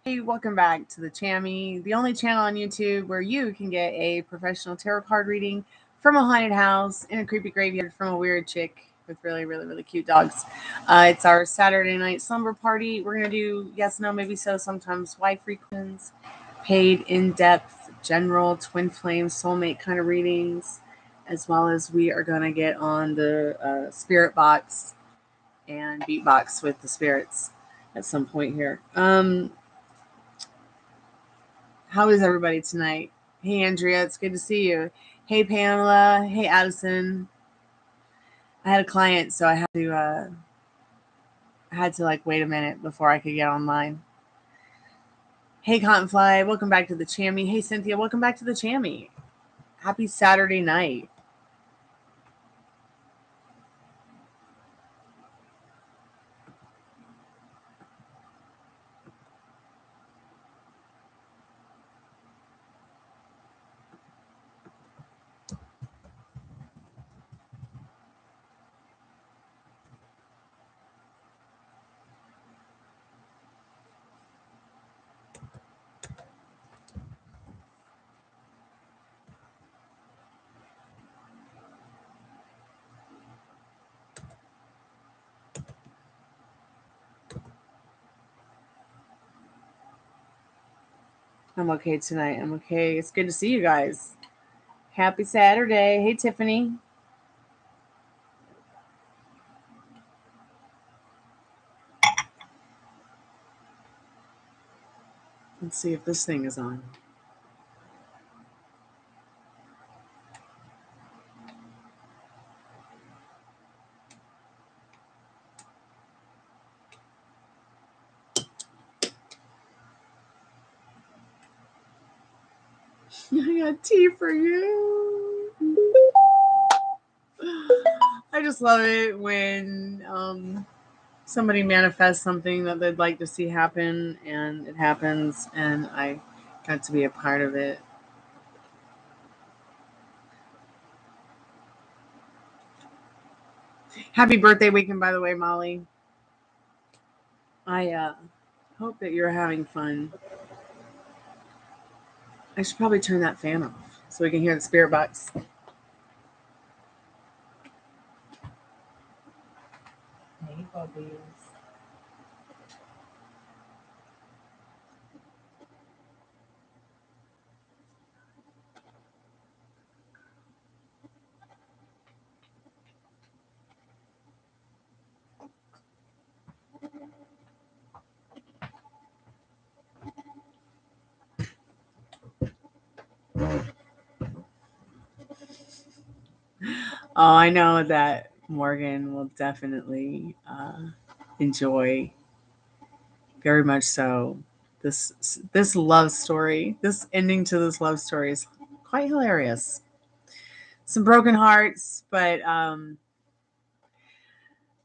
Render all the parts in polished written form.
Hey, welcome back to the Chammy, the only channel on YouTube where you can get a professional tarot card reading from a haunted house in a creepy graveyard from a weird chick with really, really, really cute dogs. It's our Saturday night slumber party. We're going to do yes, no, maybe so, sometimes why frequencies, paid, in-depth, general, twin flame, soulmate kind of readings, as well as we are going to get on the spirit box and beatbox with the spirits at some point here. How is everybody tonight? Hey, Andrea, it's good to see you. Hey, Pamela. Hey, Addison. I had a client, so I had to like wait a minute before I could get online. Hey, Cottonfly, welcome back to the Chammy. Hey, Cynthia, welcome back to the Chammy. Happy Saturday night. I'm okay tonight. I'm okay. It's good to see you guys. Happy Saturday. Hey, Tiffany. Let's see if this thing is on. I got tea for you. I just love it when somebody manifests something that they'd like to see happen and it happens, and I got to be a part of it. Happy birthday weekend, by the way, Molly. I hope that you're having fun. I should probably turn that fan off so we can hear the spirit box. Hey, puppies. Oh, I know that Morgan will definitely enjoy very much so this love story. This ending to this love story is quite hilarious. Some broken hearts, but at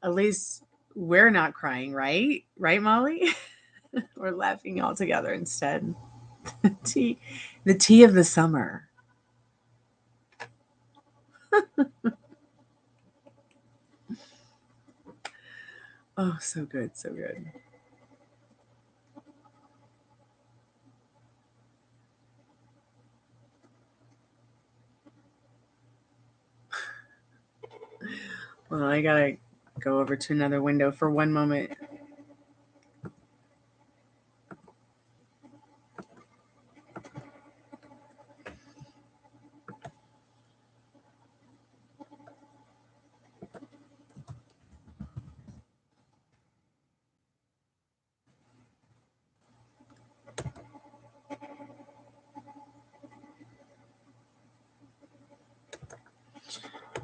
least we're not crying, right? Right, Molly? We're laughing all together instead. The tea of the summer. Oh, so good, so good. Well, I gotta go over to another window for one moment.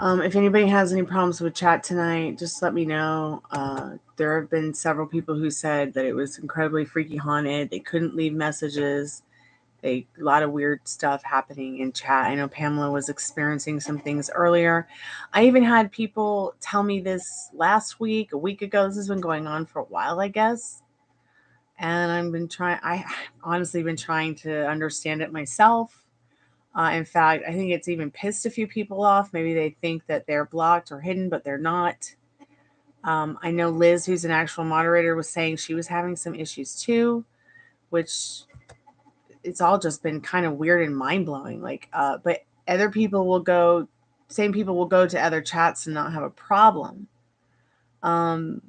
If anybody has any problems with chat tonight, just let me know. There have been several people who said that it was incredibly freaky haunted. They couldn't leave messages. A lot of weird stuff happening in chat. I know Pamela was experiencing some things earlier. I even had people tell me this last week, a week ago. This has been going on for a while, I guess. And I honestly been trying to understand it myself. In fact, I think it's even pissed a few people off. Maybe they think that they're blocked or hidden, but they're not. I know Liz, who's an actual moderator, was saying she was having some issues too which it's all just been kind of weird and mind-blowing. Like, but other people will go, same people will go to other chats and not have a problem. And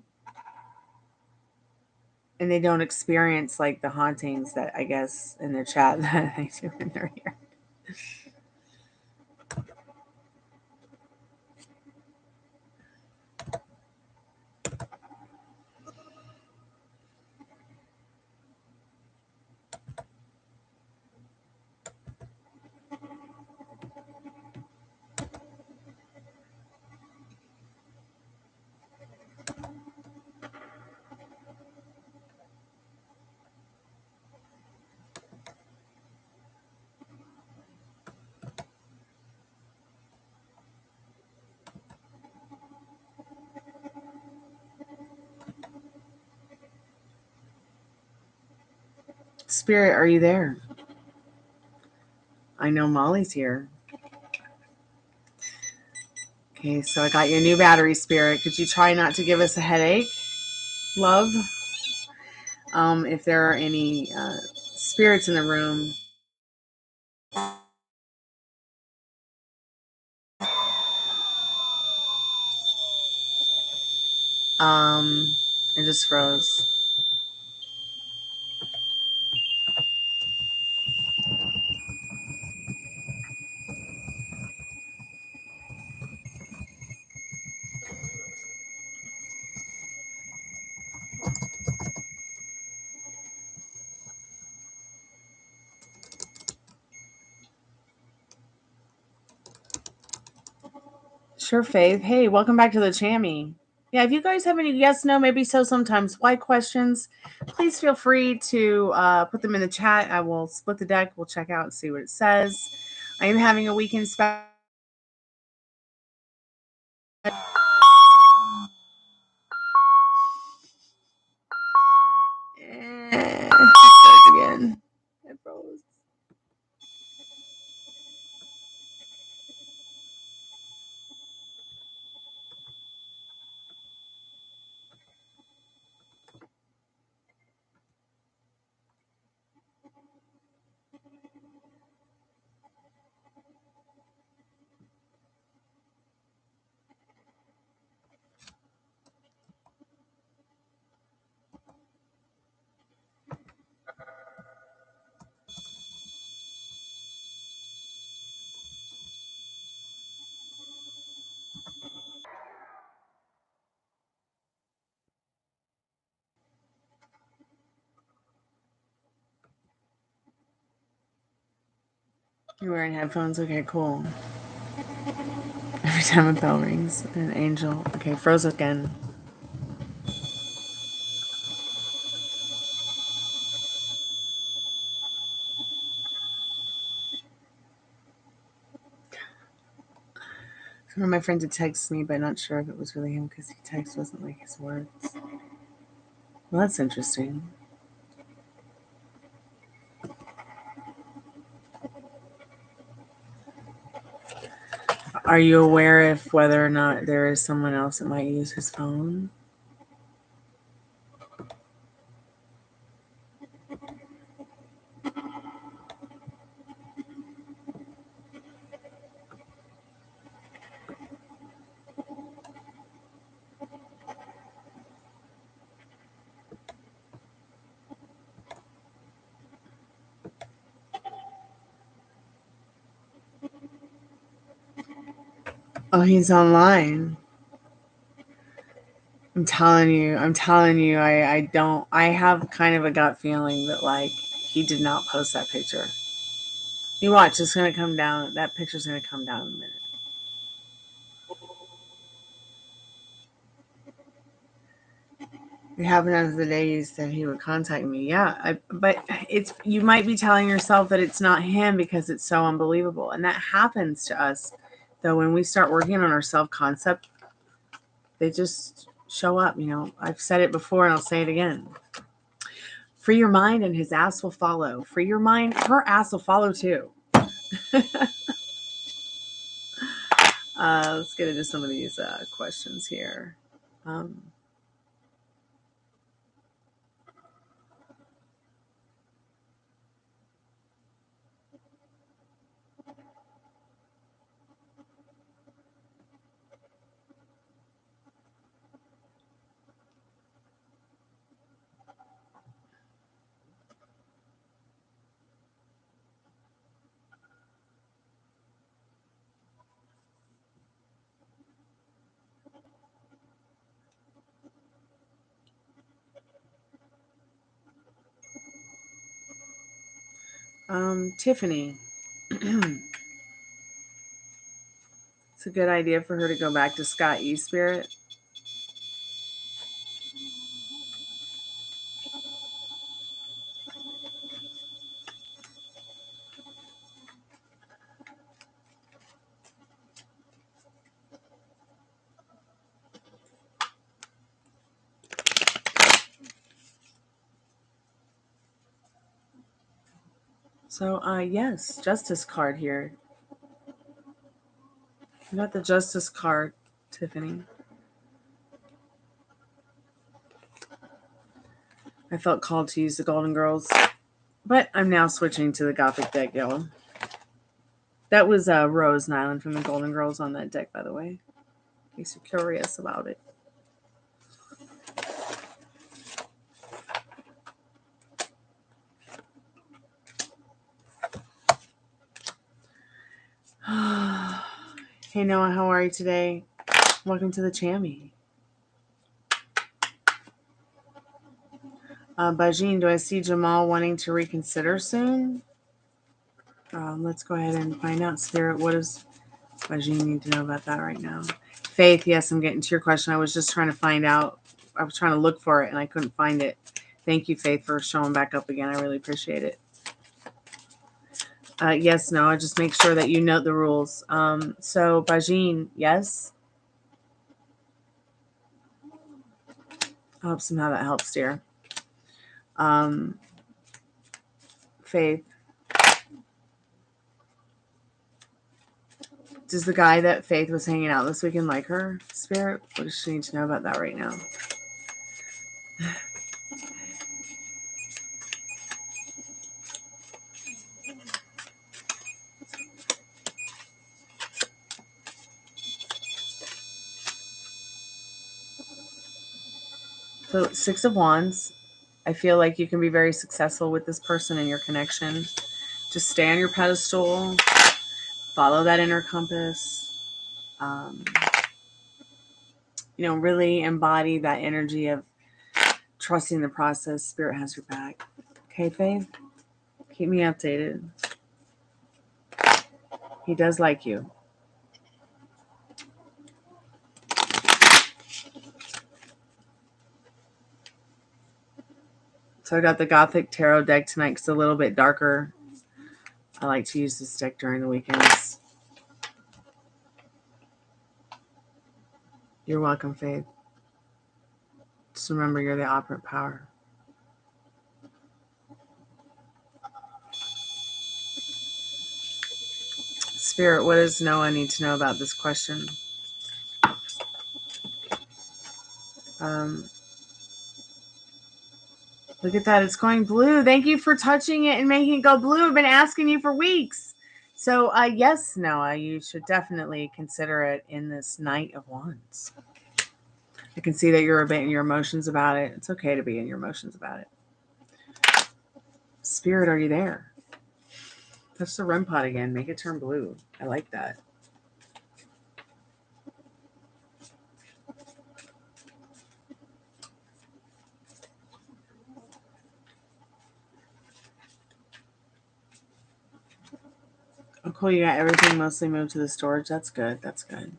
they don't experience like the hauntings that I guess in their chat that they do when they're here. Spirit, are you there? I know Molly's here. Okay, so I got your new battery, Spirit. Could you try not to give us a headache, love? If there are any spirits in the room, it just froze. Sure, Faith. Hey, welcome back to the Chammy. Yeah, if you guys have any yes, no, maybe so, sometimes why questions, please feel free to put them in the chat. I will split the deck. We'll check out and see what it says. I am having a weekend special. Again. It froze. You're wearing headphones? Okay, cool. Every time a bell rings, an angel. Okay, froze again. One of my friends had texted me, but not sure if it was really him because he text wasn't like his words. Well, that's interesting. Are you aware if whether or not there is someone else that might use his phone? Oh, he's online. I'm telling you, I have kind of a gut feeling that like he did not post that picture. You watch, it's gonna come down. That picture's gonna come down in a minute. It happened as the day you said he would contact me. Yeah, but it's you might be telling yourself that it's not him because it's so unbelievable, and that happens to us. Though when we start working on our self-concept, they just show up. You know, I've said it before, and I'll say it again. Free your mind, and his ass will follow. Free your mind, her ass will follow too. Let's get into some of these questions here. Tiffany. It's a good idea for her to go back to Scott E. Spirit. So, yes, Justice card here. You got the Justice card, Tiffany. I felt called to use the Golden Girls, but I'm now switching to the Gothic deck, y'all. That was Rose Nyland from the Golden Girls on that deck, by the way, in case you're curious about it. Hey, Noah, how are you today? Welcome to the Chammy. Bajin, do I see Jamal wanting to reconsider soon? Let's go ahead and find out, Spirit. What does Bajin need to know about that right now? Faith, yes, I'm getting to your question. I was just trying to find out. I was trying to look for it, and I couldn't find it. Thank you, Faith, for showing back up again. I really appreciate it. Yes, no, I just make sure that you note the rules. So, Bajin, yes? I hope somehow that helps, dear. Faith. Does the guy that Faith was hanging out this weekend like her, Spirit? What does she need to know about that right now? So, Six of Wands. I feel like you can be very successful with this person in your connection. Just stay on your pedestal. Follow that inner compass. Really embody that energy of trusting the process. Spirit has your back. Okay, Faith? Keep me updated. He does like you. So I got the Gothic Tarot deck tonight because it's a little bit darker. I like to use this deck during the weekends. You're welcome, Faith. Just remember you're the operant power. Spirit, what does Noah need to know about this question? Look at that. It's going blue. Thank you for touching it and making it go blue. I've been asking you for weeks. So, yes, Noah, you should definitely consider it in this Knight of Wands. I can see that you're a bit in your emotions about it. It's okay to be in your emotions about it. Spirit, are you there? Touch the REM pod again. Make it turn blue. I like that. Oh, cool. You got everything mostly moved to the storage. That's good. That's good.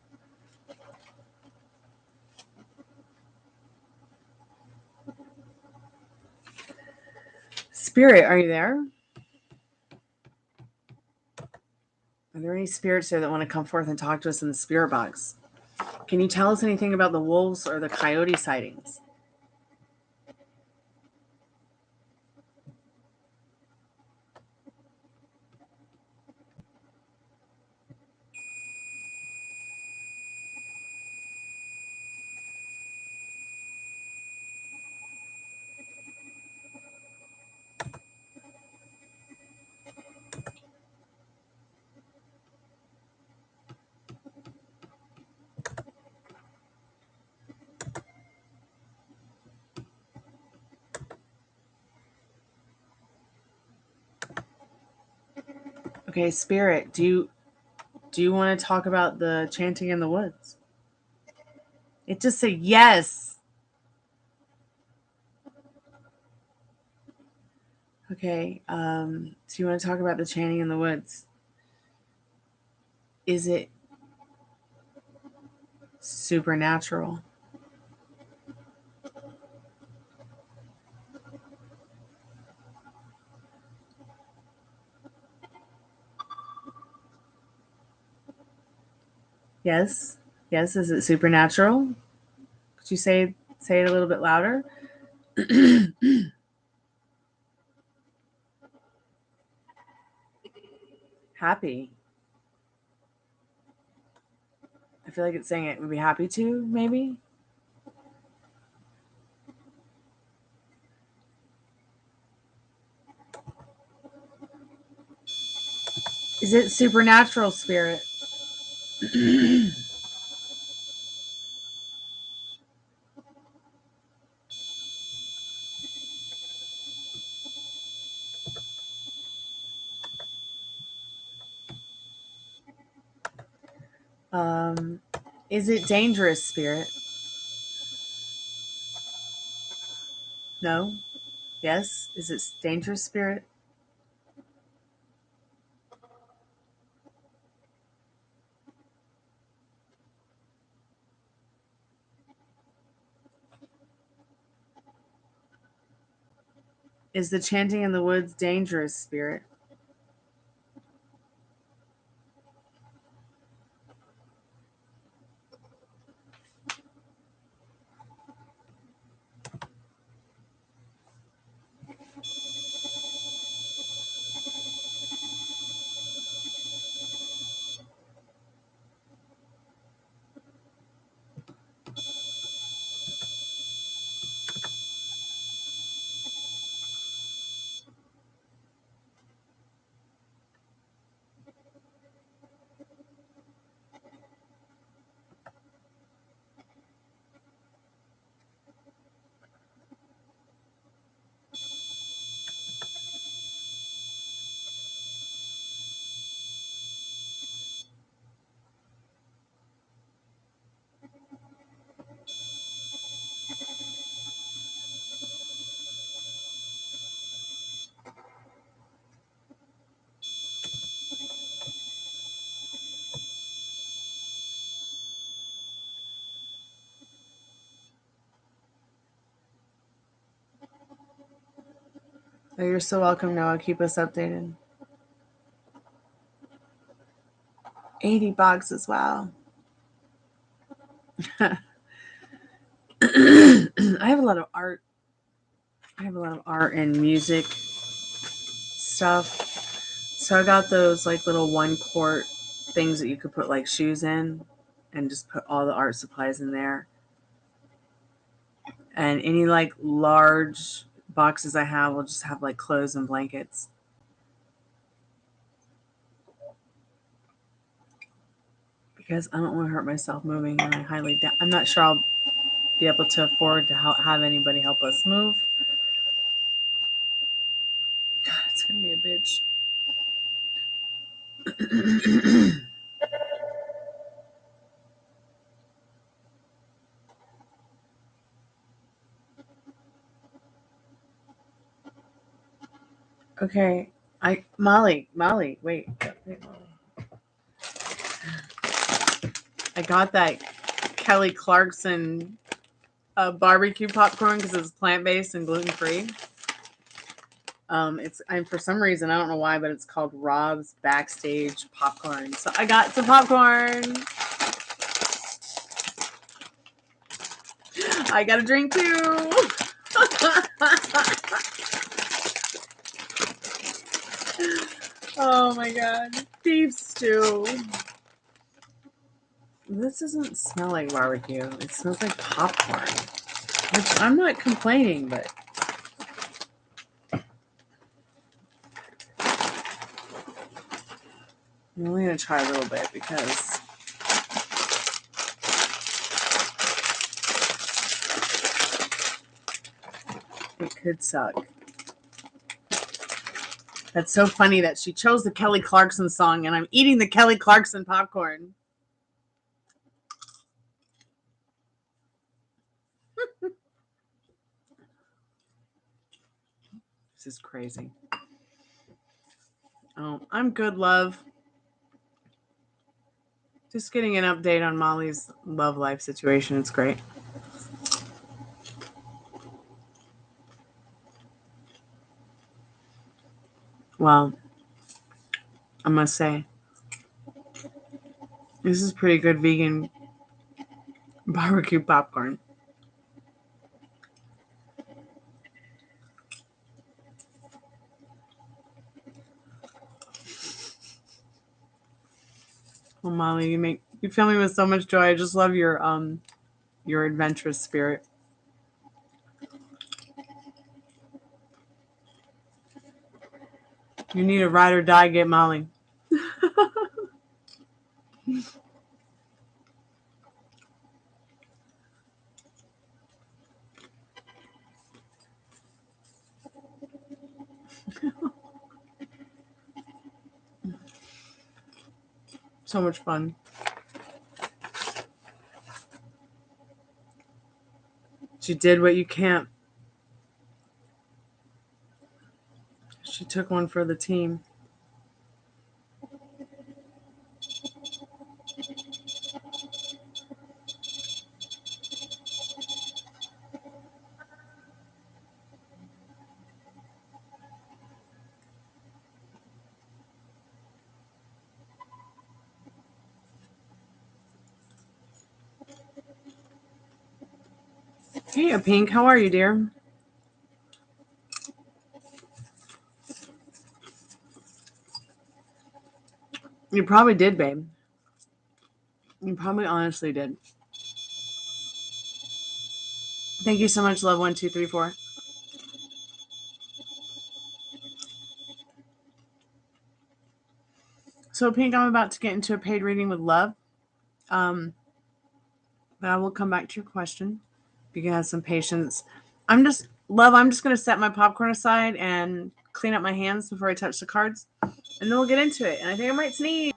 Spirit, are you there? Are there any spirits there that want to come forth and talk to us in the spirit box? Can you tell us anything about the wolves or the coyote sightings? Okay, Spirit, do you want to talk about the chanting in the woods? It just said yes. Okay, so you want to talk about the chanting in the woods? Is it supernatural? Yes. Yes. Is it supernatural? Could you say it a little bit louder? Happy. I feel like it's saying it would be happy to, maybe. Is it supernatural, spirit? Is it dangerous, spirit? No. Yes. Is it dangerous, spirit? Is the chanting in the woods dangerous, spirit? Oh, you're so welcome, Noah. Keep us updated. 80 boxes, wow. I have a lot of art. I have a lot of art and music stuff. So I got those like little 1 quart things that you could put like shoes in and just put all the art supplies in there. And any like large boxes I have will just have like clothes and blankets. Because I don't want to hurt myself moving, and I'm not sure I'll be able to afford to have anybody help us move. God, it's gonna be a bitch. Okay, Molly, wait, Molly. I got that Kelly Clarkson barbecue popcorn because it's plant-based and gluten-free. I'm for some reason, I don't know why, but it's called Rob's Backstage Popcorn. So I got some popcorn. I got a drink too. Oh my god. Beef stew. This doesn't smell like barbecue. It smells like popcorn. Which I'm not complaining, but I'm only going to try a little bit because it could suck. That's so funny that she chose the Kelly Clarkson song and I'm eating the Kelly Clarkson popcorn. This is crazy. Oh, I'm good, love. Just getting an update on Molly's love life situation. It's great. Well, I must say, this is pretty good vegan barbecue popcorn. Well, Molly, you fill me with so much joy. I just love your adventurous spirit. You need a ride or die, get Molly. So much fun. She did what you can't. She took one for the team. Hey, Pink, how are you, dear? You probably did, babe. You probably honestly did. Thank you so much, love 1234. So, Pink, I'm about to get into a paid reading with love. But I will come back to your question. If you can have some patience. I'm just going to set my popcorn aside and clean up my hands before I touch the cards. And then we'll get into it. And I think I might sneeze.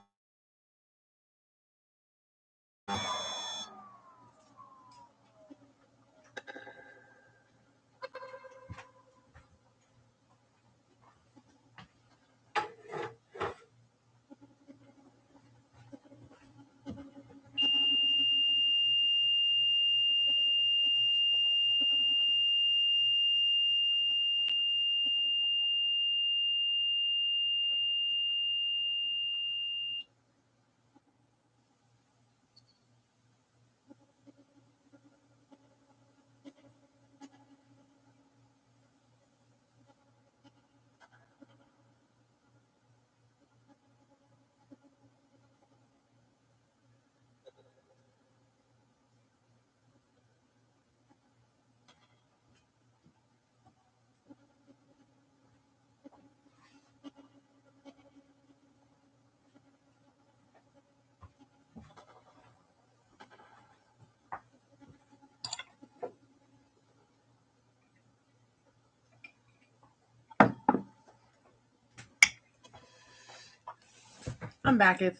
I'm back. Okay,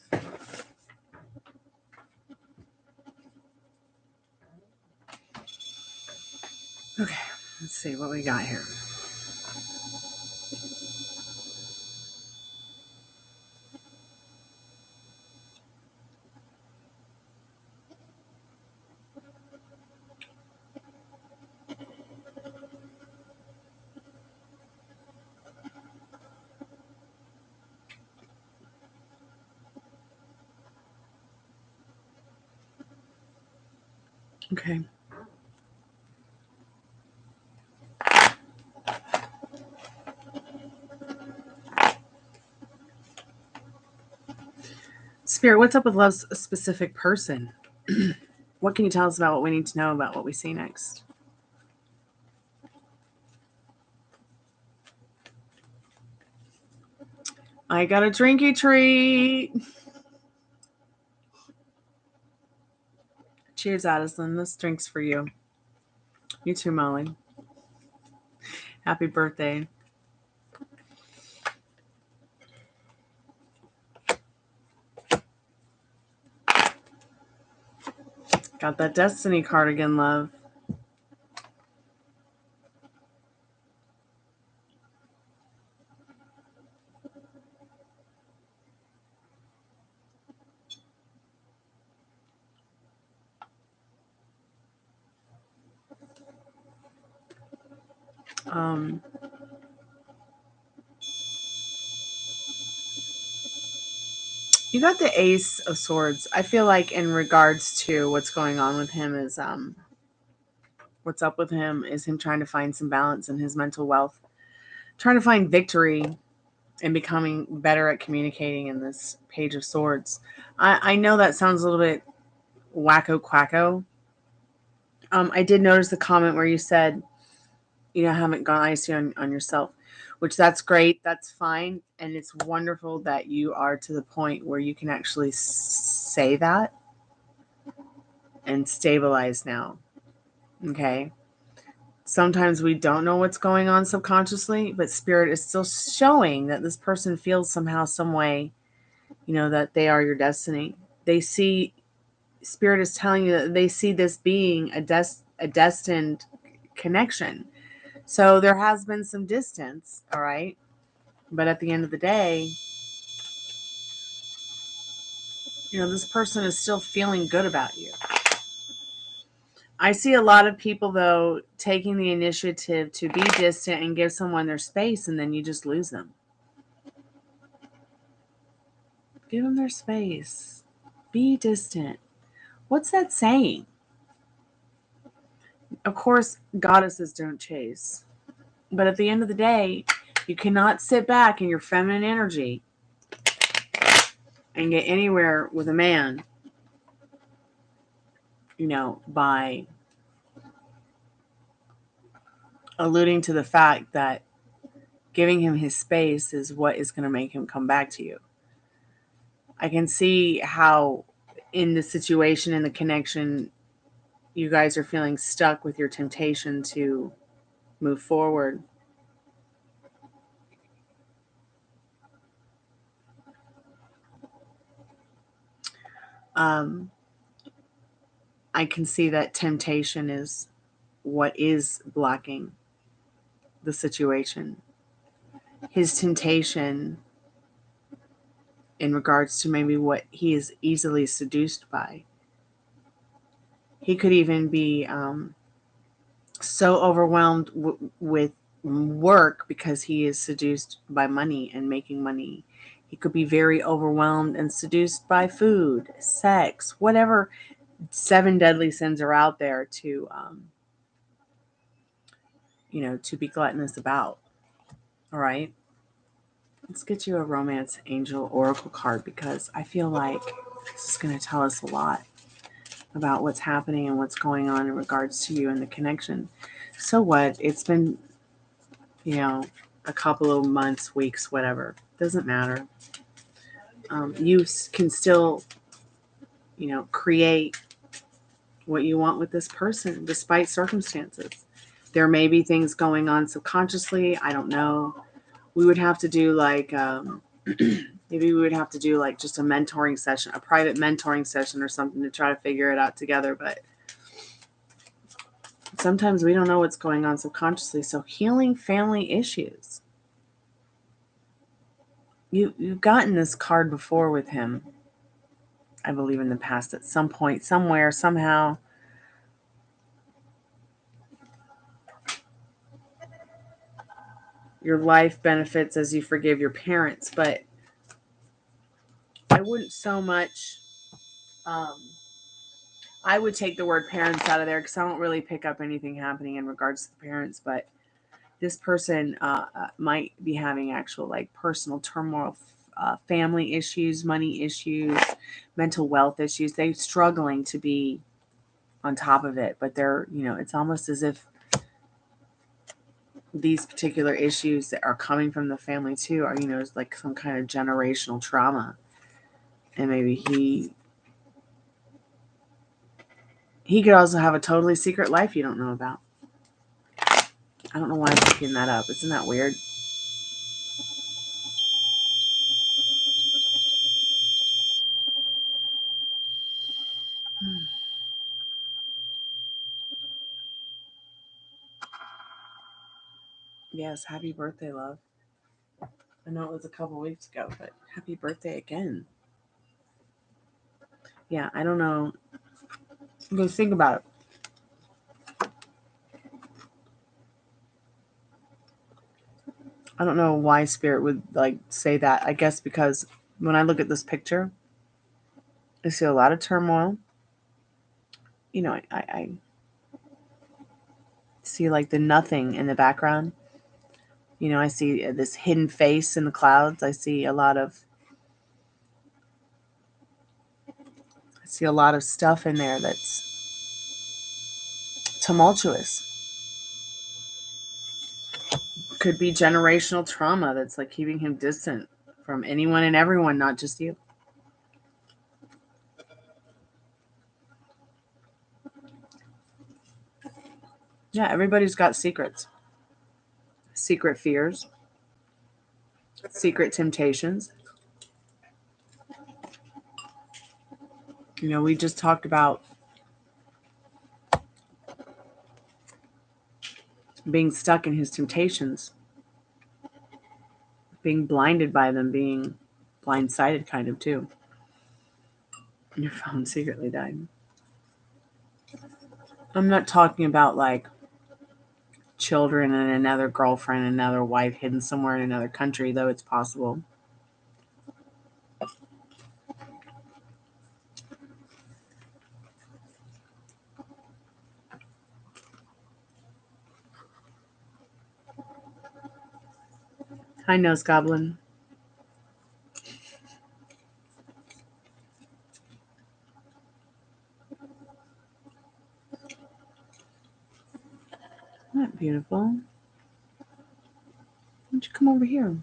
let's see what we got here. Okay. Spirit, what's up with love's specific person? What can you tell us about what we need to know about what we see next? I got a drinky treat. Cheers, Addison. This drink's for you. You too, Molly. Happy birthday. Got that Destiny card again, love. You got the Ace of Swords. I feel like in regards to what's going on with him is what's up with him is him trying to find some balance in his mental wealth, trying to find victory and becoming better at communicating in this Page of Swords. I know that sounds a little bit wacko quacko. I did notice the comment where you said, haven't gone icy on yourself, which that's great. That's fine. And it's wonderful that you are to the point where you can actually say that and stabilize now. Okay. Sometimes we don't know what's going on subconsciously, but spirit is still showing that this person feels somehow, some way, that they are your destiny. They see, spirit is telling you that they see this being a destined connection. So there has been some distance, all right? But at the end of the day, this person is still feeling good about you. I see a lot of people, though, taking the initiative to be distant and give someone their space, and then you just lose them. Give them their space. Be distant. What's that saying? Of course, goddesses don't chase. But at the end of the day, you cannot sit back in your feminine energy and get anywhere with a man, by alluding to the fact that giving him his space is what is going to make him come back to you. I can see how in the situation, in the connection, you guys are feeling stuck with your temptation to move forward. I can see that temptation is what is blocking the situation. His temptation in regards to maybe what he is easily seduced by. He could even be so overwhelmed with work because he is seduced by money and making money. He could be very overwhelmed and seduced by food, sex, whatever 7 deadly sins are out there to, to be gluttonous about. All right. Let's get you a romance angel oracle card because I feel like this is going to tell us a lot about what's happening and what's going on in regards to you and the connection. So what? It's been, a couple of months, weeks, whatever. Doesn't matter. You can still, create what you want with this person despite circumstances. There may be things going on subconsciously. I don't know. We would have to do like, maybe we would have to do like just a mentoring session, a private mentoring session or something to try to figure it out together. But sometimes we don't know what's going on subconsciously. So healing family issues. You've gotten this card before with him, I believe, in the past at some point, somewhere, somehow. Your life benefits as you forgive your parents, but I wouldn't so much. I would take the word parents out of there because I don't really pick up anything happening in regards to the parents, but this person might be having actual like personal turmoil, family issues, money issues, mental wealth issues. They're struggling to be on top of it, but they're, it's almost as if these particular issues that are coming from the family too are, like some kind of generational trauma. And maybe he could also have a totally secret life you don't know about. I don't know why I'm picking that up. Isn't that weird? Yes, happy birthday, love. I know it was a couple weeks ago, but happy birthday again. Yeah, I don't know. But think about it. I don't know why Spirit would like say that. I guess because when I look at this picture, I see a lot of turmoil. You know, I see like the nothing in the background. You know, I see this hidden face in the clouds. I see a lot of stuff in there that's tumultuous. Could be generational trauma that's like keeping him distant from anyone and everyone, not just you. Yeah, everybody's got secrets, secret fears, secret temptations. You know, we just talked about being stuck in his temptations, being blinded by them, being blindsided kind of too. Your phone secretly died. I'm not talking about like children and another girlfriend, another wife hidden somewhere in another country, though it's possible. Hi, Nose Goblin. Isn't that beautiful? Why don't you come over here?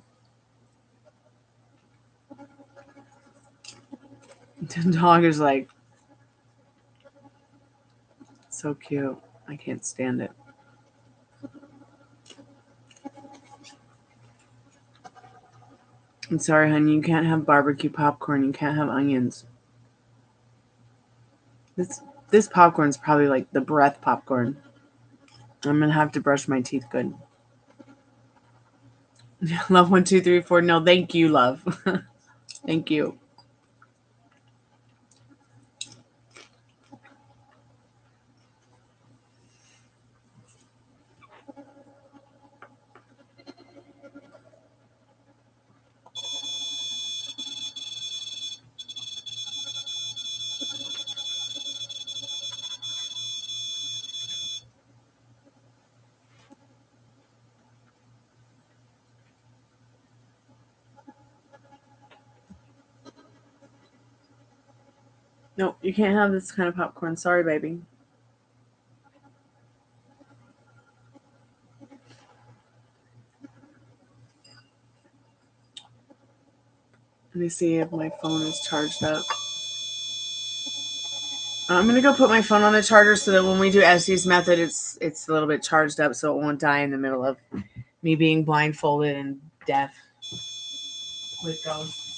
The dog is like, so cute. I can't stand it. I'm sorry, honey. You can't have barbecue popcorn. You can't have onions. This popcorn's probably like the breath popcorn. I'm gonna have to brush my teeth good. Love 1, 2, 3, 4. No, thank you, love. Thank you. No, you can't have this kind of popcorn. Sorry, baby. Let me see if my phone is charged up. I'm gonna go put my phone on the charger so that when we do Essie's method, it's a little bit charged up, so it won't die in the middle of me being blindfolded and deaf with ghosts.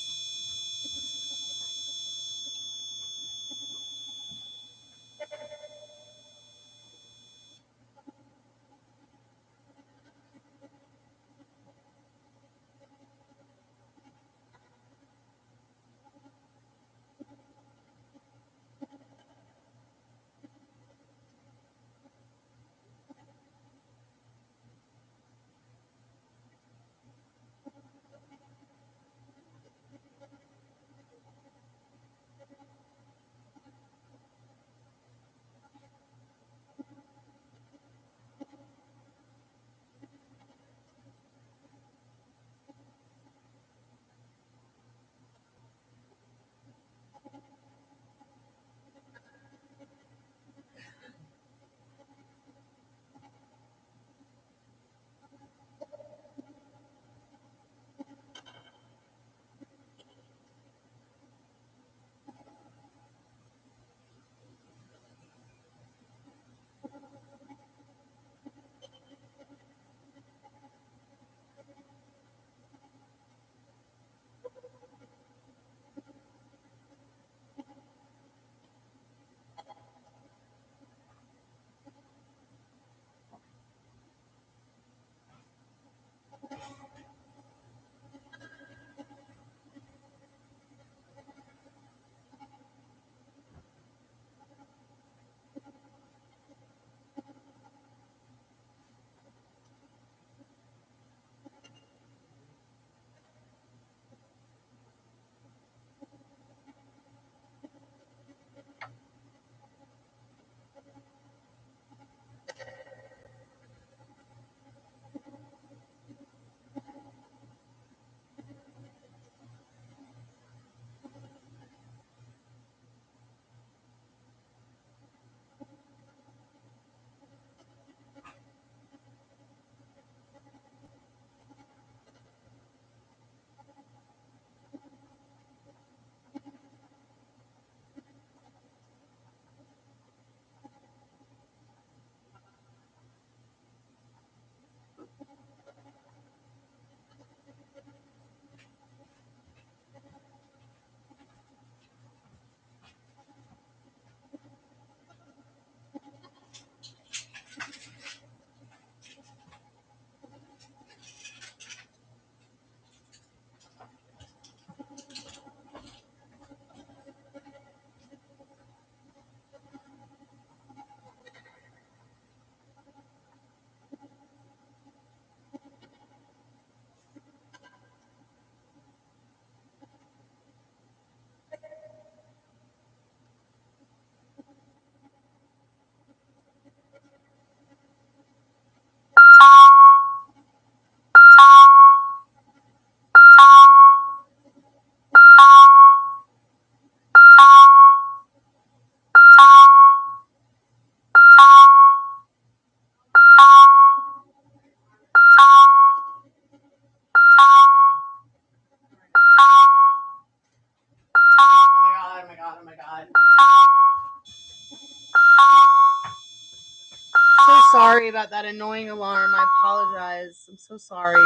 sorry about that annoying alarm. I apologize. I'm so sorry.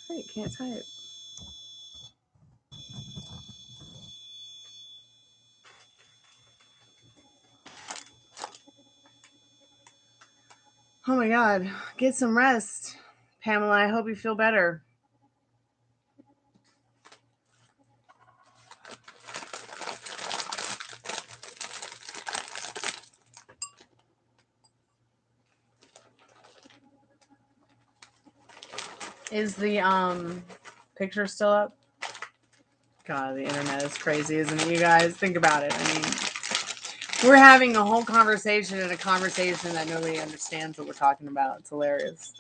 Great, can't type. Oh my God. Get some rest. Pamela, I hope you feel better. Is the picture still up? God, the internet is crazy, isn't it, you guys? Think about it. I mean, we're having a whole conversation and a conversation that nobody understands what we're talking about. It's hilarious.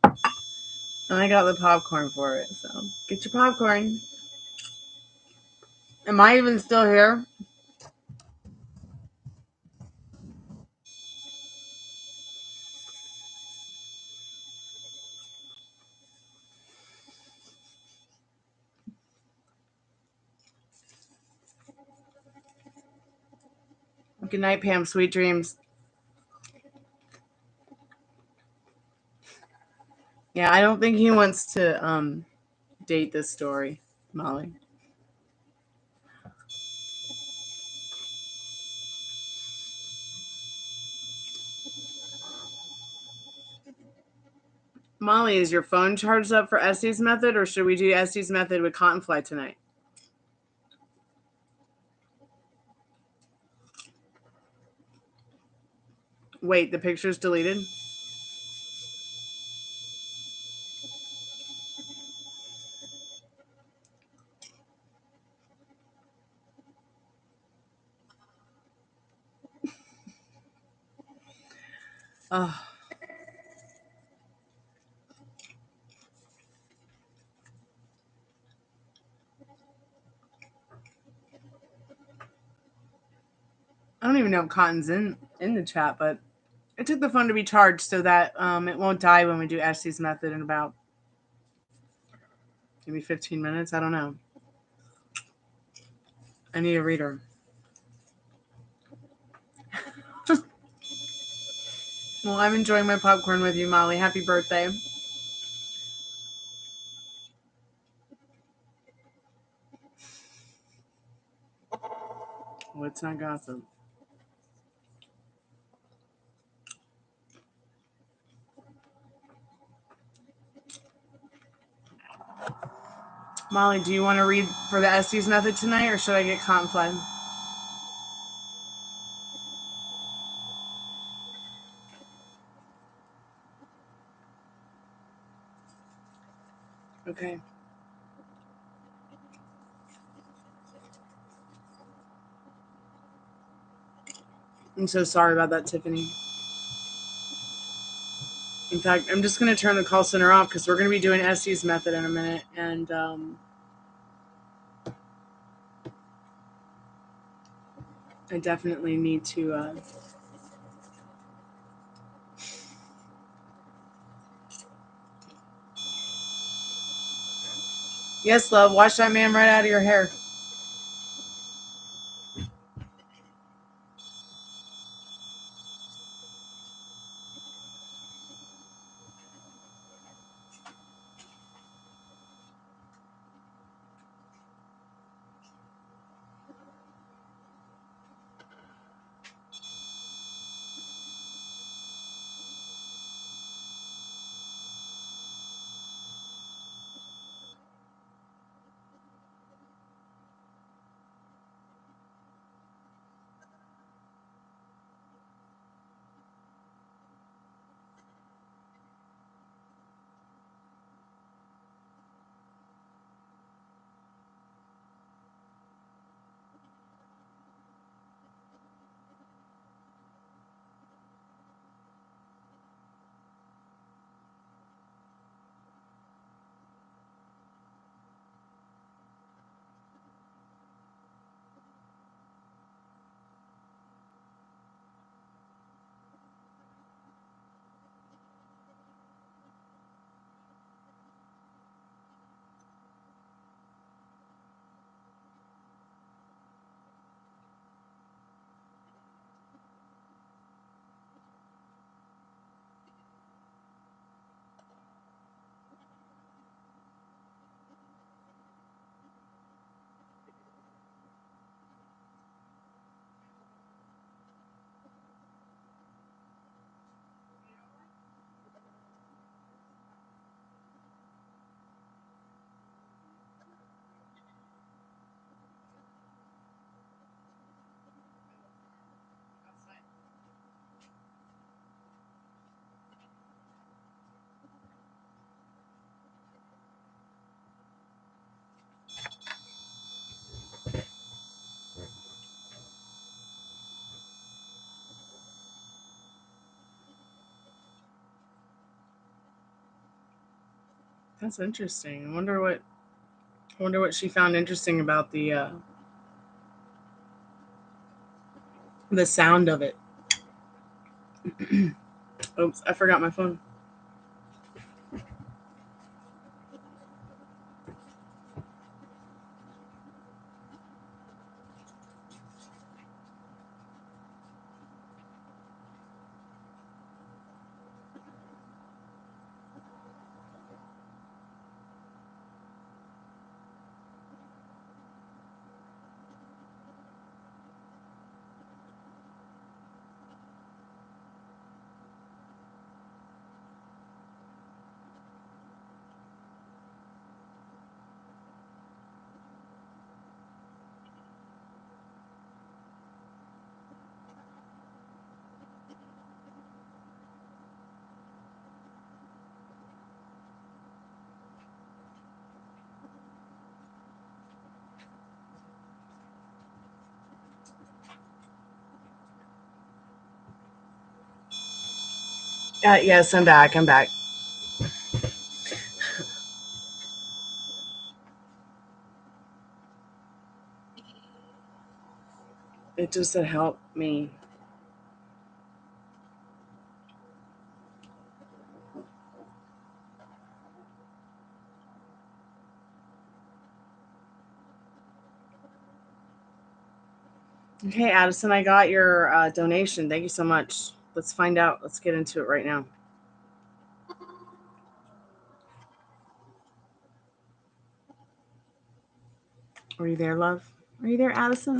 And I got the popcorn for it, so get your popcorn. Am I even still here? Good night, Pam. Sweet dreams. Yeah, I don't think he wants to date this story, Molly. Molly, is your phone charged up for Essie's method, or should we do Essie's method with Cottonfly tonight? Wait, the picture's deleted? Oh. I don't even know if Cotton's in the chat, but I took the phone to be charged so that it won't die when we do Essie's method in about maybe 15 minutes. I don't know. I need a reader. Well, I'm enjoying my popcorn with you, Molly. Happy birthday. Well, it's not gossip. Molly, do you want to read for the Essie's method tonight, or should I get Cottonfly? Okay. I'm so sorry about that, Tiffany. In fact, I'm just going to turn the call center off because we're going to be doing Essie's method in a minute. And I definitely need to... Yes, love. Wash that man right out of your hair. That's interesting. I wonder what she found interesting about the sound of it. Oops, I forgot my phone. Yes, I'm back. I'm back. It just said help me. Okay, Addison, I got your donation. Thank you so much. Let's find out. Let's get into it right now. Are you there, love? Are you there, Addison?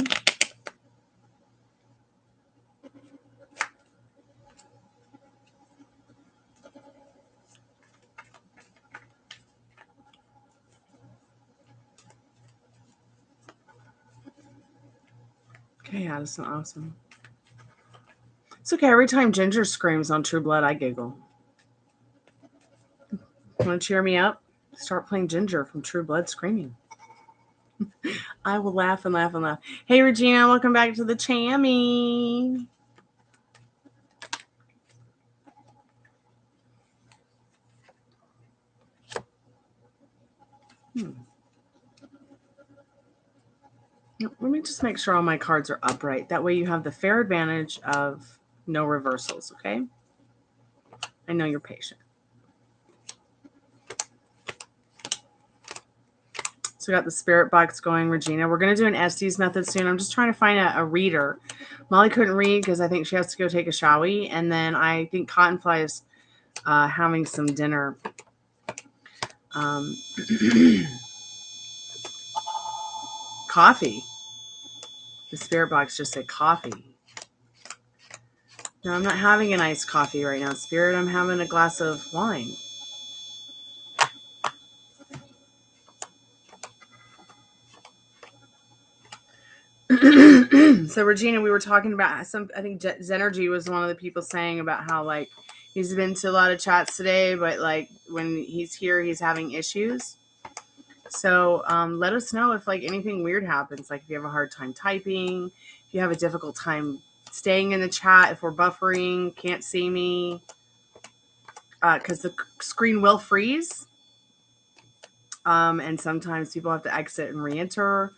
Okay, Addison, awesome. It's okay. Every time Ginger screams on True Blood, I giggle. Want to cheer me up? Start playing Ginger from True Blood screaming. I will laugh and laugh and laugh. Hey, Regina, welcome back to the Chammy. Let me just make sure all my cards are upright. That way you have the fair advantage of no reversals, okay? I know you're patient. So we got the spirit box going, Regina. We're going to do an Estes method soon. I'm just trying to find a reader. Molly couldn't read because I think she has to go take a shower. And then I think Cottonfly is having some dinner. Coffee. The spirit box just said coffee. No, I'm not having an iced coffee right now, Spirit. I'm having a glass of wine. So, Regina, we were talking about I think Zenergy was one of the people saying about how, like, he's been to a lot of chats today, but, like, when he's here, he's having issues. So, let us know if, like, anything weird happens. Like, if you have a hard time typing, if you have a difficult time staying in the chat, if we're buffering, can't see me, because the screen will freeze. And sometimes people have to exit and re-enter.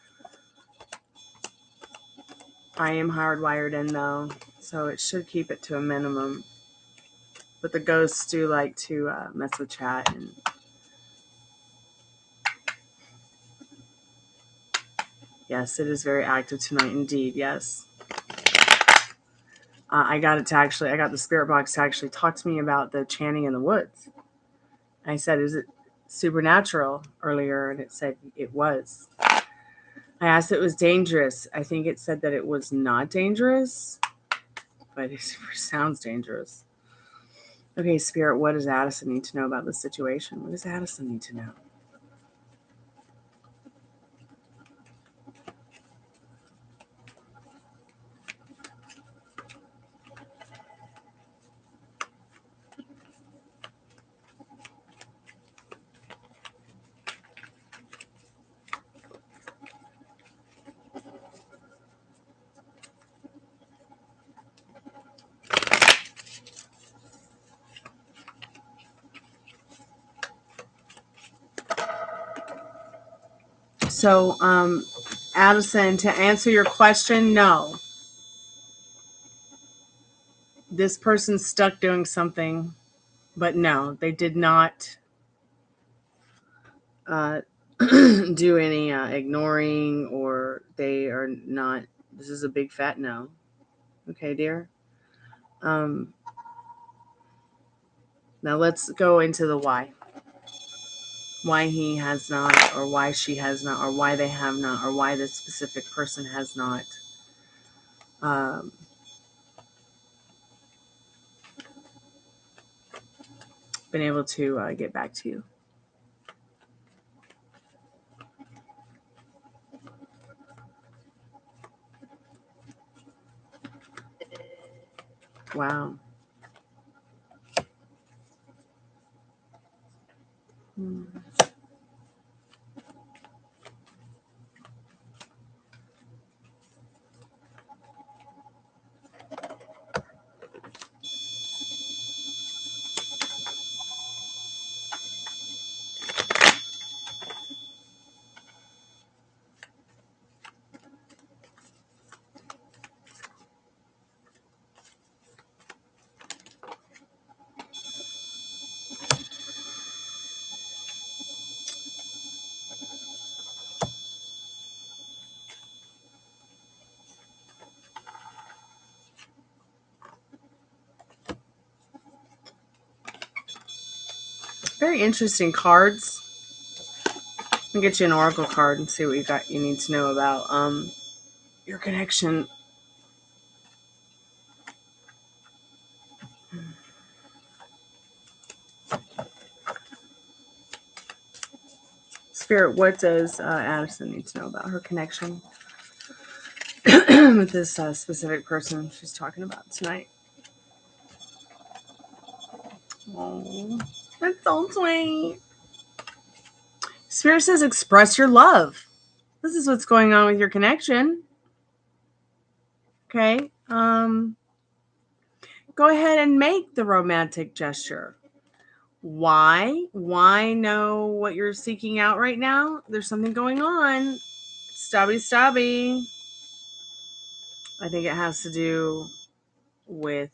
I am hardwired in, though, so it should keep it to a minimum. But the ghosts do like to mess with chat. And yes, it is very active tonight indeed, yes. I got the spirit box to actually talk to me about the chanting in the woods. I said, is it supernatural earlier? And it said it was. I asked if it was dangerous. I think it said that it was not dangerous, but it sounds dangerous. Okay, Spirit, what does Addison need to know about this situation? What does Addison need to know? So, Addison, to answer your question, no. This person's stuck doing something, but no, they did not do any ignoring, or they are not. This is a big fat no. Okay, dear. Now let's go into the why. Why he has not, or why she has not, or why they have not, or why this specific person has not been able to get back to you. Wow. Very interesting cards. I'll get you an oracle card and see what you need to know about your connection. Spirit, what does Addison need to know about her connection with this specific person she's talking about tonight? Oh, that's so sweet. Spirit says express your love. This is what's going on with your connection. Okay. Go ahead and make the romantic gesture. Why? Why know what you're seeking out right now? There's something going on. Stabby. I think it has to do with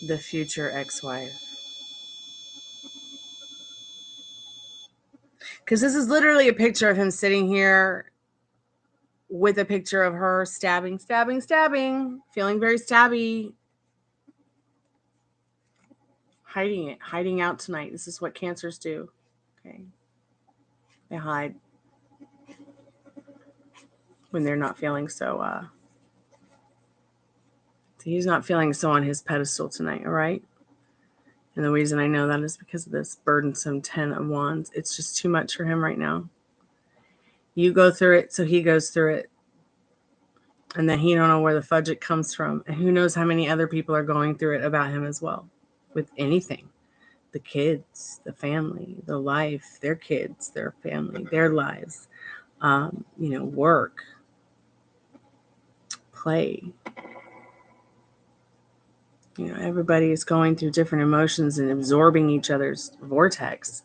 the future ex-wife. Because this is literally a picture of him sitting here with a picture of her stabbing, feeling very stabby. Hiding out tonight. This is what Cancers do. Okay. They hide when they're not feeling so, he's not feeling so on his pedestal tonight, all right? And the reason I know that is because of this burdensome 10 of Wands. It's just too much for him right now. You go through it, so he goes through it. And then he don't know where the fudge it comes from. And who knows how many other people are going through it about him as well. With anything. The kids, the family, the life, their kids, their family, their lives. Work. Play. Everybody is going through different emotions and absorbing each other's vortex.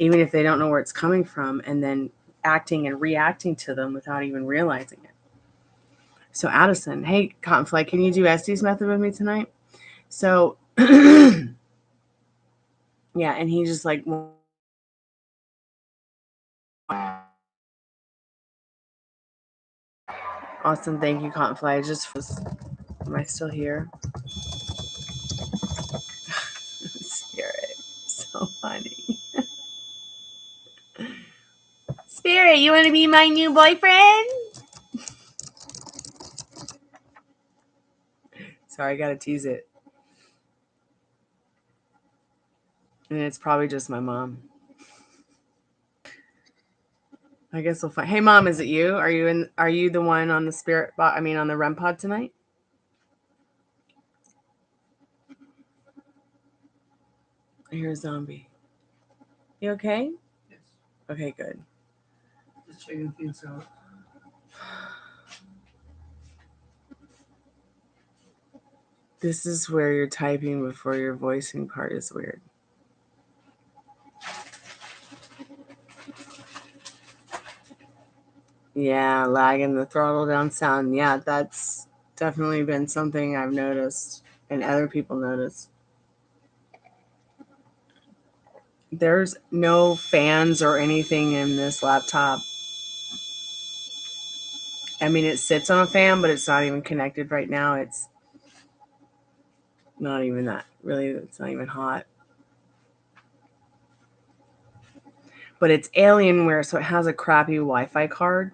Even if they don't know where it's coming from. And then acting and reacting to them without even realizing it. So Addison, hey, Cottonfly, can you do Estes method with me tonight? So, yeah, and he just like, awesome, thank you, Cottonfly. Am I still here? Spirit, so funny. Spirit, you want to be my new boyfriend? Sorry, I gotta tease it. And it's probably just my mom. I guess we'll find. Hey, Mom, is it you? Are you the one on the spirit bot? I mean, on the REM pod tonight? I hear a zombie. You okay? Yes. Okay, good. Just checking things out. This is where you're typing before your voicing part is weird. Yeah, lagging the throttle down sound. Yeah, that's definitely been something I've noticed and other people notice. There's no fans or anything in this laptop. I mean, it sits on a fan, but it's not even connected right now. It's not even that. Really, it's not even hot. But it's Alienware, so it has a crappy Wi-Fi card,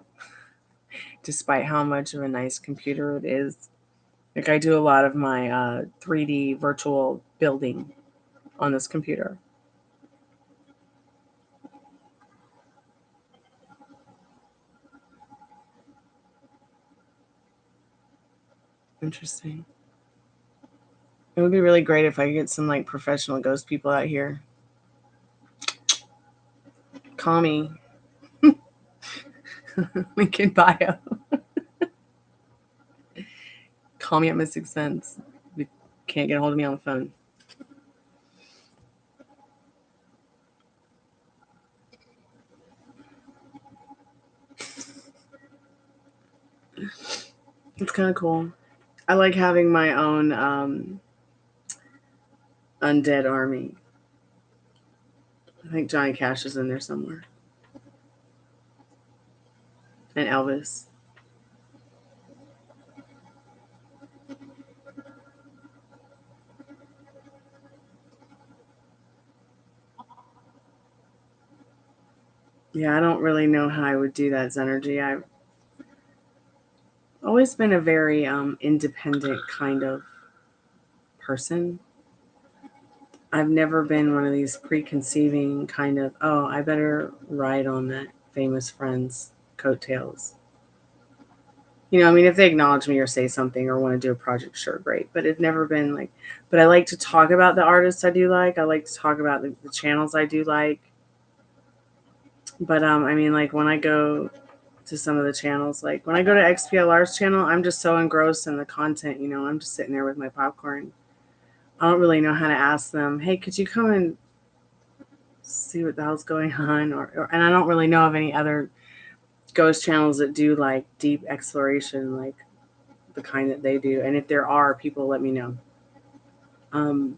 despite how much of a nice computer it is. Like, I do a lot of my 3D virtual building on this computer. Interesting. It would be really great if I could get some like professional ghost people out here. Call me. Link in bio. Call me at Mystic Sense. You can't get a hold of me on the phone. It's kind of cool. I like having my own undead army. I think Johnny Cash is in there somewhere. And Elvis. Yeah, I don't really know how I would do that, Zenergy. I've always been a very independent kind of person. I've never been one of these preconceiving kind of, oh, I better ride on that famous friend's coattails. You know, I mean, if they acknowledge me or say something or want to do a project, sure, great. But it's never been like, but I like to talk about the artists I do like. I like to talk about the channels I do like. But I mean, like when I go to some of the channels, like when I go to XPLR's channel, I'm just so engrossed in the content, you know, I'm just sitting there with my popcorn. I don't really know how to ask them, hey, could you come and see what the hell's going on? And I don't really know of any other ghost channels that do like deep exploration, like the kind that they do. And if there are, people let me know. I'm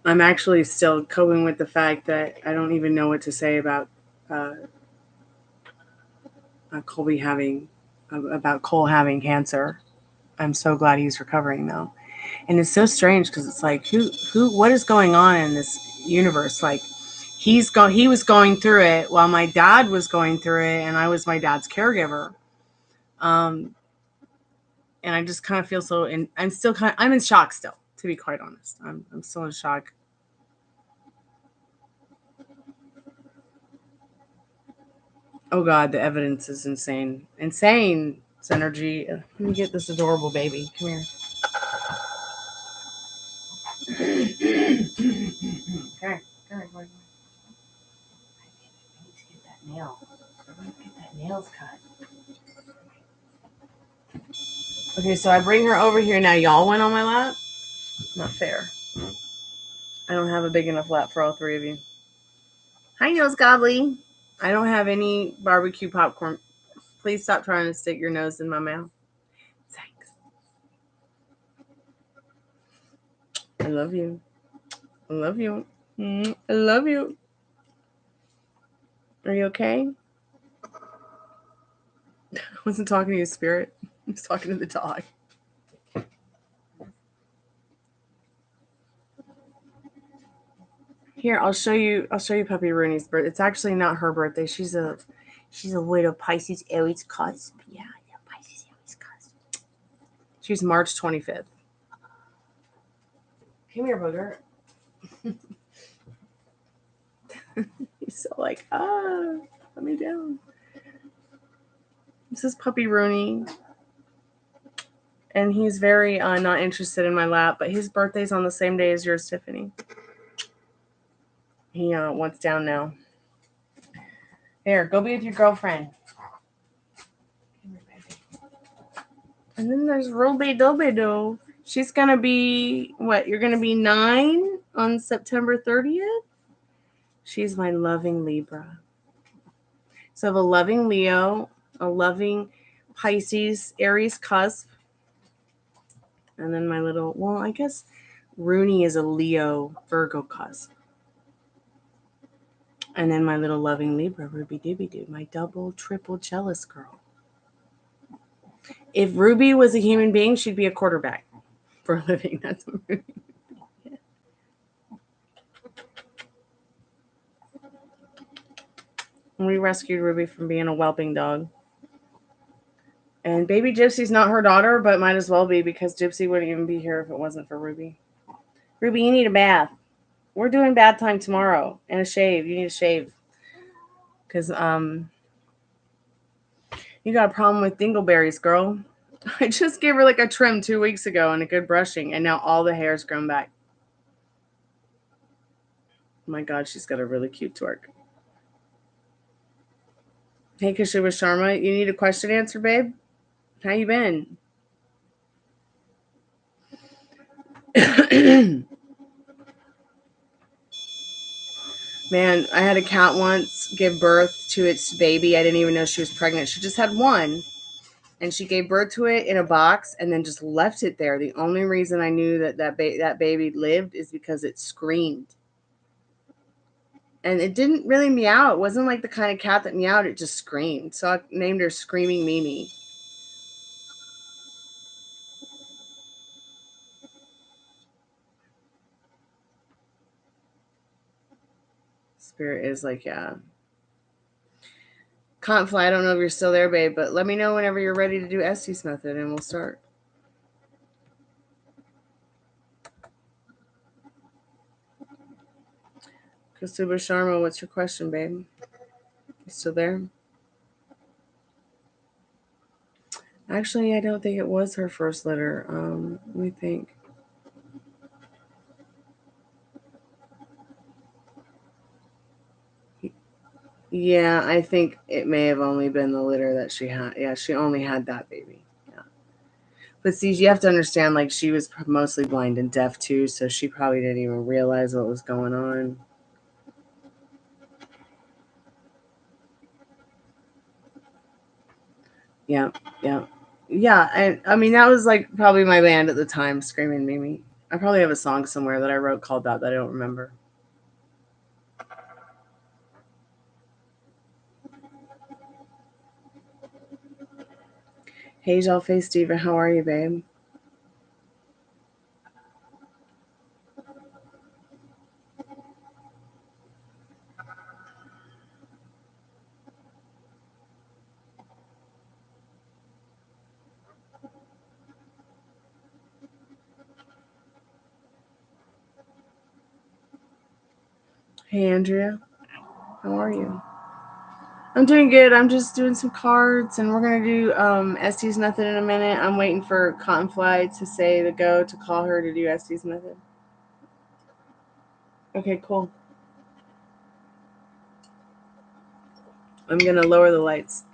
actually still coping with the fact that I don't even know what to say about Colby having about Cole having cancer. I'm so glad he's recovering though, and it's so strange because it's like what is going on in this universe? Like he was going through it while my dad was going through it, and I was my dad's caregiver. And I just kind of feel so. And I'm in shock still. To be quite honest, I'm still in shock. Oh God, the evidence is insane. Insane. It's energy. Let me get this adorable baby. Come here. Okay. Come here, boy. I need to get that nail. I need to get that nails cut. Okay, so I bring her over here now. Y'all went on my lap? Not fair. I don't have a big enough lap for all three of you. Hi, Nose Gobbly. I don't have any barbecue popcorn. Please stop trying to stick your nose in my mouth. Thanks. I love you. I love you. I love you. Are you okay? I wasn't talking to you, Spirit. I was talking to the dog. Here, I'll show you Puppy Rooney's birthday. It's actually not her birthday. She's a little Pisces Aries cusp. Yeah, Pisces Aries cusp. She's March 25th. Come here, booger. He's so like, let me down. This is Puppy Rooney. And he's very not interested in my lap, but his birthday's on the same day as yours, Tiffany. He wants down now. There, go be with your girlfriend. And then there's Roby Dobido. She's going to be, what, you're going to be 9 on September 30th? She's my loving Libra. So I have a loving Leo, a loving Pisces, Aries cusp, and then my little, well, I guess Rooney is a Leo, Virgo cusp. And then my little loving Libra, Ruby Dooby Doo, my double, triple jealous girl. If Ruby was a human being, she'd be a quarterback for a living. That's what Ruby. We rescued Ruby from being a whelping dog. And baby Gypsy's not her daughter, but might as well be because Gypsy wouldn't even be here if it wasn't for Ruby. Ruby, you need a bath. We're doing bath time tomorrow and a shave. You need a shave. Because you got a problem with dingleberries, girl. I just gave her like a trim 2 weeks ago and a good brushing, and now all the hair's grown back. Oh my God, she's got a really cute twerk. Hey, Kashuba Sharma, you need a question answered, babe? How you been? Man, I had a cat once give birth to its baby. I didn't even know she was pregnant. She just had one. And she gave birth to it in a box and then just left it there. The only reason I knew that baby lived is because it screamed. And it didn't really meow. It wasn't like the kind of cat that meowed. It just screamed. So I named her Screaming Mimi. Spirit is like, yeah. Can't fly. I don't know if you're still there, babe, but let me know whenever you're ready to do Estes method and we'll start. Kasuba Sharma, what's your question, babe? You still there? Actually, I don't think it was her first litter. Let me think. Yeah, I think it may have only been the litter that she had. Yeah, she only had that baby. Yeah. But see, you have to understand, like, she was mostly blind and deaf too, so she probably didn't even realize what was going on. Yeah, yeah. Yeah, I mean, that was, like, probably my band at the time, Screaming Mimi. I probably have a song somewhere that I wrote called that I don't remember. Hey, Face Diva, how are you, babe? Hey, Andrea, how are you? I'm doing good. I'm just doing some cards, and we're gonna do Estes method in a minute. I'm waiting for Cottonfly to say the go to call her to do Estes method. Okay, cool. I'm gonna lower the lights.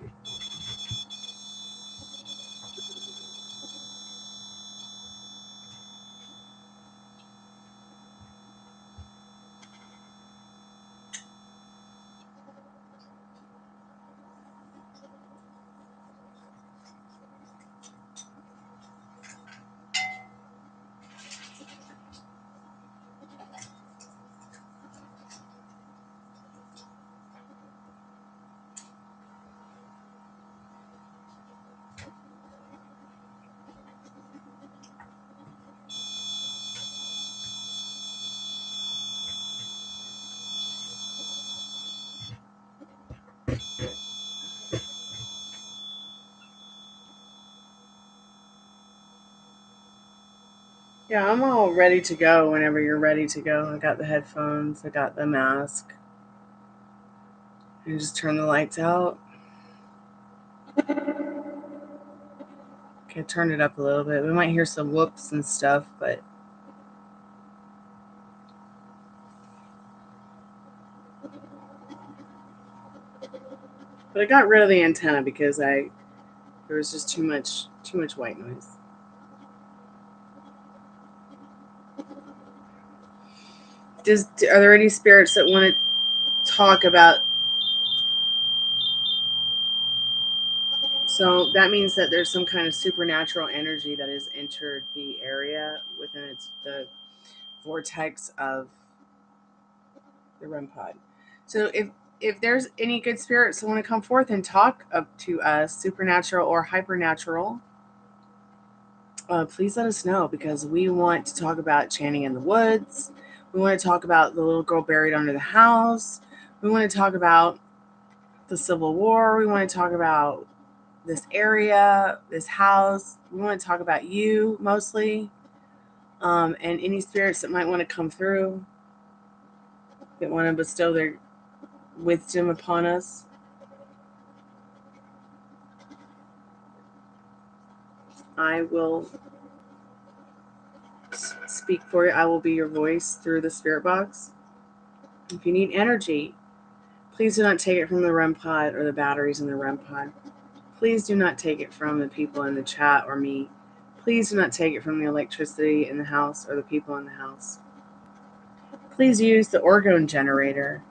Yeah, I'm all ready to go whenever you're ready to go. I got the headphones, I got the mask. And just turn the lights out. Okay, turn it up a little bit. We might hear some whoops and stuff, but I got rid of the antenna because there was just too much white noise. Are there any spirits that want to talk about So that means that there's some kind of supernatural energy that has entered the area within the vortex of the REM pod. So if there's any good spirits that want to come forth and talk up to us, supernatural or hypernatural, please let us know, because we want to talk about chanting in the woods. We want to talk about the little girl buried under the house. We want to talk about the Civil War. We want to talk about this area, this house. We want to talk about you mostly, and any spirits that might want to come through, that want to bestow their wisdom upon us. I will speak for you. I will be your voice through the spirit box. If you need energy, please do not take it from the REM pod or the batteries in the REM pod. Please do not take it from the people in the chat or me. Please do not take it from the electricity in the house or the people in the house. Please use the orgone generator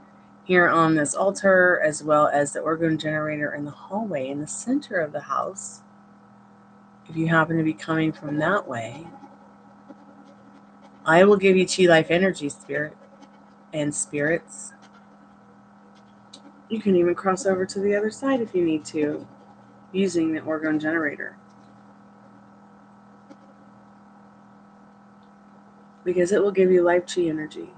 here on this altar, as well as the orgone generator in the hallway in the center of the house. If you happen to be coming from that way, I will give you chi life energy, spirit and spirits. You can even cross over to the other side if you need to, using the orgone generator, because it will give you life chi energy.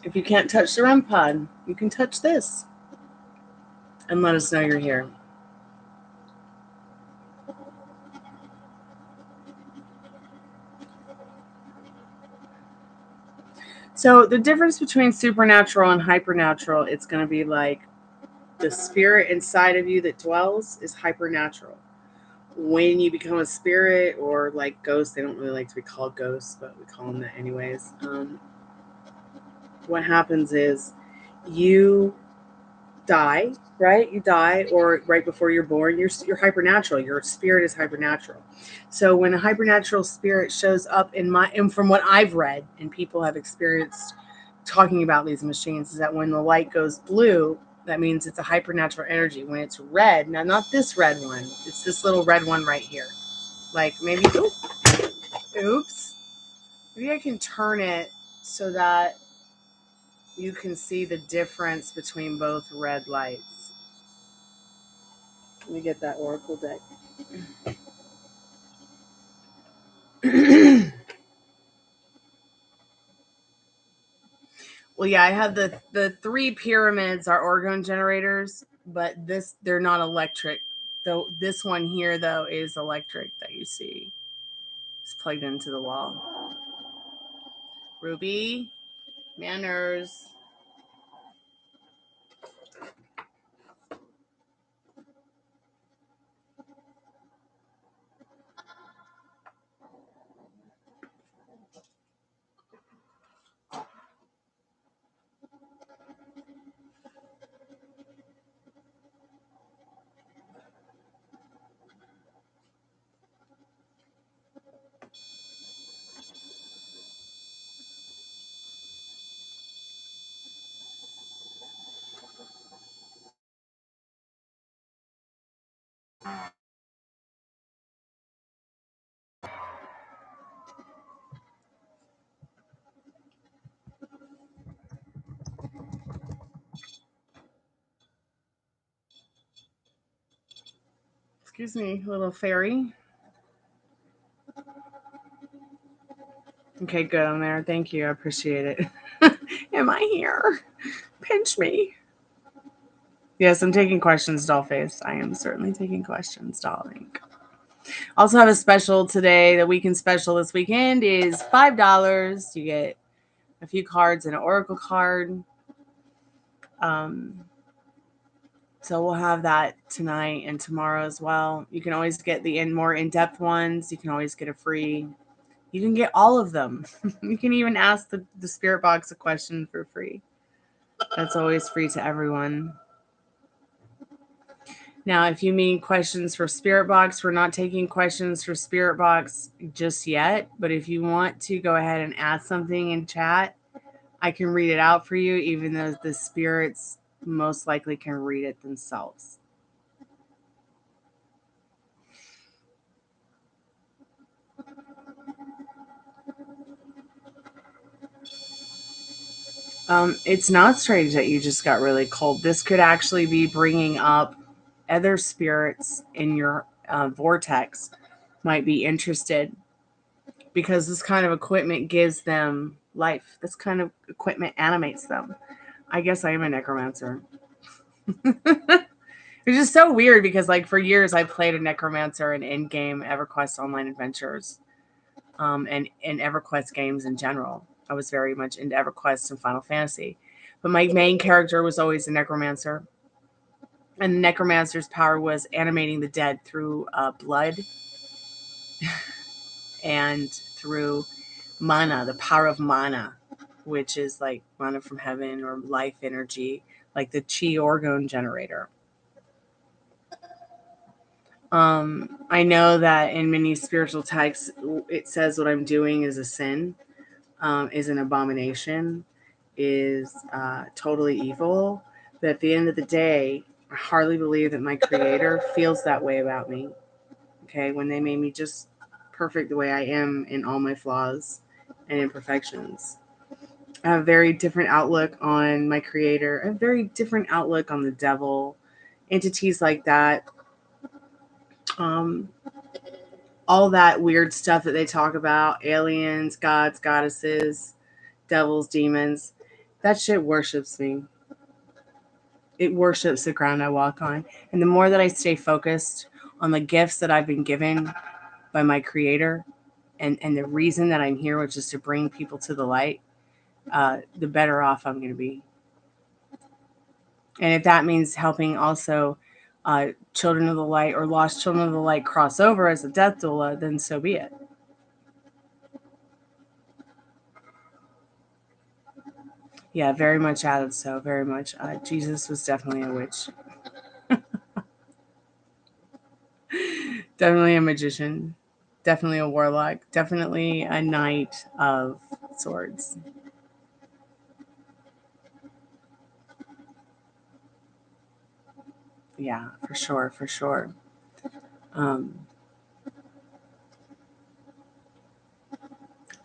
If you can't touch the REM pod, you can touch this and let us know you're here. So the difference between supernatural and hypernatural, it's going to be like the spirit inside of you that dwells is hypernatural. When you become a spirit, or like ghosts, they don't really like to be called ghosts, but we call them that anyways. What happens is you die, right? You die, or right before you're born, you're hypernatural. Your spirit is hypernatural. So when a hypernatural spirit shows up and from what I've read and people have experienced talking about these machines, is that when the light goes blue, that means it's a hypernatural energy. When it's red, now not this red one, it's this little red one right here. Like maybe, oops. Maybe I can turn it so that you can see the difference between both red lights. Let me get that oracle deck. Well, yeah, I have the three pyramids are orgone generators, but they're not electric. Though this one here though is electric that you see. It's plugged into the wall. Ruby, manners. Excuse me, little fairy. Okay, good on there. Thank you. I appreciate it. Am I here? Pinch me. Yes, I'm taking questions, Dollface. I am certainly taking questions, darling. Also have a special today. The weekend special this weekend is $5. You get a few cards and an oracle card. So we'll have that tonight and tomorrow as well. You can always get the more in-depth ones. You can always get a free. You can get all of them. You can even ask the spirit box a question for free. That's always free to everyone. Now, if you mean questions for Spirit Box, we're not taking questions for Spirit Box just yet. But if you want to go ahead and add something in chat, I can read it out for you, even though the spirits most likely can read it themselves. It's not strange that you just got really cold. This could actually be bringing up other spirits in your vortex might be interested, because this kind of equipment gives them life. This kind of equipment animates them. I guess I am a necromancer. It's just so weird because, like, for years I played a necromancer in in-game EverQuest online adventures, and in EverQuest games in general. I was very much into EverQuest and Final Fantasy, but my main character was always a necromancer, and the necromancer's power was animating the dead through blood and through mana, the power of mana, which is like mana from heaven or life energy, like the chi orgone generator. I know that in many spiritual texts, it says what I'm doing is a sin, is an abomination, is totally evil. But at the end of the day, I hardly believe that my creator feels that way about me. Okay, when they made me just perfect the way I am in all my flaws and imperfections. I have a very different outlook on my creator, a very different outlook on the devil, entities like that. All that weird stuff that they talk about, aliens, gods, goddesses, devils, demons, that shit worships me. It worships the ground I walk on. And the more that I stay focused on the gifts that I've been given by my creator and the reason that I'm here, which is to bring people to the light, the better off I'm going to be. And if that means helping also children of the light or lost children of the light cross over as a death doula, then so be it. Yeah, very much added so, very much. Jesus was definitely a witch. Definitely a magician. Definitely a warlock. Definitely a knight of swords. Yeah, for sure, for sure.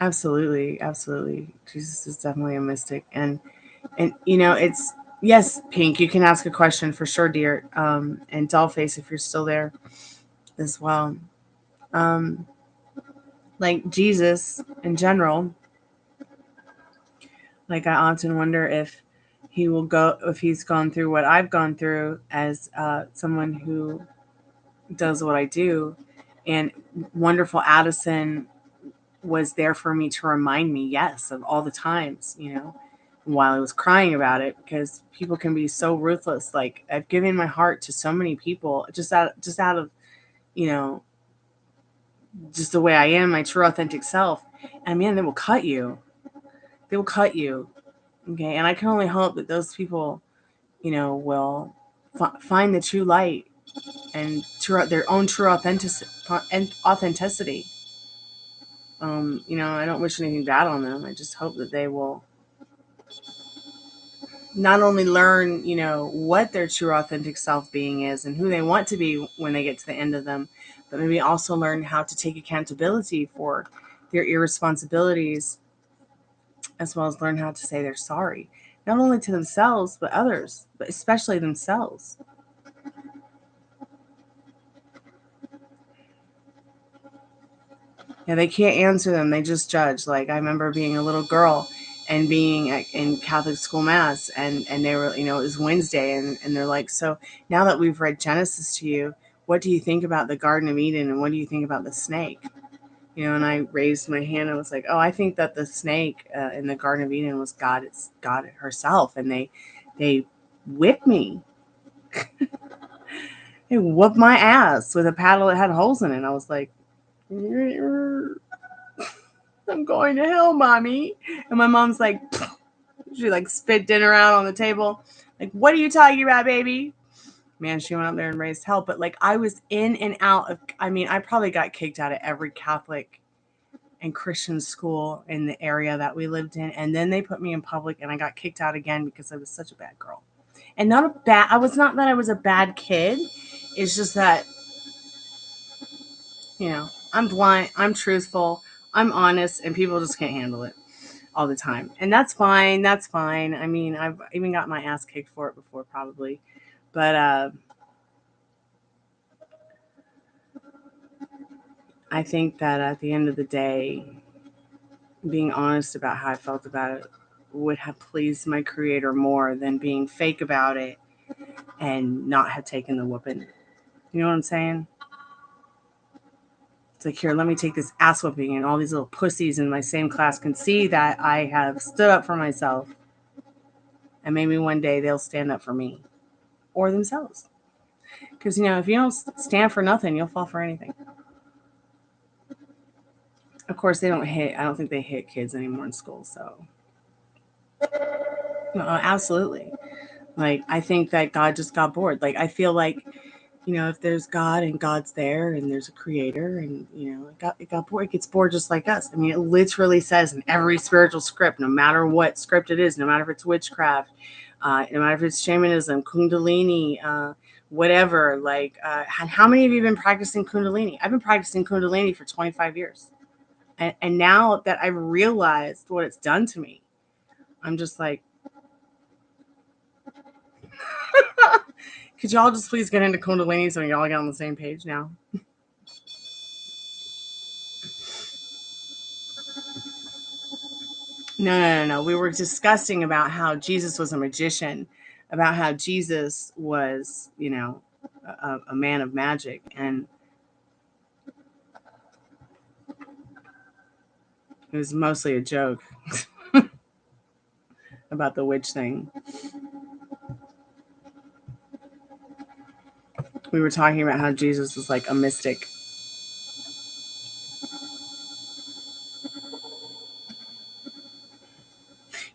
Absolutely, absolutely. Jesus is definitely a mystic, and you know, it's yes, Pink. You can ask a question for sure, dear. And Dollface, if you're still there, as well. Like Jesus in general, like I often wonder if he will go, if he's gone through what I've gone through as someone who does what I do, and wonderful Addison was there for me to remind me, yes, of all the times, you know, while I was crying about it, because people can be so ruthless. Like, I've given my heart to so many people just out of, you know, just the way I am, my true authentic self. And man, they will cut you. They will cut you. Okay. And I can only hope that those people, you know, will find the true light and their own true authenticity. You know, I don't wish anything bad on them. I just hope that they will not only learn, you know, what their true authentic self being is and who they want to be when they get to the end of them, but maybe also learn how to take accountability for their irresponsibilities, as well as learn how to say they're sorry, not only to themselves, but others, but especially themselves. Yeah, they can't answer them. They just judge. Like, I remember being a little girl and being in Catholic school mass, and they were, you know, it was Wednesday, and they're like, so now that we've read Genesis to you, what do you think about the Garden of Eden, and what do you think about the snake? You know, and I raised my hand. I was like, oh, I think that the snake in the Garden of Eden was God. It's God herself, and they whipped me. They whooped my ass with a paddle that had holes in it. I was like, I'm going to hell, mommy. And my mom's like, she like spit dinner out on the table. Like, what are you talking about, baby? man, she went up there and raised hell. But like, I was in and out of, I mean, I probably got kicked out of every Catholic and Christian school in the area that we lived in. And then they put me in public and I got kicked out again because I was such a bad girl. And I was not that I was a bad kid. It's just that, you know, I'm blunt, I'm truthful, I'm honest, and people just can't handle it all the time. And that's fine. That's fine. I mean, I've even got my ass kicked for it before, probably. But I think that at the end of the day, being honest about how I felt about it would have pleased my creator more than being fake about it and not have taken the whooping. You know what I'm saying? It's like, here, let me take this ass whooping, and all these little pussies in my same class can see that I have stood up for myself. And maybe one day they'll stand up for me or themselves. Because, you know, if you don't stand for nothing, you'll fall for anything. Of course, they don't hit. I don't think they hit kids anymore in school. So, no, absolutely. Like, I think that God just got bored. Like, I feel like, you know, if there's God and God's there and there's a creator and, you know, it got bored. It gets bored just like us. I mean, it literally says in every spiritual script, no matter what script it is, no matter if it's witchcraft, no matter if it's shamanism, kundalini, whatever, like, how many of you have been practicing kundalini? I've been practicing kundalini for 25 years. And now that I've realized what it's done to me, I'm just like, could y'all just please get into kundalini so y'all get on the same page now? No. We were discussing about how Jesus was a magician, about how Jesus was, you know, a man of magic. And it was mostly a joke about the witch thing. We were talking about how Jesus was like a mystic.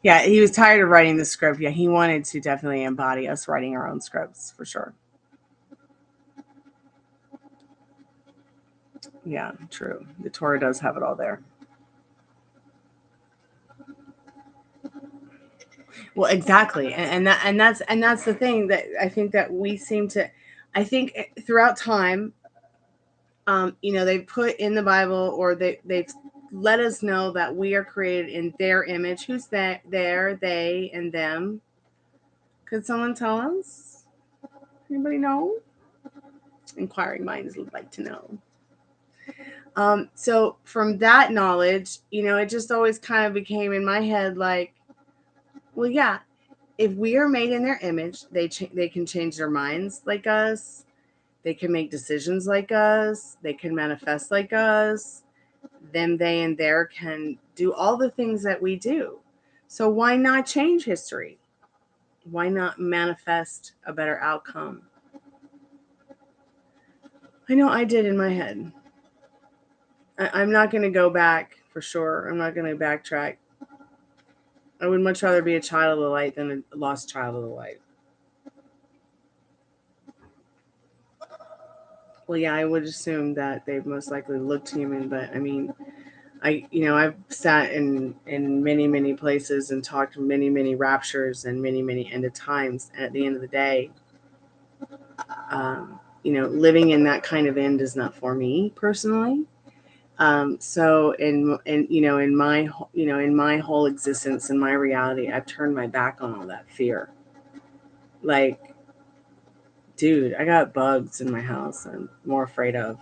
Yeah, he was tired of writing the script. Yeah, he wanted to definitely embody us writing our own scripts for sure. Yeah, true. The Torah does have it all there. Well, exactly, and that's the thing that I think that we seem to. I think throughout time, you know, they put in the Bible, or they've let us know that we are created in their image. Who's that? There, they, and them. Could someone tell us? Anybody know? Inquiring minds would like to know. So from that knowledge, you know, it just always kind of became in my head like, well, yeah, if we are made in their image, they can change their minds like us. They can make decisions like us. They can manifest like us. Them, they, and their can do all the things that we do. So why not change history? Why not manifest a better outcome? I know I did in my head. I'm not going to go back for sure. I'm not going to backtrack. I would much rather be a child of the light than a lost child of the light. Well, yeah, I would assume that they most likely looked human, but I mean, I've sat in many places and talked to many raptures and many end of times. And at the end of the day, you know, living in that kind of end is not for me personally. So in my whole existence, in my reality, I've turned my back on all that fear. Like, dude, I got bugs in my house I'm more afraid of.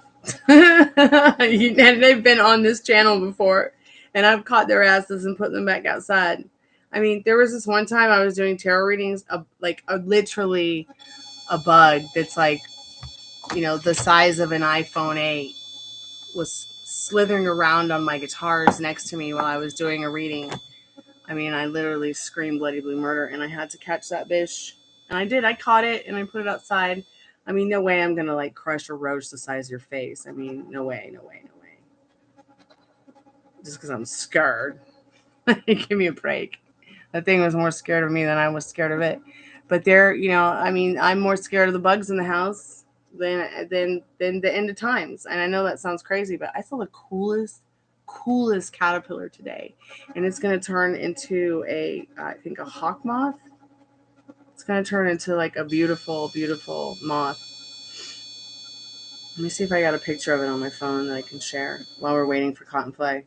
And they've been on this channel before, and I've caught their asses and put them back outside. I mean, there was this one time I was doing tarot readings, literally a bug that's like, you know, the size of an iPhone 8 was slithering around on my guitars next to me while I was doing a reading. I mean, I literally screamed bloody blue murder, and I had to catch that bitch. And I did. I caught it, and I put it outside. I mean, no way I'm going to, like, crush a roach the size of your face. I mean, no way. Just because I'm scared. Give me a break. That thing was more scared of me than I was scared of it. But they're, you know, I mean, I'm more scared of the bugs in the house than the end of times. And I know that sounds crazy, but I saw the coolest caterpillar today, and it's going to turn into I think a hawk moth. It's going to turn into like a beautiful moth. Let me see if I got a picture of it on my phone that I can share while we're waiting for cotton fly.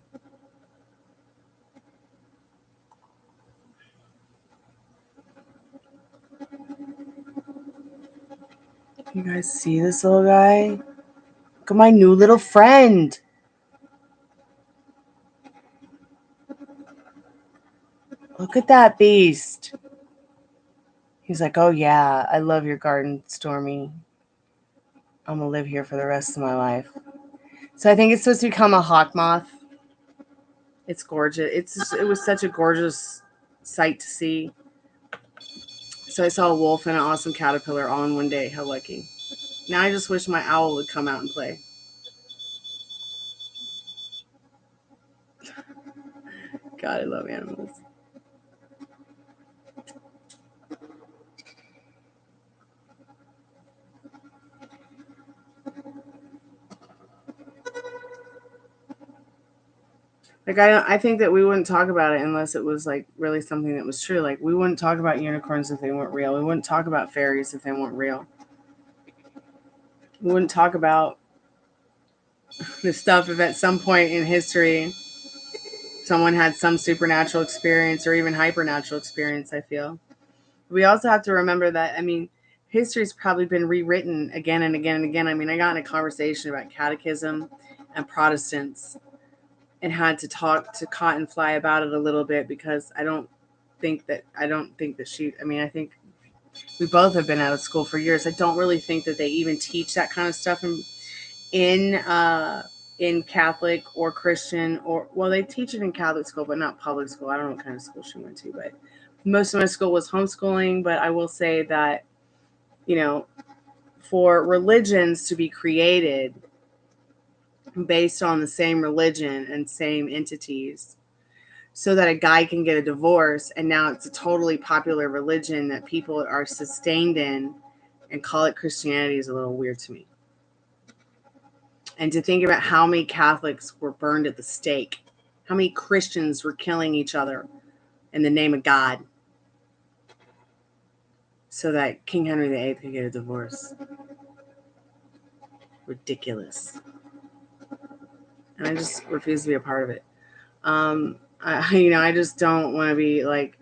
You guys see this little guy? Look at my new little friend. Look at that beast. He's like, oh yeah, I love your garden, Stormy. I'm going to live here for the rest of my life. So I think it's supposed to become a hawk moth. It's gorgeous. It was such a gorgeous sight to see. So I saw a wolf and an awesome caterpillar all in one day. How lucky. Now I just wish my owl would come out and play. God, I love animals. Like I think that we wouldn't talk about it unless it was like really something that was true. Like we wouldn't talk about unicorns if they weren't real. We wouldn't talk about fairies if they weren't real. We wouldn't talk about the stuff if at some point in history someone had some supernatural experience or even hypernatural experience, I feel. We also have to remember that, I mean, history's probably been rewritten again and again and again. I mean, I got in a conversation about catechism and Protestants and had to talk to Cotton Fly about it a little bit because I don't think that she, I mean, I think we both have been out of school for years. I don't really think that they even teach that kind of stuff in Catholic or Christian, or well, they teach it in Catholic school, but not public school. I don't know what kind of school she went to, but most of my school was homeschooling. But I will say that, you know, for religions to be created based on the same religion and same entities, so that a guy can get a divorce and now it's a totally popular religion that people are sustained in and call it Christianity is a little weird to me. And to think about how many Catholics were burned at the stake, how many Christians were killing each other in the name of God so that King Henry VIII could get a divorce. Ridiculous. And I just refuse to be a part of it. I just don't want to be like,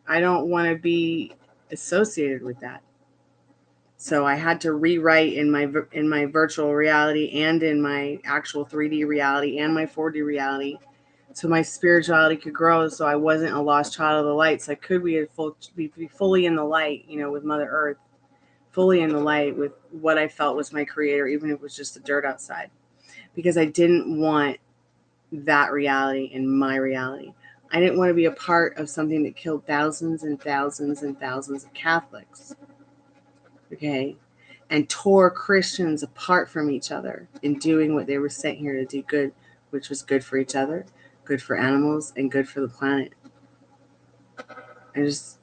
I don't want to be associated with that. So I had to rewrite in my virtual reality and in my actual 3D reality and my 4D reality, so my spirituality could grow. So I wasn't a lost child of the light. So I could be fully in the light, with Mother Earth, fully in the light with what I felt was my creator, even if it was just the dirt outside, because I didn't want that reality in my reality. I didn't want to be a part of something that killed thousands and thousands and thousands of Catholics. Okay, and tore Christians apart from each other in doing what they were sent here to do good, which was good for each other, good for animals, and good for the planet. I just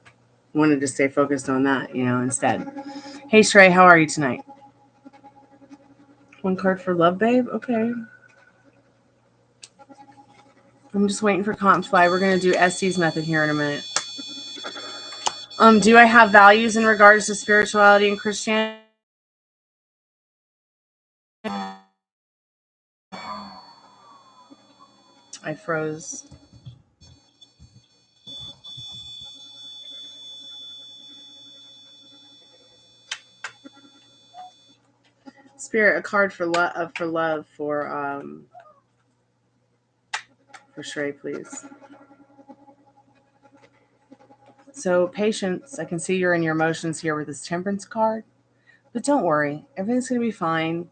wanted to stay focused on that, instead. Hey, Shrey, how are you tonight? One card for love, babe? Okay. I'm just waiting for Cotton Fly. We're going to do Estes method here in a minute. Do I have values in regards to spirituality and Christianity? I froze. Spirit, a card for love for Shrey, please. So patience. I can see you're in your emotions here with this Temperance card, but don't worry, everything's gonna be fine.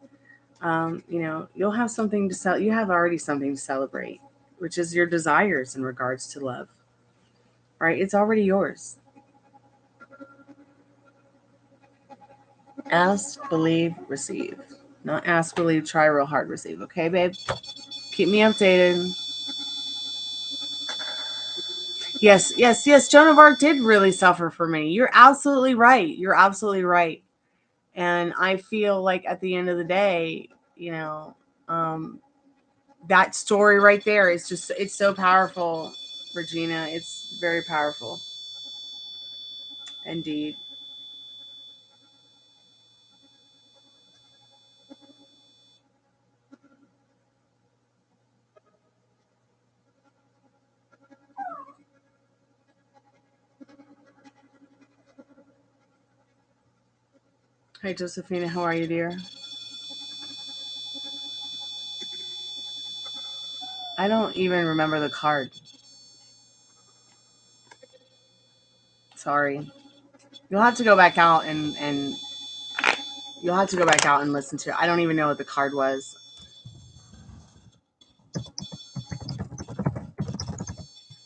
You'll have something to sell. You have already something to celebrate, which is your desires in regards to love. Right? It's already yours. Ask, believe, receive. Not ask, believe, try real hard, receive. Okay, babe? Keep me updated. Yes. Joan of Arc did really suffer for me. You're absolutely right. You're absolutely right. And I feel like at the end of the day, um, that story right there is just, it's so powerful, Regina. It's very powerful. Indeed. Hi, Josephina. How are you, dear? I don't even remember the card. Sorry. You'll have to go back out and you'll have to go back out and listen to it. I don't even know what the card was.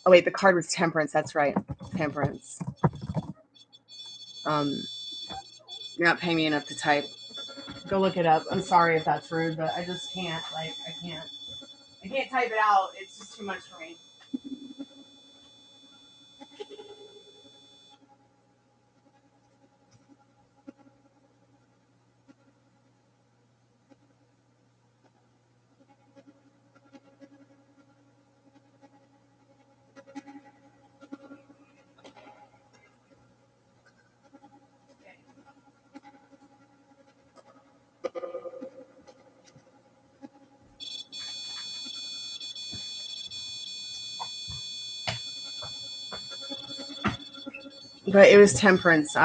Oh wait, the card was Temperance. That's right, Temperance. Um, you're not paying me enough to type. Go look it up. I'm sorry if that's rude, but I just can't. Like, I can't type it out. It's just too much for me. But it was Temperance.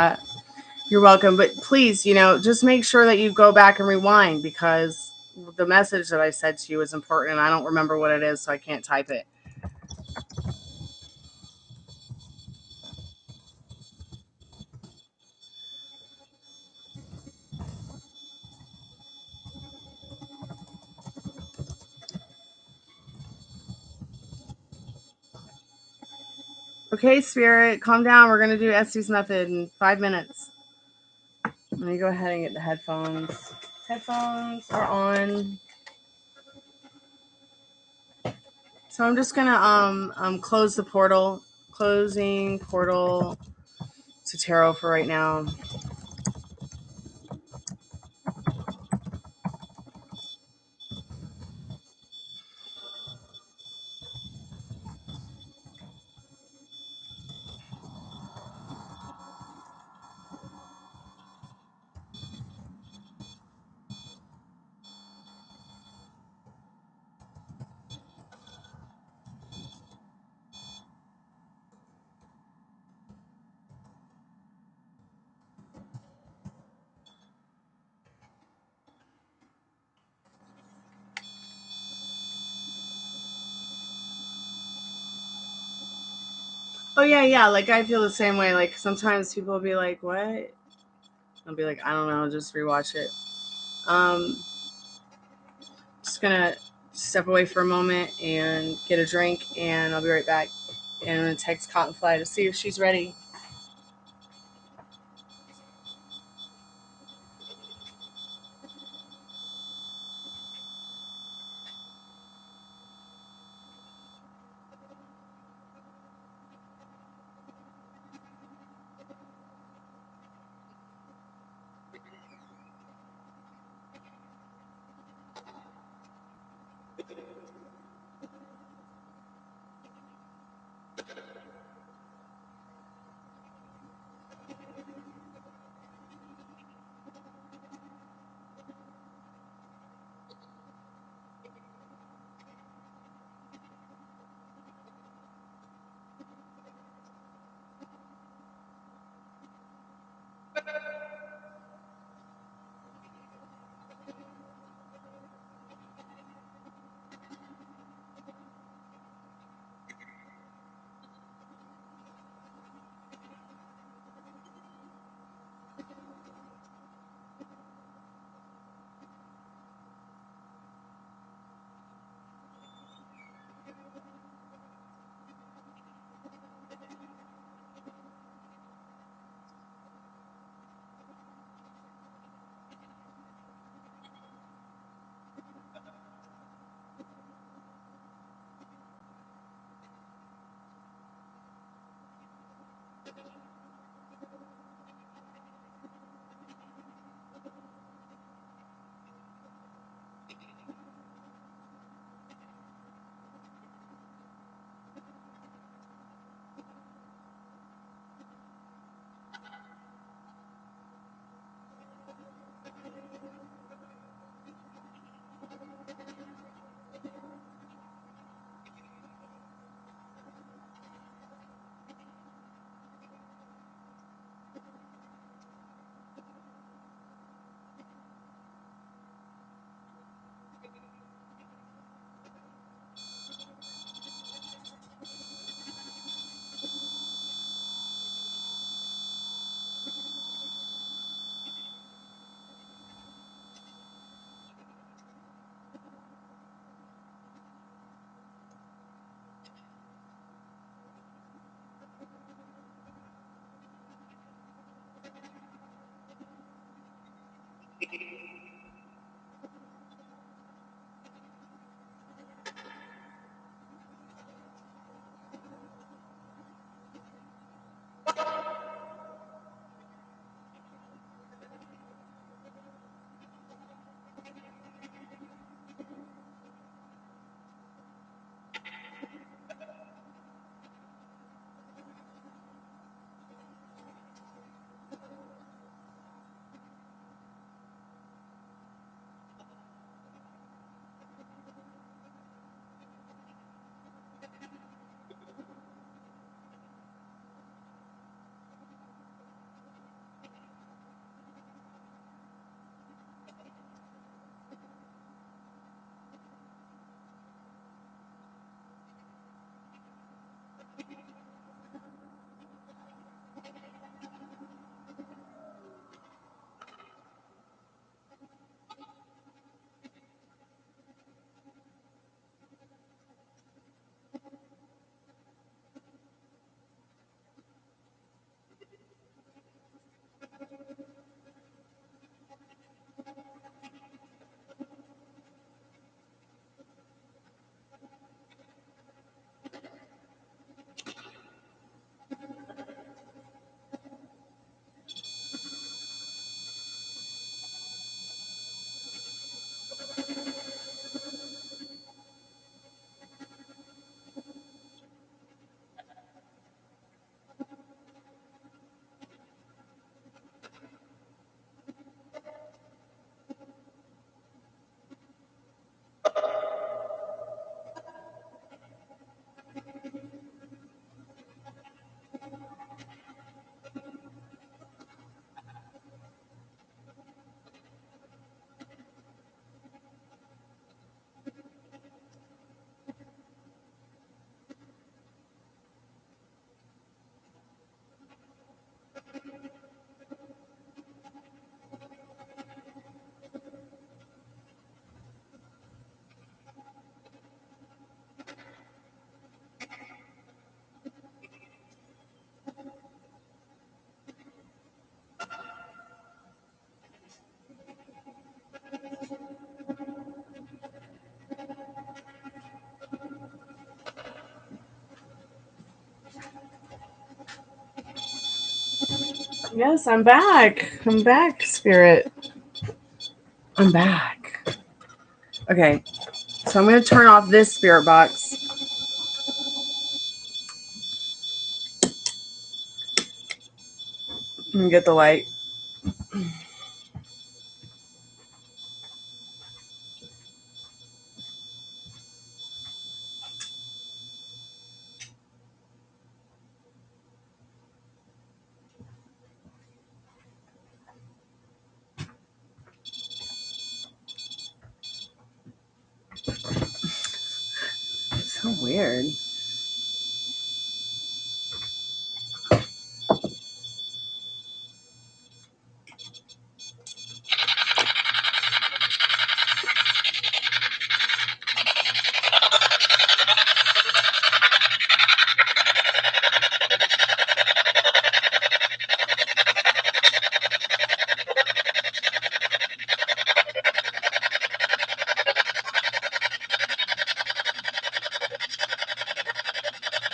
You're welcome. But please, just make sure that you go back and rewind, because the message that I said to you is important, and I don't remember what it is, so I can't type it. Okay, Spirit, calm down. We're gonna do Estes method in 5 minutes. Let me go ahead and get the headphones. Headphones are on. So I'm just gonna close the portal. Closing portal to tarot for right now. Oh yeah. Like, I feel the same way. Like, sometimes people will be like, "What?" I'll be like, "I don't know. Just rewatch it." Um, just gonna step away for a moment and get a drink, and I'll be right back. And I'm gonna text Cottonfly to see if she's ready. Yes, I'm back. I'm back, Spirit. I'm back. Okay, so I'm going to turn off this spirit box. And get the light. It's so weird.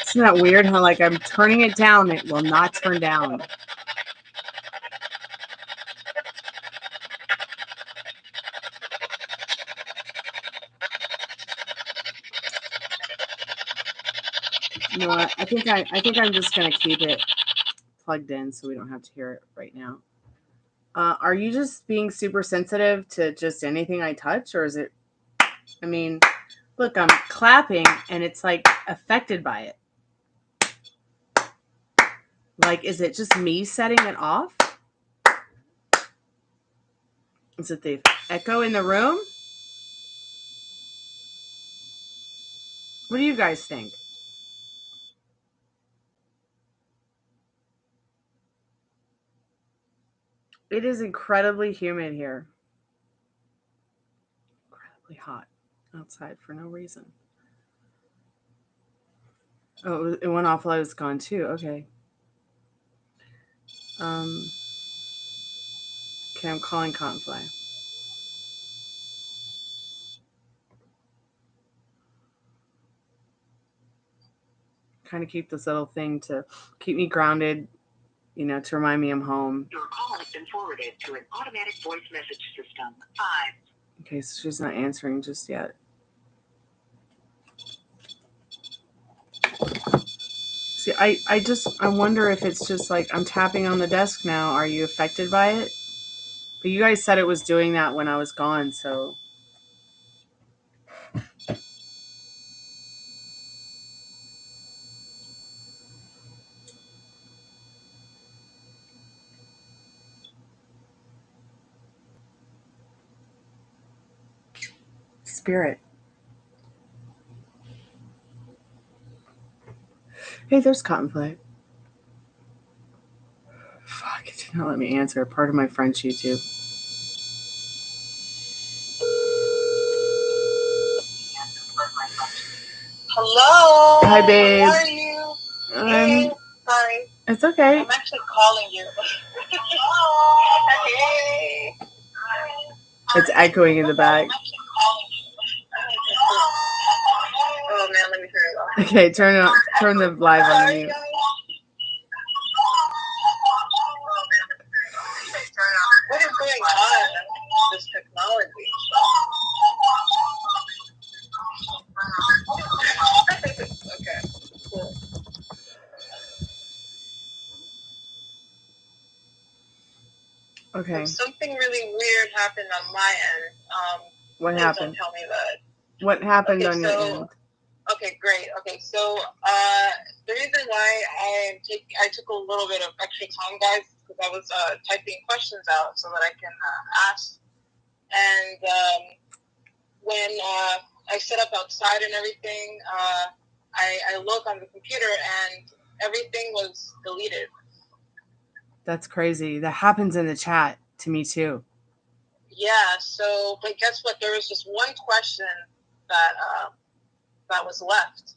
Isn't that weird how, like, I'm turning it down, it will not turn down. You know what? I think I'm just gonna keep it plugged in so we don't have to hear it right now. Are you just being super sensitive to just anything I touch, or is it? I mean, look, I'm clapping and it's like affected by it. Like, is it just me setting it off? Is it the echo in the room? What do you guys think? It is incredibly humid here. Incredibly hot outside for no reason. Oh, it went off while I was gone too. Okay. Okay, I'm calling Cottonfly. Kind of keep this little thing to keep me grounded, you know, to remind me I'm home. Your call has been forwarded to an automatic voice message system. 5. Okay, so she's not answering just yet. See, I wonder if it's just like I'm tapping on the desk now. Are you affected by it? But you guys said it was doing that when I was gone, so. Spirit. Hey, there's Cottonfly. Fuck, it did not let me answer. Part of my French YouTube. Hello. Hi, babe. How are you? Hey. Sorry. It's okay. I'm actually calling you. Hey. It's echoing in the back. Oh man, let me turn it off. Okay, turn the live on mute. What is going on with this technology? Okay, cool. Okay. So something really weird happened on my end. What happened? Don't tell me that. What happened on your end? Okay, great. Okay, so the reason why I took a little bit of extra time, guys, because I was typing questions out so that I can ask. And when I set up outside and everything, I look on the computer and everything was deleted. That's crazy. That happens in the chat to me too. Yeah. So, but guess what? There was just one question that was left.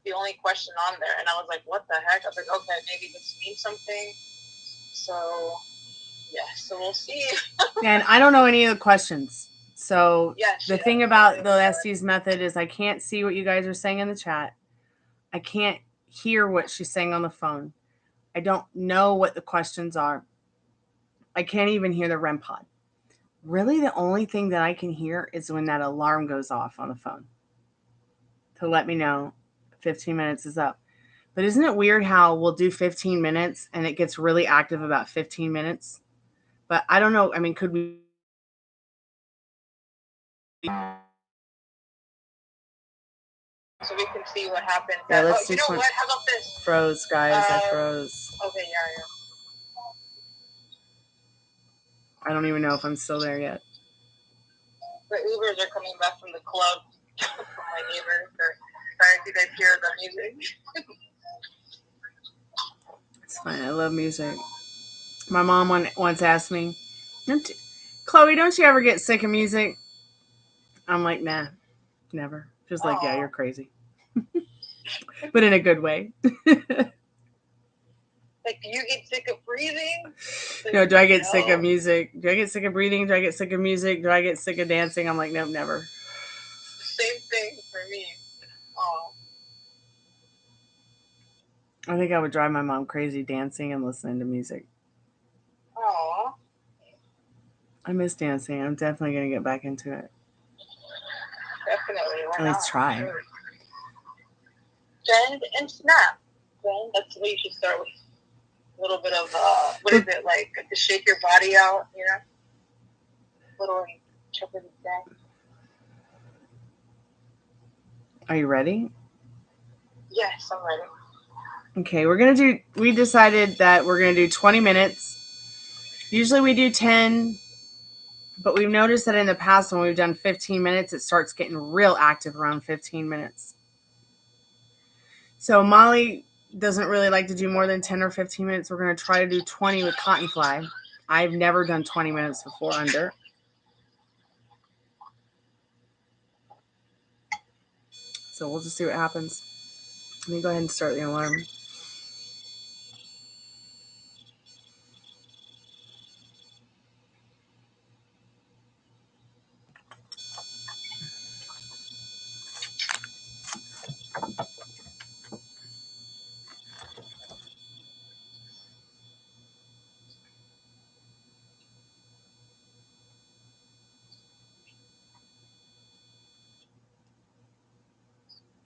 The only question on there, and I was like, "What the heck?" I was like, "Okay, maybe this means something." So, yeah. So we'll see. And I don't know any of the questions. So Yeah, the thing about the Estes method is I can't see what you guys are saying in the chat. I can't hear what she's saying on the phone. I don't know what the questions are. I can't even hear the REM pod. Really, the only thing that I can hear is when that alarm goes off on the phone to let me know 15 minutes is up. But isn't it weird how we'll do 15 minutes and it gets really active about 15 minutes? But I don't know. I mean, could we? So we can see what happened. Yeah, let's you know what? How about this? Froze, guys. I froze. Okay, yeah. I don't even know if I'm still there yet. The Ubers are coming back from the club from my neighbors. Sorry if you guys hear the music. It's fine. I love music. My mom once asked me, Chloe, don't you ever get sick of music? I'm like, nah, never. Just like, yeah, you're crazy. But in a good way. Like, do you get sick of breathing? No, do I get sick of music? Do I get sick of breathing? Do I get sick of music? Do I get sick of dancing? I'm like, nope, never. Same thing for me. Oh. I think I would drive my mom crazy dancing and listening to music. Oh. I miss dancing. I'm definitely going to get back into it. Definitely. At least try. Sure. Bend and snap. Then that's what you should start with. A little bit of, what is it, like, to shake your body out, you know? Little chocolate snack. Are you ready? Yes, I'm ready. Okay, we decided that we're going to do 20 minutes. Usually we do 10, but we've noticed that in the past when we've done 15 minutes, it starts getting real active around 15 minutes. So Molly doesn't really like to do more than 10 or 15 minutes. We're going to try to do 20 with Cottonfly. I've never done 20 minutes before under. So we'll just see what happens. Let me go ahead and start the alarm.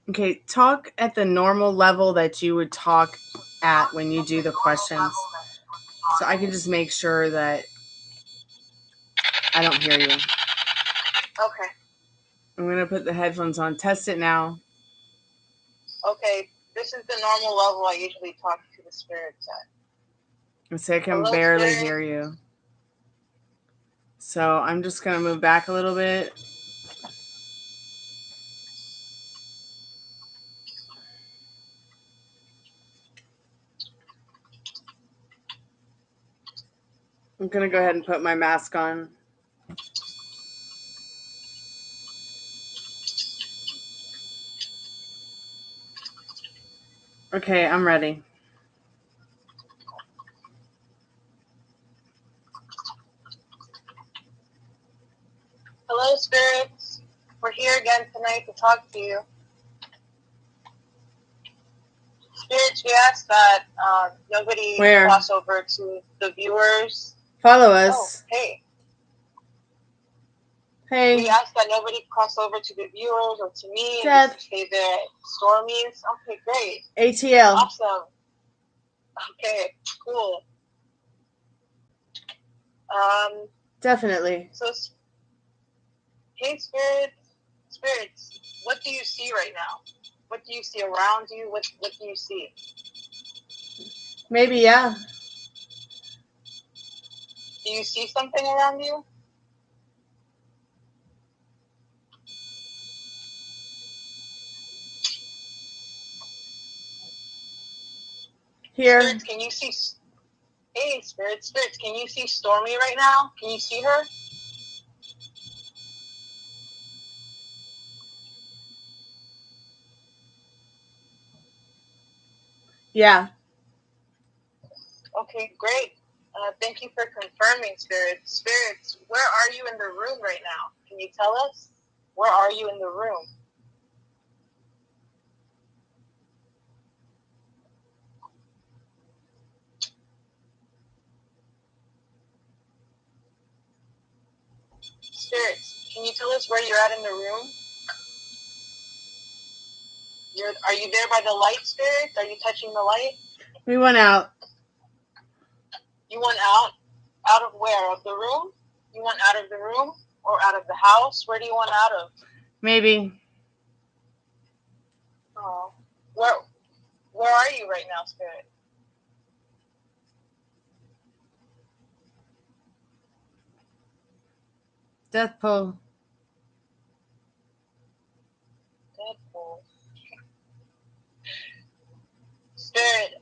Okay, talk at the normal level that you would talk at when you do the questions. So I can just make sure that I don't hear you. Okay. I'm going to put the headphones on. Test it now. Okay. This is the normal level I usually talk to the spirits at. I say I can Hello, barely spirit. hear you. So I'm just going to move back a little bit. I'm going to go ahead and put my mask on. Okay, I'm ready. Hello, spirits. We're here again tonight to talk to you. Spirits, we ask that nobody cross over to the viewers. Follow us. Oh, hey. Hey. We ask that nobody cross over to the viewers or to me and just stay there at Stormies. Okay, great. ATL. Awesome. Okay, cool. Definitely. So, hey, spirits, what do you see right now? What do you see around you? What do you see? Maybe, yeah. Do you see something around you? Here. Spirits, can you see? Hey, spirits, can you see Stormy right now? Can you see her? Yeah. Okay, great. Thank you for confirming, spirits. Spirits, where are you in the room right now? Can you tell us? Where are you in the room? Spirits, can you tell us where you're at in the room? Are you there by the light, spirits? Are you touching the light? We went out. You went out? Out of where? Of the room? You went out of the room? Or out of the house? Where do you want out of? Maybe. Oh. Where are you right now, spirit? Death pull. Deadpool. Spirit,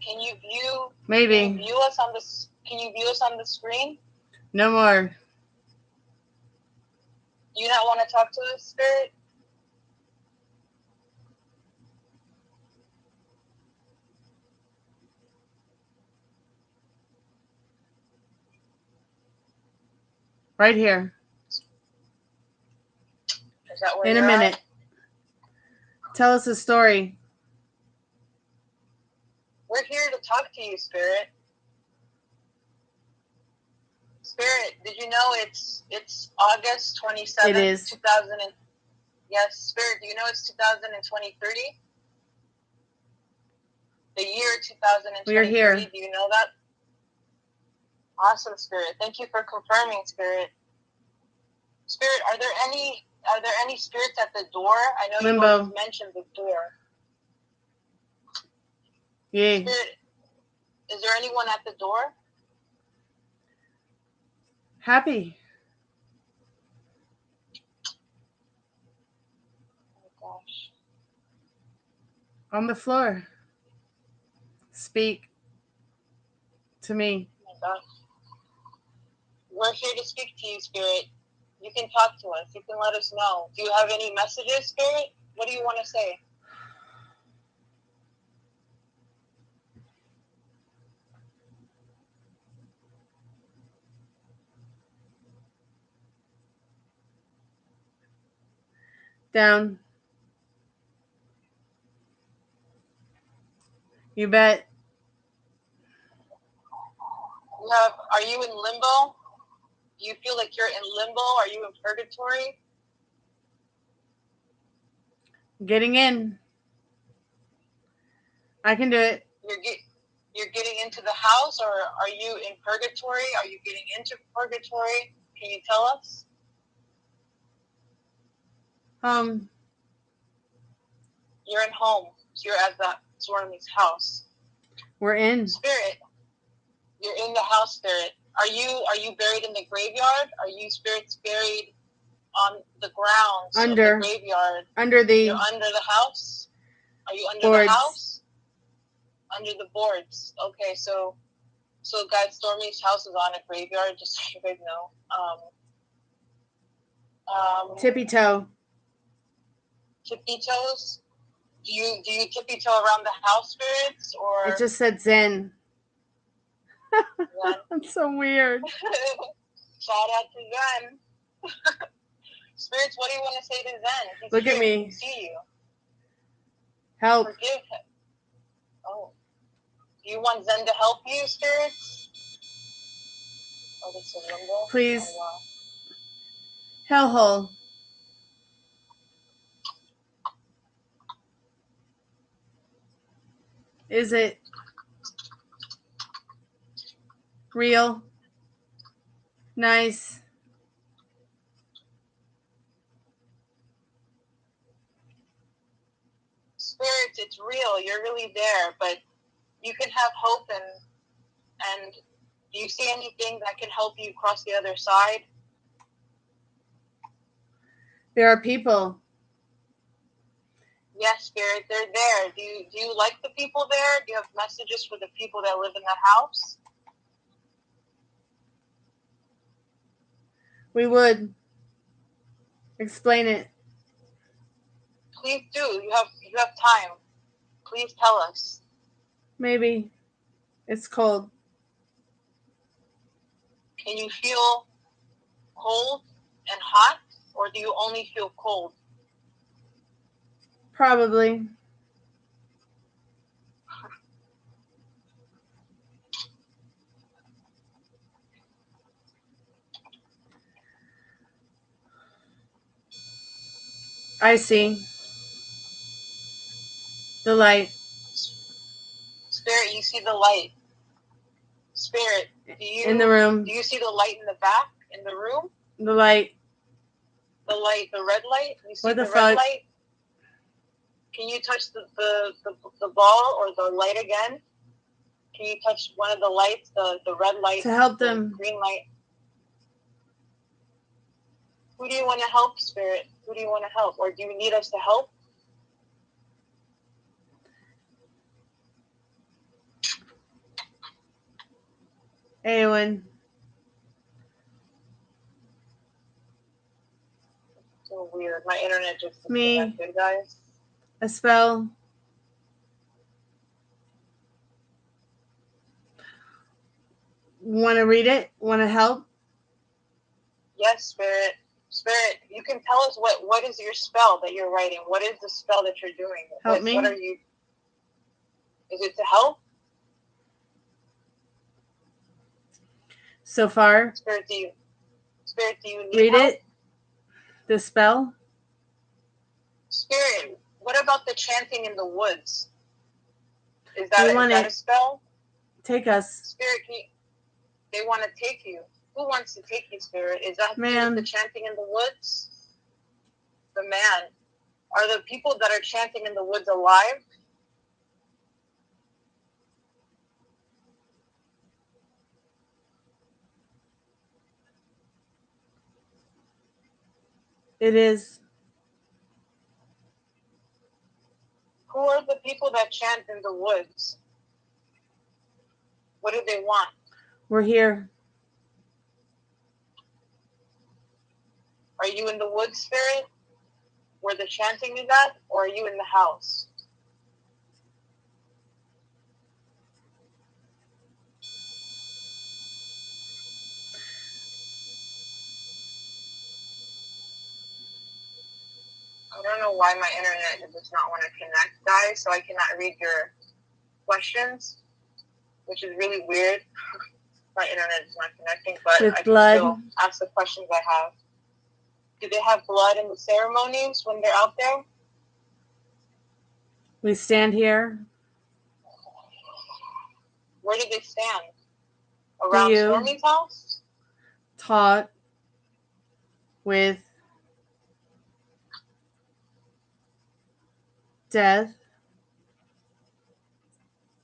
can you view? Maybe. Can you view us on the? Can you view us on the screen? No more. Do you not want to talk to us, spirit? Right here. Is that where in a you're minute. at? Tell us a story. We're here to talk to you, spirit. Spirit, did you know it's August 27th, It is. 2000 and yes, spirit, do you know it's 2023? The year 2023. We are here. Do you know that? Awesome, spirit. Thank you for confirming, spirit. Spirit, are there any spirits at the door? I know Limbo. you always mentioned the door. Yeah. Spirit, is there anyone at the door? Happy. Oh my gosh. On the floor. Speak to me. Oh my gosh. We're here to speak to you, spirit. You can talk to us. You can let us know. Do you have any messages, spirit? What do you want to say? Down. You bet. Are you in limbo? Do you feel like you're in limbo? Are you in purgatory? Getting in. I can do it. You're getting into the house, or are you in purgatory? Are you getting into purgatory? Can you tell us? You're in home. So you're at the Stormy's house. We're in. Spirit, you're in the house, Spirit. Are you buried in the graveyard? Are you spirits buried on the grounds of the graveyard? You're under the house? Are you under boards. the house? Under the boards. Okay, so guys, Stormy's house is on a graveyard, just so you guys know. Tippy toe. Tippy toes? Do you tippy toe around the house, spirits, or It just said Zen. Zen? That's so weird. Shout out to Zen. Spirits, what do you want to say to Zen? He's Look here. at me. He can see you. Help. Forgive him. Oh. Do you want Zen to help you, spirits? Oh, this is Limbo? Please. Oh, wow. Hellhole. Is it real? Nice. Spirits, it's real. You're really there, but you can have hope and do you see anything that can help you cross the other side? There are people. Yes, Spirit, they're there. Do you like the people there? Do you have messages for the people that live in the house? We would. Explain it. Please do. You have time. Please tell us. Maybe. It's cold. Can you feel cold and hot, or do you only feel cold? Probably. I see. The light. Spirit, you see the light. Spirit, in the room. Do you see the light in the back, in the room? The light. The light, the red light? You see What the red fuck? light? Can you touch the ball or the light again? Can you touch one of the lights, the red light? To help the them. Green light. Who do you want to help, Spirit? Who do you want to help? Or do you need us to help? Anyone. So weird. My internet just Me. disconnected, guys. A spell. Want to read it? Want to help? Yes, Spirit. Spirit, you can tell us what is your spell that you're writing? What is the spell that you're doing? Help me. What are you? Is it to help? So far. Spirit, do you need read help? it? The spell? Spirit, what about the chanting in the woods? Is that a spell? Take us. Spirit, they want to take you. Who wants to take you, Spirit? Is that Man. the chanting in the woods? The man. Are the people that are chanting in the woods alive? It is. Who are the people that chant in the woods? What do they want? We're here. Are you in the woods, Spirit, where the chanting is at, or are you in the house? I don't know why my internet does not want to connect, guys, so I cannot read your questions, which is really weird. My internet is not connecting, but With I can blood. still ask the questions I have. Do they have blood in the ceremonies when they're out there? We stand here. Where do they stand? Around you. Stormy's house? Talk with death.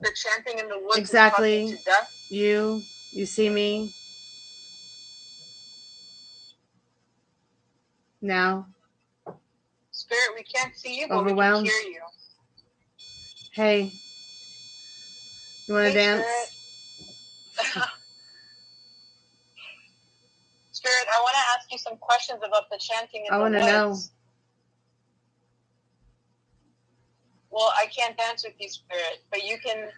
They're chanting in the woods. Exactly. Talking to death? You see me now. Spirit, we can't see you, but Overwhelmed. we can hear you. Hey, you want to dance? Spirit, I want to ask you some questions about the chanting in the woods. I want to know. Well, I can't dance with you, Spirit, but you can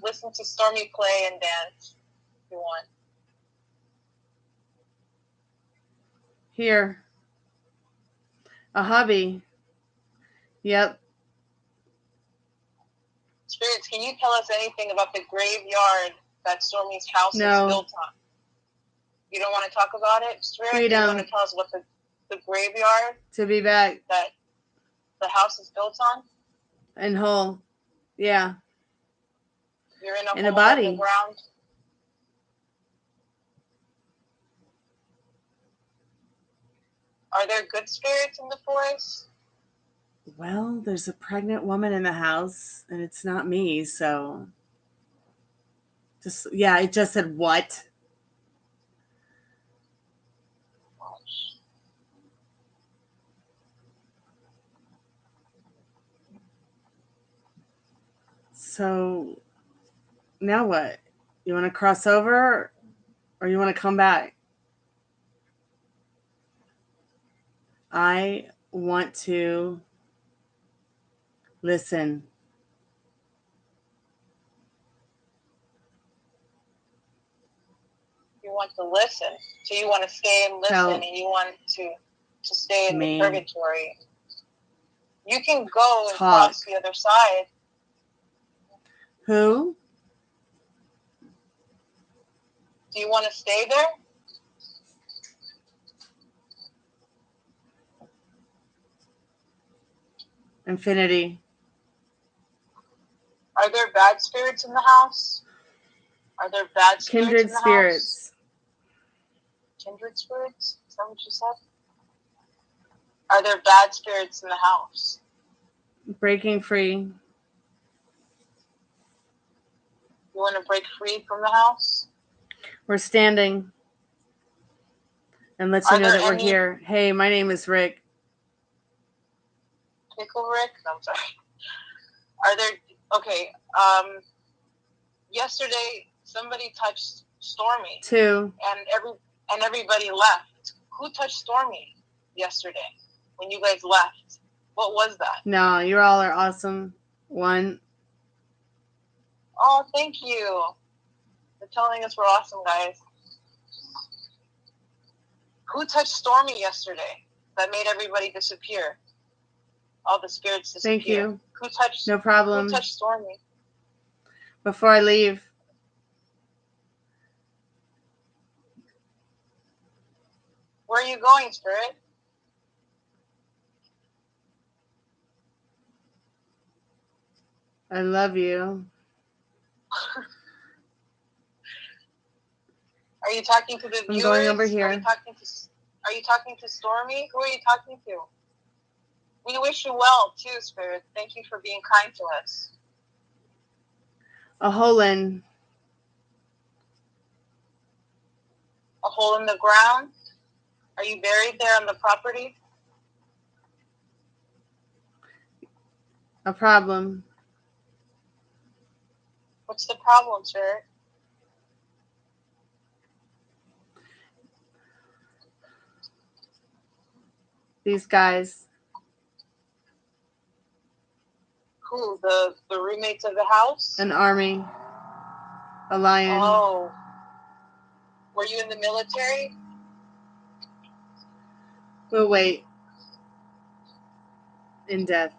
listen to Stormy play and dance if you want. Here. A hobby. Yep. Spirits, can you tell us anything about the graveyard that Stormy's house is built on? You don't want to talk about it, Spirit? Freedom. You want to tell us what the graveyard to be back that the house is built on? And whole. Yeah. You're in a body. On the ground. Are there good spirits in the forest? Well, there's a pregnant woman in the house, and it's not me, so it just said what? So now what? You want to cross over or you want to come back? I want to listen. You want to listen. So you want to stay and listen, and you want to stay in the purgatory. You can go and cross the other side. Who? Do you want to stay there? Infinity. Are there bad spirits in the house? Are there bad spirits Kindred in the spirits. House? Kindred spirits? Is that what you said? Are there bad spirits in the house? Breaking free. You want to break free from the house? We're standing. And let you know that we're here. Hey, my name is Rick. Pickle Rick? I'm sorry. Are there... Okay. Yesterday, somebody touched Stormy. 2. And everybody left. Who touched Stormy yesterday when you guys left? What was that? No, you all are awesome. 1. Oh, thank you. For telling us we're awesome, guys. Who touched Stormy yesterday that made everybody disappear? All the spirits disappear. Thank you. Who touched? No problem. Who touched Stormy? Before I leave. Where are you going, Spirit? I love you. Are you talking to the viewers? I'm going over here. Are you talking to Stormy? Who are you talking to? We wish you well, too, Spirit. Thank you for being kind to us. A hole in. A hole in the ground? Are you buried there on the property? A problem. What's the problem, Spirit? These guys. Who? The roommates of the house? An army. A lion. Oh. Were you in the military? We'll wait. In death.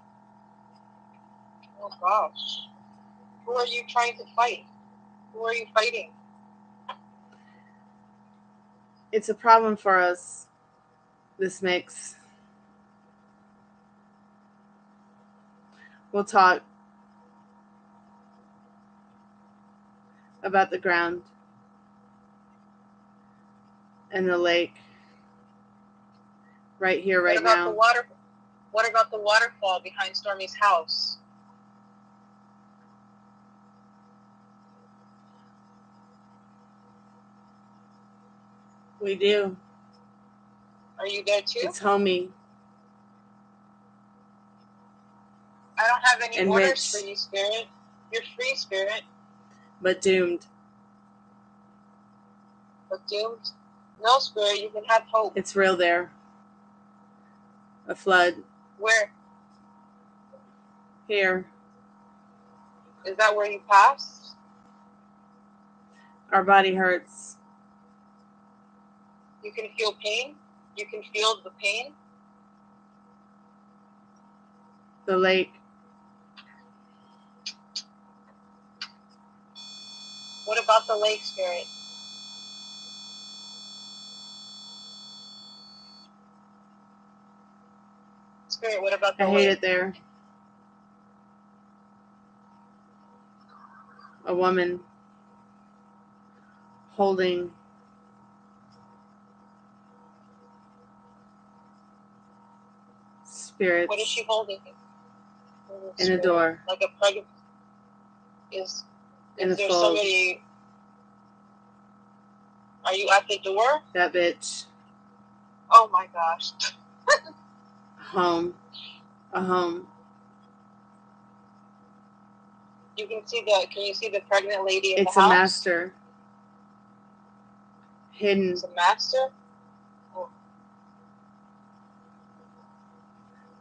Oh, gosh. Who are you trying to fight? Who are you fighting? It's a problem for us, this mix. We'll talk about the ground and the lake right here, right now. What about the waterfall behind Stormy's house? We do. Are you there too? It's homey. I don't have any And orders rich. for you, Spirit. You're free, Spirit. But doomed. But doomed? No, Spirit, you can have hope. It's real there. A flood. Where? Here. Is that where you passed? Our body hurts. You can feel pain? You can feel the pain? The lake. What about the lake, Spirit? Spirit, what about the lake? I hate it there. A woman holding spirits. What is she holding? In a door. Like a pregnant. Is In a there fold. somebody? Are you at the door? That bitch. Oh my gosh. Home. A home. You can see can you see the pregnant lady in It's the house? a master. Hidden. It's a master? Oh.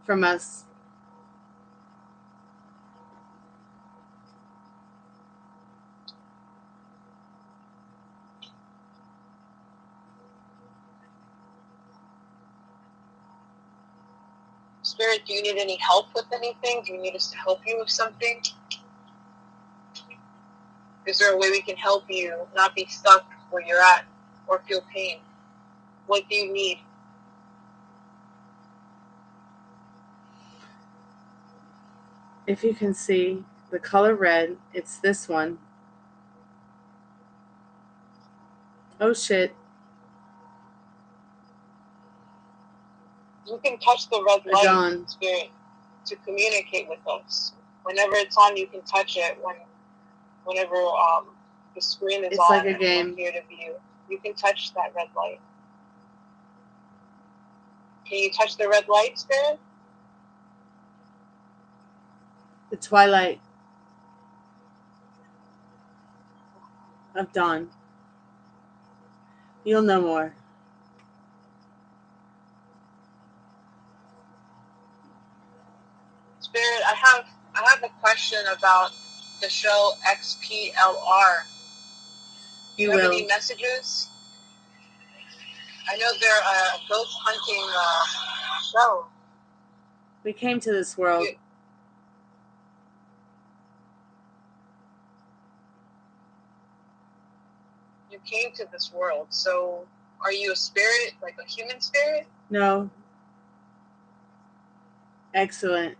From us. Spirit, do you need any help with anything? Do you need us to help you with something? Is there a way we can help you not be stuck where you're at or feel pain? What do you need? If you can see the color red, it's this one. Oh shit. You can touch the red light, Dawn. Spirit, to communicate with us. Whenever it's on, you can touch it. Whenever the screen is It's on, like a and game. we're here to view. You can touch that red light. Can you touch the red light, Spirit? The twilight of dawn. You'll know more. Spirit, I have a question about the show XPLR. Do you have any messages? I know they're a ghost hunting show. We came to this world. You came to this world, so are you a spirit, like a human spirit? No. Excellent.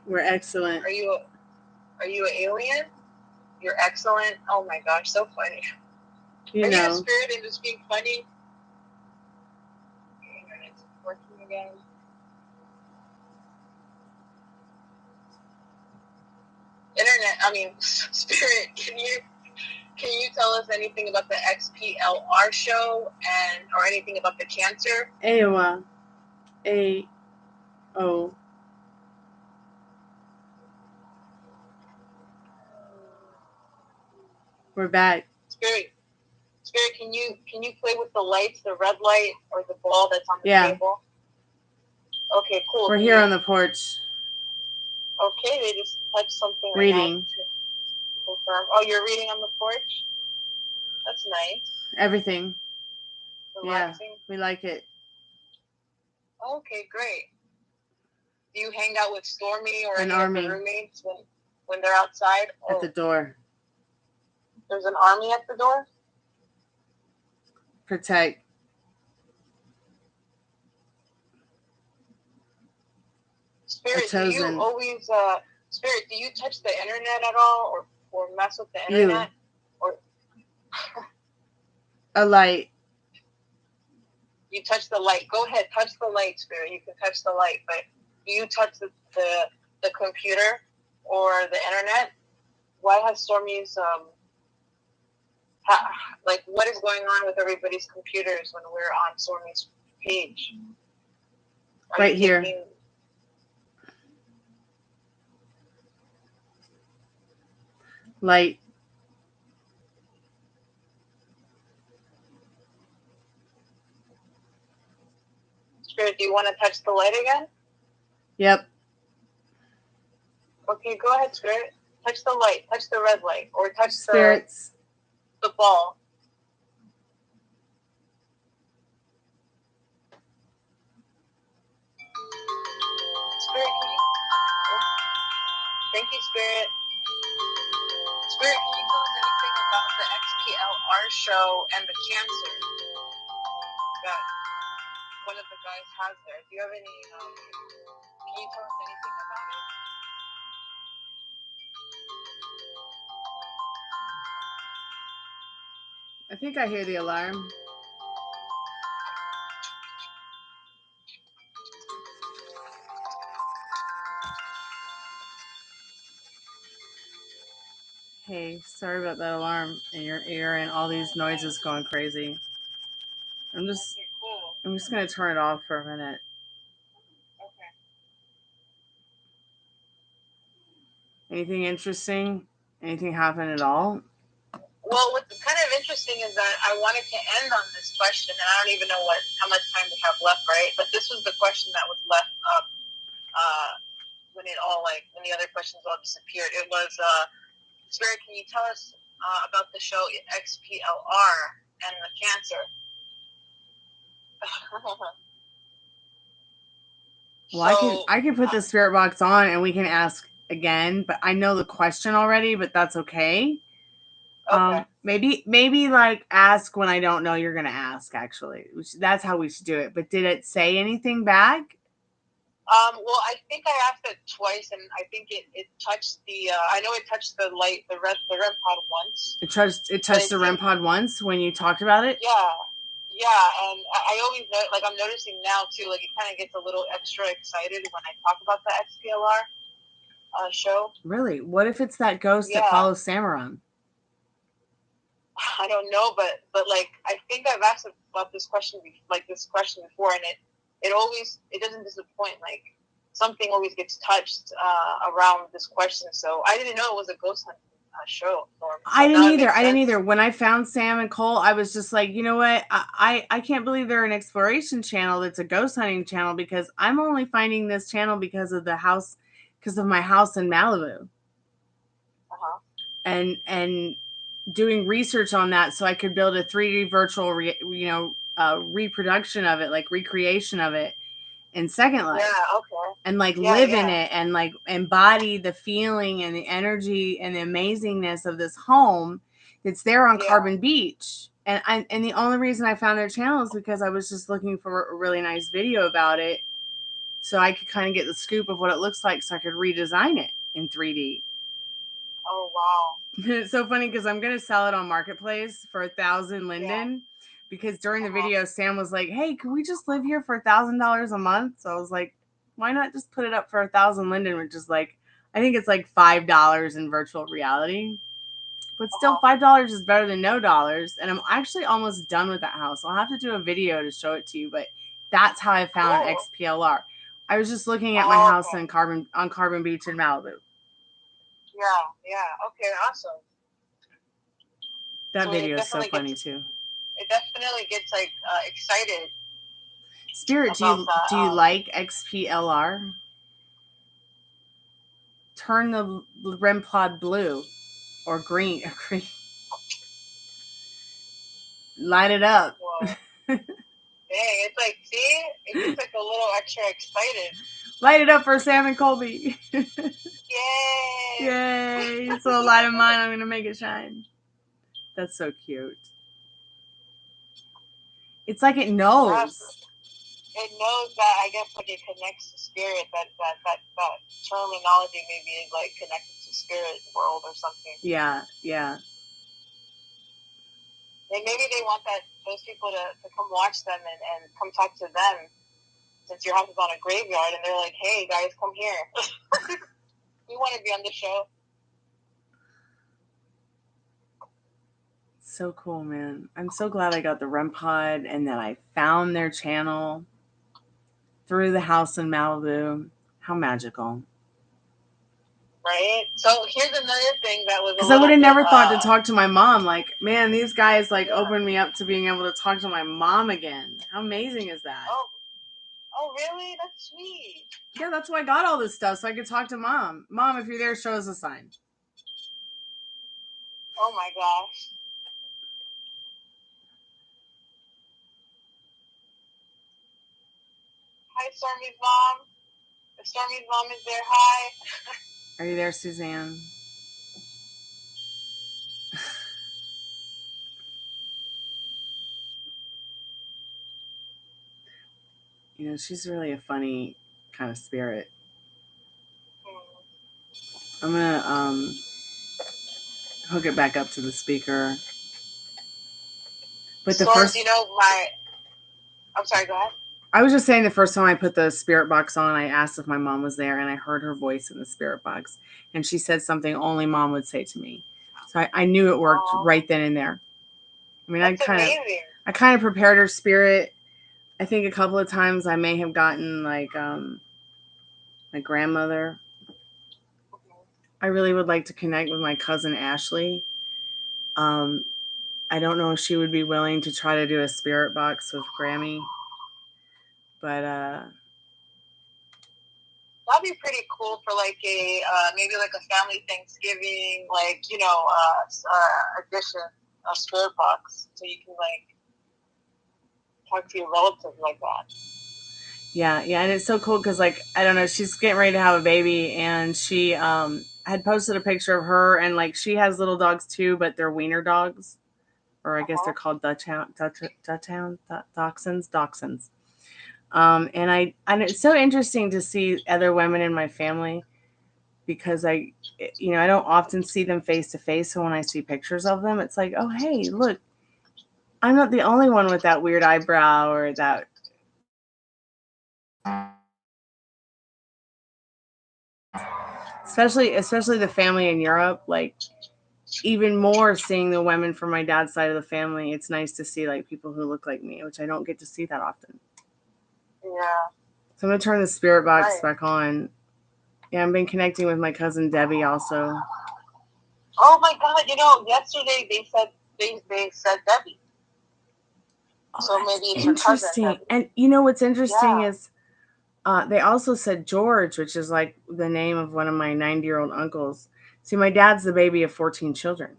We're excellent. Are you an alien? You're excellent. Oh my gosh, so funny. Are you a spirit and just being funny? It's working again. Spirit, can you tell us anything about the XPLR show or anything about the cancer? AOA. A-O. We're back. Spirit, can you play with the lights, the red light or the ball that's on the table? Okay, cool. We're here on the porch. Okay, they just touched something. Reading. Right to confirm. Oh, you're reading on the porch? That's nice. Everything. Relaxing. Yeah, we like it. Okay, great. Do you hang out with Stormy or any army. of the roommates when they're outside? At the door. There's an army at the door? Protect. Spirit, do you always Spirit, do you touch the internet at all, or mess with the internet? Or a light. You touch the light. Go ahead, touch the light, Spirit. You can touch the light, but do you touch the computer or the internet? Why has Stormy's like, what is going on with everybody's computers when we're on Stormy's page? Right here. Light. Spirit, do you want to touch the light again? Yep. Okay, go ahead, Spirit. Touch the light. Touch the red light. Or touch Spirits. The ball. Spirit, can you... Thank you, Spirit. Spirit, can you tell us anything about the XPLR show and the cancer that one of the guys has there? Do you have any... can you tell us anything about it? I think I hear the alarm. Hey, sorry about that alarm in your ear and all these noises going crazy. I'm just gonna turn it off for a minute. Okay. Anything interesting? Anything happen at all? Well, what's kind of interesting is that I wanted to end on this question, and I don't even know how much time we have left, right? But this was the question that was left up when the other questions all disappeared. It was, Spirit, can you tell us about the show XPLR and the cancer? Well, So, I can put the spirit box on and we can ask again, but I know the question already, but that's okay. okay. Maybe like ask when I don't know you're gonna ask. Actually, that's how we should do it. But did it say anything back? Well, I think I asked it twice, and I think it touched the. I know it touched the light, the red pod once. It touched the REM pod once when you talked about it. Yeah, and I always know, like, I'm noticing now too, like, it kind of gets a little extra excited when I talk about the XPLR show. Really? What if it's that ghost that follows Sam around? I don't know, but like, I think I've asked about this question before, and it doesn't disappoint. Like, something always gets touched around this question. So I didn't know it was a ghost hunting show. I didn't either. When I found Sam and Cole, I was just like, you know what? I can't believe they're an exploration channel that's a ghost hunting channel, because I'm only finding this channel because of my house in Malibu. And doing research on that so I could build a 3D virtual reproduction of it, like recreation of it in Second Life. Yeah, okay. And like live in it and like embody the feeling and the energy and the amazingness of this home that's there on Carbon Beach. And the only reason I found their channel is because I was just looking for a really nice video about it, so I could kind of get the scoop of what it looks like, so I could redesign it in 3D. Oh, wow. It's so funny because I'm going to sell it on Marketplace for 1,000 Linden, because during the video, Sam was like, hey, can we just live here for $1,000 a month? So I was like, why not just put it up for 1,000 Linden, which is like, I think it's like $5 in virtual reality. But still, $5 is better than no dollars. And I'm actually almost done with that house. I'll have to do a video to show it to you, but that's how I found XPLR. I was just looking at my house on Carbon Beach in Malibu. Yeah. Okay, awesome. That video is so funny too. It definitely gets like excited. Spirit, do you like XPLR? Turn the REM pod blue or green. Light it up. Dang, it's like, see? It gets like a little extra excited. Light it up for Sam and Colby. Yay! Yay! It's a light of mine. I'm going to make it shine. That's so cute. It's like it knows. it knows that, I guess, like it connects to spirit. That terminology maybe is like connected to spirit world or something. Yeah, yeah. And maybe they want those people to come watch them and come talk to them, since your house is on a graveyard, and they're like, hey guys, come here. We want to be on the show. So cool, man. I'm so glad I got the REM pod and that I found their channel through the house in Malibu. How magical. Right? So here's another thing that was because I would have never thought to talk to my mom. Like, man, these guys like opened me up to being able to talk to my mom again. How amazing is that? Oh, really? That's sweet. Yeah, that's why I got all this stuff, so I could talk to mom. Mom, if you're there, show us a sign. Oh my gosh. Hi, Stormy's mom. If Stormy's mom is there, hi. Are you there, Suzanne? You know, she's really a funny kind of spirit. I'm gonna hook it back up to the speaker. But the Storm, first, you know, I'm sorry, go ahead. I was just saying the first time I put the spirit box on, I asked if my mom was there, and I heard her voice in the spirit box, and she said something only mom would say to me. So I knew it worked right then and there. I mean, That's I kind of prepared her spirit. I think a couple of times I may have gotten like my grandmother. I really would like to connect with my cousin Ashley. I don't know if she would be willing to try to do a spirit box with Grammy, but that'd be pretty cool for like a maybe like a family Thanksgiving, like, you know, edition of spirit box, so you can like talk to your relatives like that. Yeah, and it's so cool because, like, I don't know, she's getting ready to have a baby, and she had posted a picture of her, and like she has little dogs too, but they're wiener dogs, or I guess they're called dachshunds. And it's so interesting to see other women in my family because I don't often see them face to face. So when I see pictures of them, it's like, oh, hey, look, I'm not the only one with that weird eyebrow or that. Especially the family in Europe, like even more seeing the women from my dad's side of the family. It's nice to see like people who look like me, which I don't get to see that often. Yeah. So I'm gonna turn the spirit box back on. Yeah, I've been connecting with my cousin Debbie also. Oh my God! You know, yesterday they said Debbie. Oh, so maybe it's interesting. Your cousin, and you know what's interesting is they also said George, which is like the name of one of my 90-year-old uncles. See, my dad's the baby of 14 children.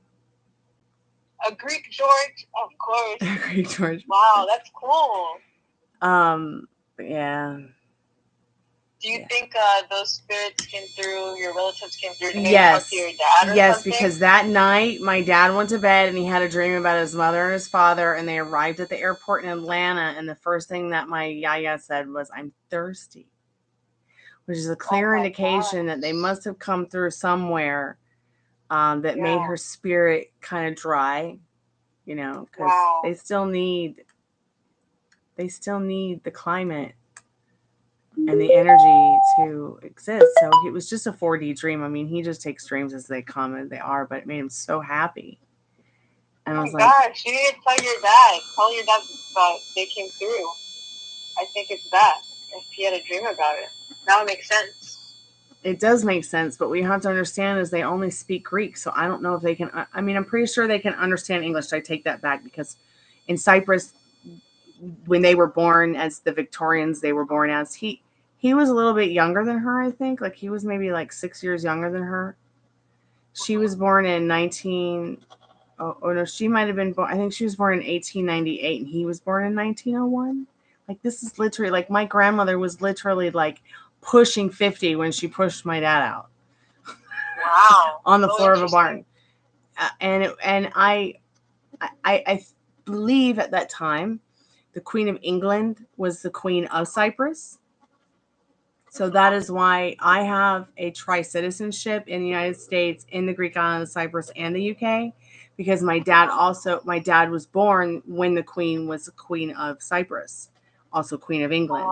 A Greek George, of course. A Greek George. Wow, that's cool. Yeah. Do you think those spirits came through, your relatives came through to maybe Yes. talk to your dad or yes, something? Because that night my dad went to bed and he had a dream about his mother and his father, and they arrived at the airport in Atlanta, and the first thing that my yaya said was, I'm thirsty, which is a clear indication that they must have come through somewhere that made her spirit kind of dry, you know, because they still need the climate and the energy to exist. So it was just a 4D dream. I mean, he just takes dreams as they come and they are, but it made him so happy. And I was like, gosh, you need to tell your dad. Tell your dad that they came through. I think it's that. If he had a dream about it. Now it makes sense. It does make sense, but what you have to understand is they only speak Greek. So I don't know if they can, I mean, I'm pretty sure they can understand English. I take that back because in Cyprus, when they were born as the Victorians, they were born as, he was a little bit younger than her, I think. Like he was maybe like 6 years younger than her. She was born in she might have been born, I think she was born in 1898 and he was born in 1901. Like this is literally, like my grandmother was literally like pushing 50 when she pushed my dad out. Wow. On the floor of a barn. And I believe at that time the Queen of England was the Queen of Cyprus. So that is why I have a tri-citizenship in the United States, in the Greek island of Cyprus, and the UK, because my dad was born when the Queen was the Queen of Cyprus, also Queen of England.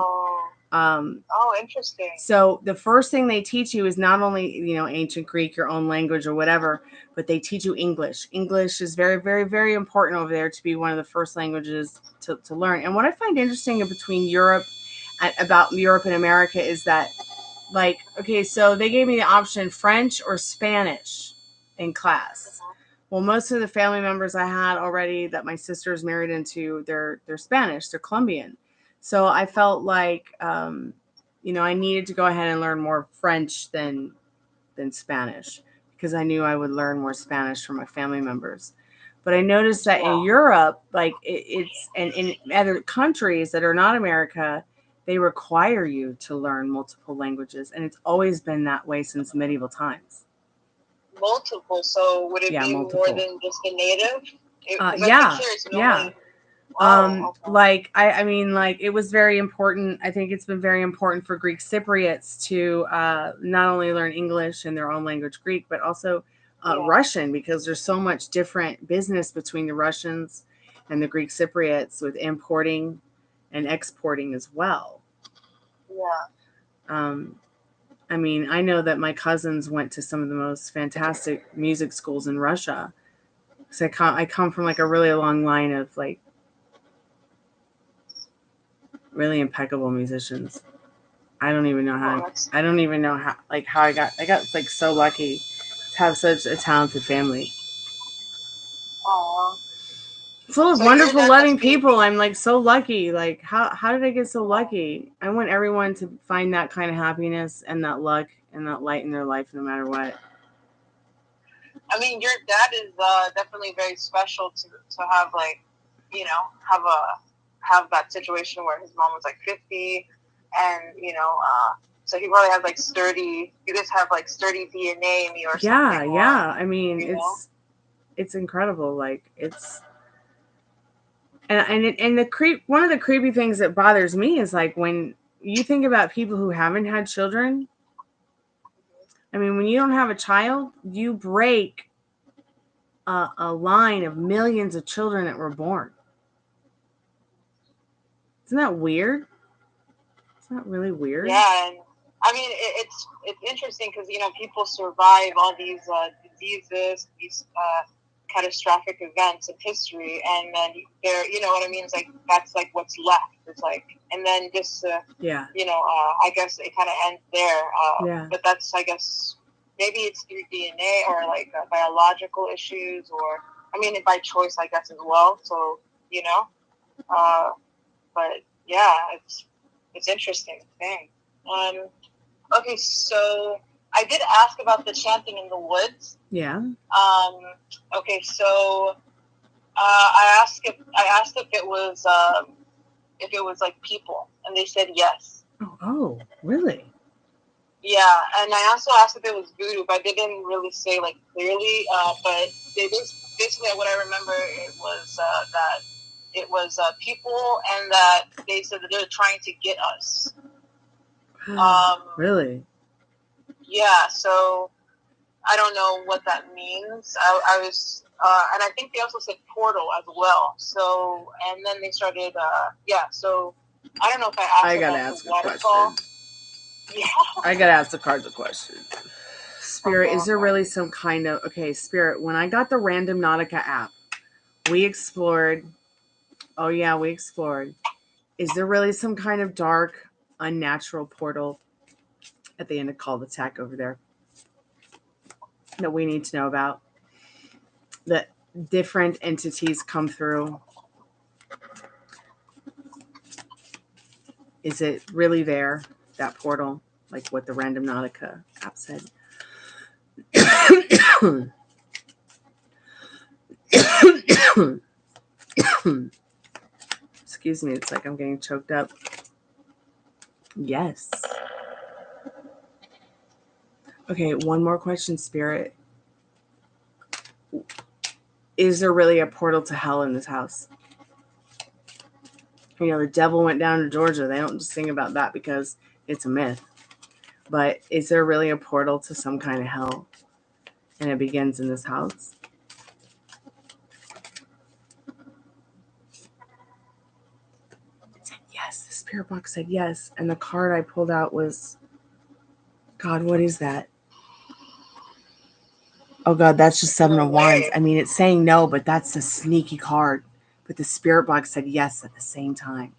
Interesting. So the first thing they teach you is not only, ancient Greek, your own language or whatever, but they teach you English. English is very, very, very important over there to be one of the first languages to learn. And what I find interesting about Europe and America is that, so they gave me the option French or Spanish in class. Well, most of the family members I had already that my sister's married into, they're Spanish, they're Colombian. So I felt like, I needed to go ahead and learn more French than Spanish, because I knew I would learn more Spanish from my family members. But I noticed that in Europe, it's and in other countries that are not America, they require you to learn multiple languages, and it's always been that way since medieval times. Multiple. So would it be multiple. more than just the native? It was very important. I think it's been very important for Greek Cypriots to not only learn English in their own language, Greek, but also Russian, because there's so much different business between the Russians and the Greek Cypriots with importing and exporting as well. Yeah. I know that my cousins went to some of the most fantastic music schools in Russia. So I come from a really long line of really impeccable musicians. I don't even know how I got so lucky to have such a talented family. Aww. Full of wonderful, loving people. I'm so lucky. How did I get so lucky? I want everyone to find that kind of happiness and that luck and that light in their life, no matter what. Your dad is definitely very special to have have that situation where his mom was 50, and so he probably has sturdy. You guys have sturdy DNA in me or something. Yeah. It's incredible. It's. And one of the creepy things that bothers me is when you think about people who haven't had children. When you don't have a child, you break a line of millions of children that were born. Isn't that weird? Isn't that really weird? Yeah, and it's interesting because people survive all these diseases, these catastrophic events in history, and then they're, it's that's what's left. It's and then just I guess it kind of ends there. But that's, I guess, maybe it's through DNA or biological issues, or by choice, I guess, as well. So but yeah, it's interesting thing. Okay, so I did ask about the chanting in the woods. Yeah. Okay, so I asked if it was people, and they said yes. Oh, really? Yeah, and I also asked if it was voodoo, but they didn't really say clearly. But basically what I remember it was that it was people, and that they said that they're trying to get us. Really? Yeah, so I don't know what that means. I was, and I think they also said portal as well. So, and then they started, so I don't know if I asked about the waterfall. Yeah. I gotta ask the cards a question. Spirit, is there really some kind of, Spirit, when I got the Random Nautica app, we explored. Is there really some kind of dark, unnatural portal at the end of Call the Tech over there that we need to know about? That different entities come through. Is it really there, that portal, like what the Random Nautica app said? Excuse me, it's like I'm getting choked up. Yes. Okay, one more question, Spirit. Is there really a portal to hell in this house? You know, the devil went down to Georgia. They don't just sing about that because it's a myth. But is there really a portal to some kind of hell? And it begins in this house? It said yes. The spirit box said yes. And the card I pulled out was, God, what is that? Oh, God, that's just 7 of Wands. I mean, it's saying no, but that's a sneaky card. But the spirit box said yes at the same time.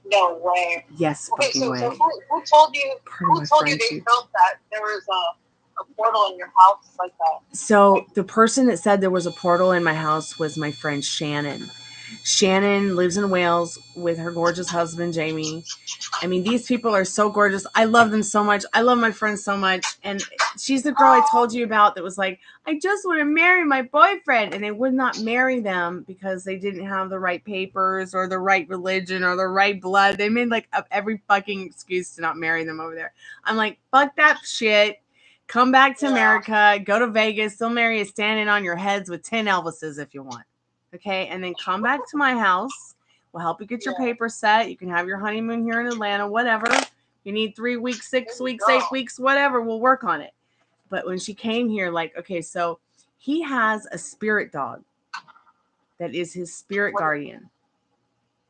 No way. Yes, okay, fucking so, way. So who told you? Who told you they felt that there was a portal in your house like that? So the person that said there was a portal in my house was my friend Shannon. Shannon lives in Wales with her gorgeous husband, Jamie. I mean, these people are so gorgeous. I love them so much. I love my friends so much. And she's the girl I told you about that was like, I just want to marry my boyfriend. And they would not marry them because they didn't have the right papers or the right religion or the right blood. They made like up every fucking excuse to not marry them over there. I'm like, fuck that shit. Come back to America. Go to Vegas. They'll marry you standing on your heads with 10 Elvises if you want. Okay? And then come back to my house. We'll help you get your papers set. You can have your honeymoon here in Atlanta, whatever. You need 3 weeks, 6 weeks, 8 weeks, whatever. We'll work on it. But when she came here, like, okay, so he has a spirit dog that is his spirit guardian.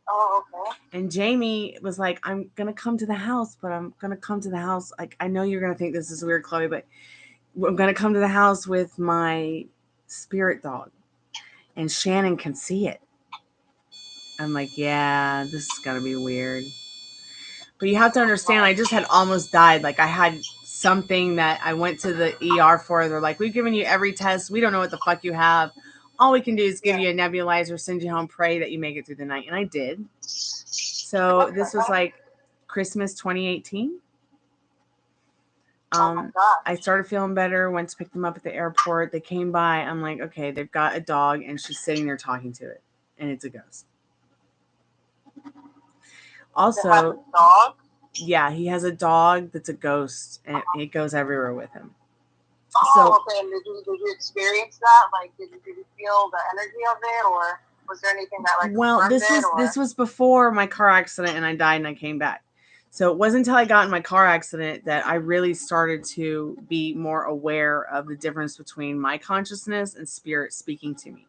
Oh, okay. And Jamie was like, I'm going to come to the house, but I'm going to come to the house. Like, I know you're going to think this is weird, Chloe, but I'm going to come to the house with my spirit dog. And Shannon can see it. I'm like, yeah, this is going to be weird. But you have to understand, I just had almost died. Like, I had something that I went to the ER for. They're like, we've given you every test. We don't know what the fuck you have. All we can do is give you a nebulizer, send you home, pray that you make it through the night. And I did. So this was like Christmas 2018. I started feeling better, went to pick them up at the airport. They came by. I'm like, okay, they've got a dog, and she's sitting there talking to it. And it's a ghost. Also, dog? Yeah, he has a dog that's a ghost, and it goes everywhere with him. Oh, okay. And did you experience that? Like, did you feel the energy of it, or was there anything that like? Well, this was before my car accident, and I died, and I came back. So it wasn't until I got in my car accident that I really started to be more aware of the difference between my consciousness and spirit speaking to me.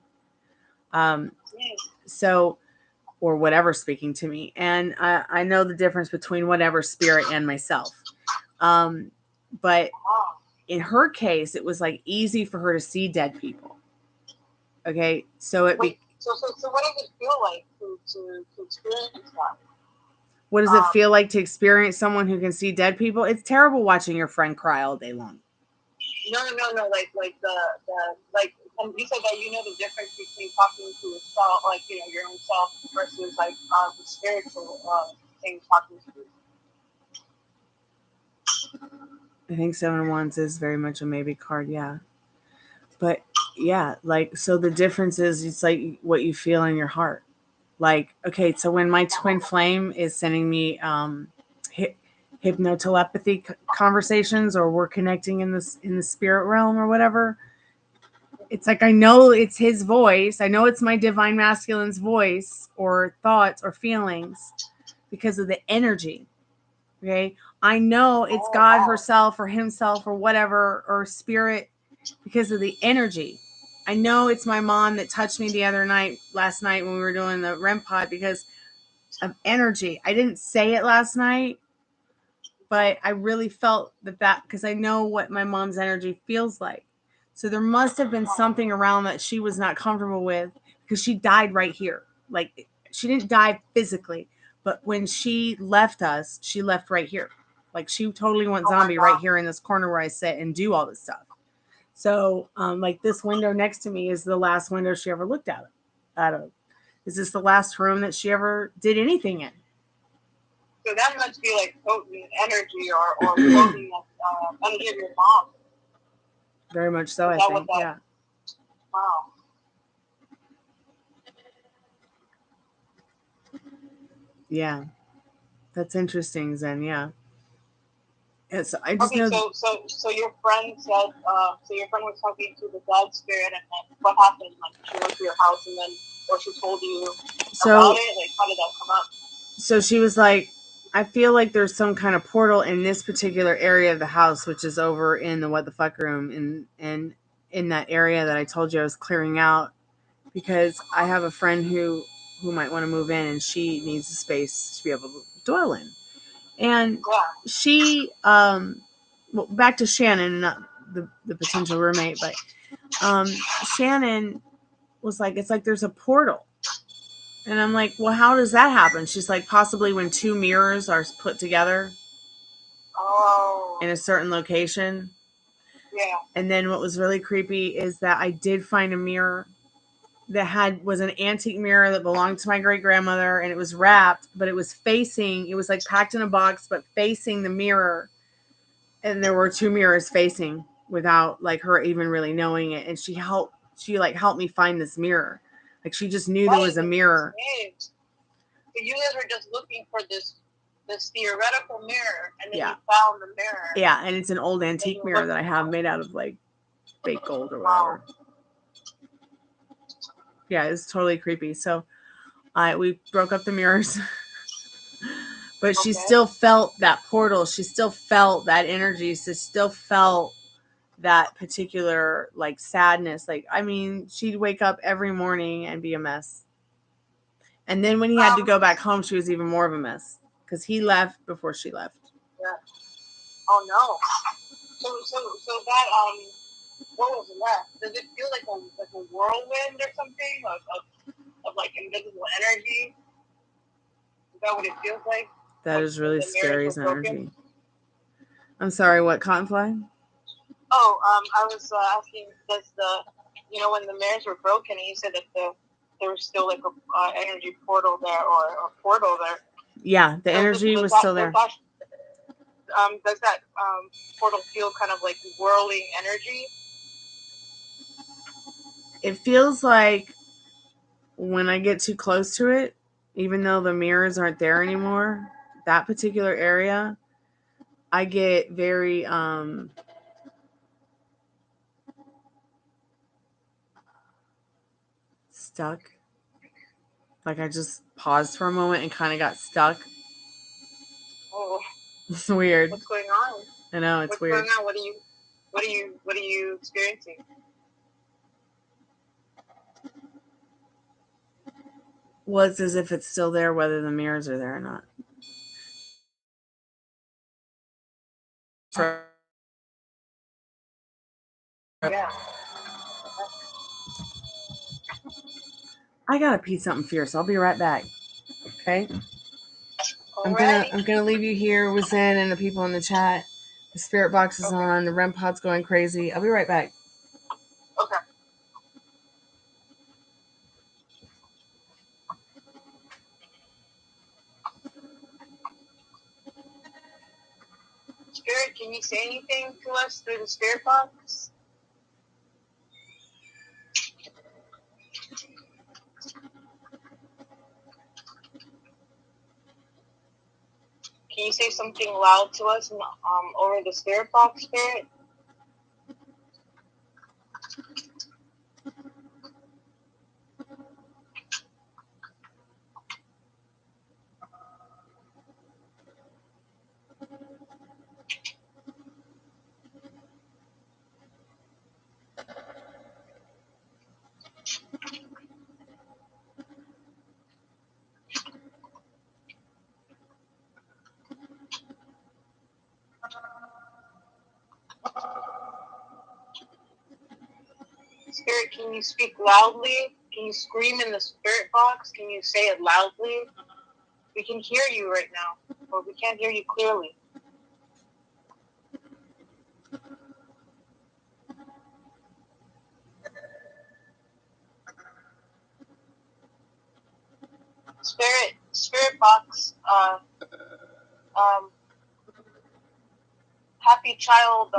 Or whatever speaking to me. And I know the difference between whatever spirit and myself. But in her case, it was like easy for her to see dead people. Okay. So so what does it feel like to experience that? What does it feel like to experience someone who can see dead people? It's terrible watching your friend cry all day long. No. Like you said that you know the difference between talking to yourself, like your own self, versus like the spiritual thing talking to you. I think 7 of Wands is very much a maybe card, yeah. But yeah, like so the difference is it's like what you feel in your heart. Like, okay, so when my twin flame is sending me hypnotelepathy conversations, or we're connecting in the spirit realm or whatever, it's like I know it's his voice. I know it's my divine masculine's voice or thoughts or feelings because of the energy. Okay, I know it's God herself or himself or whatever, or spirit, because of the energy. I know it's my mom that touched me last night when we were doing the REM pod because of energy. I didn't say it last night, but I really felt that because I know what my mom's energy feels like. So there must have been something around that she was not comfortable with, because she died right here. Like, she didn't die physically, but when she left us, she left right here. Like, she totally went zombie right here in this corner where I sit and do all this stuff. So, like, this window next to me is the last window she ever looked out of. Is this the last room that she ever did anything in? So that must be like potent energy or potent energy of your mom. Very much so, I think. Yeah. Wow. Yeah. That's interesting, Zen. Yeah. And so I just know. So your friend said, so your friend was talking to the dead spirit, and then what happened? Like, she went to your house, and then or she told you So, about it? Like, how did that come up? So she was like, I feel like there's some kind of portal in this particular area of the house, which is over in the what the fuck room, and in that area that I told you I was clearing out, because I have a friend who might want to move in, and she needs a space to be able to dwell in. And she, well, back to Shannon, not the potential roommate, but Shannon was like, it's like there's a portal. And I'm like, well, how does that happen? She's like, possibly when two mirrors are put together in a certain location. Yeah. And then what was really creepy is that I did find a mirror that was an antique mirror that belonged to my great grandmother, and it was wrapped, but it was like packed in a box, but facing the mirror. And there were two mirrors facing without like her even really knowing it. And she helped me find this mirror. Like she just knew there was a mirror. So you guys were just looking for this theoretical mirror, and then you found the mirror. Yeah, and it's an old antique mirror that I have made out of like fake gold or whatever. Yeah, it's totally creepy. So we broke up the mirrors. But she still felt that portal. She still felt that energy. She still felt that particular like sadness. Like, I mean, she'd wake up every morning and be a mess. And then when he had to go back home, she was even more of a mess because he left before she left. Yeah. Oh no. So that what was left? Does it feel like a whirlwind or something of like invisible energy? Is that what it feels like? That is really scary as energy. I'm sorry, what, Cottonfly? Oh, I was asking, does when the mirrors were broken, and you said that there was still like a energy portal there or a portal there. Yeah, the energy was still there. Does that portal feel kind of like whirling energy? It feels like when I get too close to it, even though the mirrors aren't there anymore, that particular area, I get very stuck. Like I just paused for a moment and kind of got stuck. Oh, it's weird. What's going on? I know, it's weird. What's going on? What are you experiencing? Well, it's as if it's still there, whether the mirrors are there or not. Yeah. I gotta pee something fierce. I'll be right back. Okay. I'm gonna leave you here with Zen and the people in the chat. The spirit box is on. The REM pod's going crazy. I'll be right back. Okay. Spirit, can you say anything to us through the spirit box? Can you say something loud to us over the spirit box, Spirit? Spirit, can you speak loudly? Can you scream in the spirit box? Can you say it loudly? We can hear you right now, but we can't hear you clearly. Spirit box, happy child's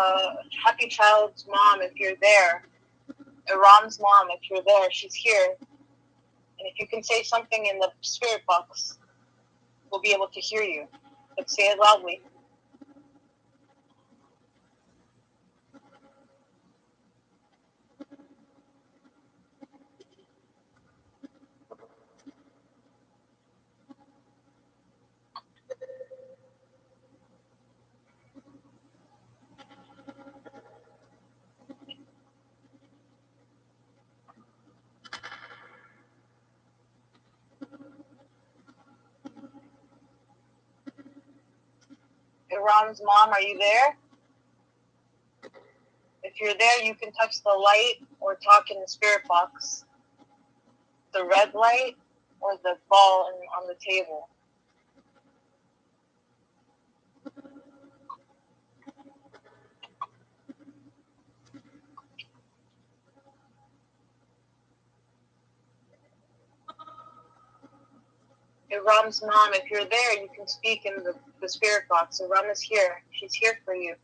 mom, if you're there. Iran's mom, if you're there, she's here. And if you can say something in the spirit box, we'll be able to hear you. But say it loudly. Ron's mom, are you there? If you're there, you can touch the light or talk in the spirit box. The red light or the ball on the table. Hey, Ram's mom, if you're there, you can speak in the spirit box. So Ram is here. She's here for you.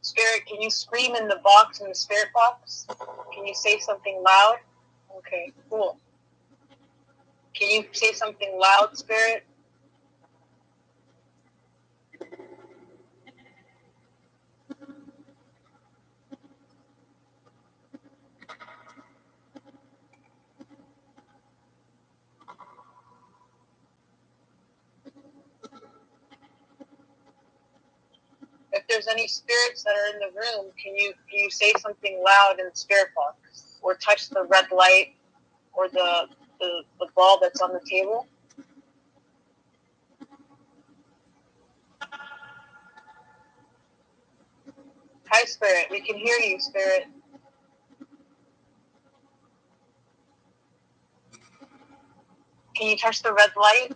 Spirit, can you scream in the box, in the spirit box? Can you say something loud? Okay, cool. Can you say something loud, Spirit? If there's any spirits that are in the room, can you say something loud in the spirit box? Or touch the red light or the ball that's on the table? Hi, Spirit. We can hear you, Spirit. Can you touch the red light?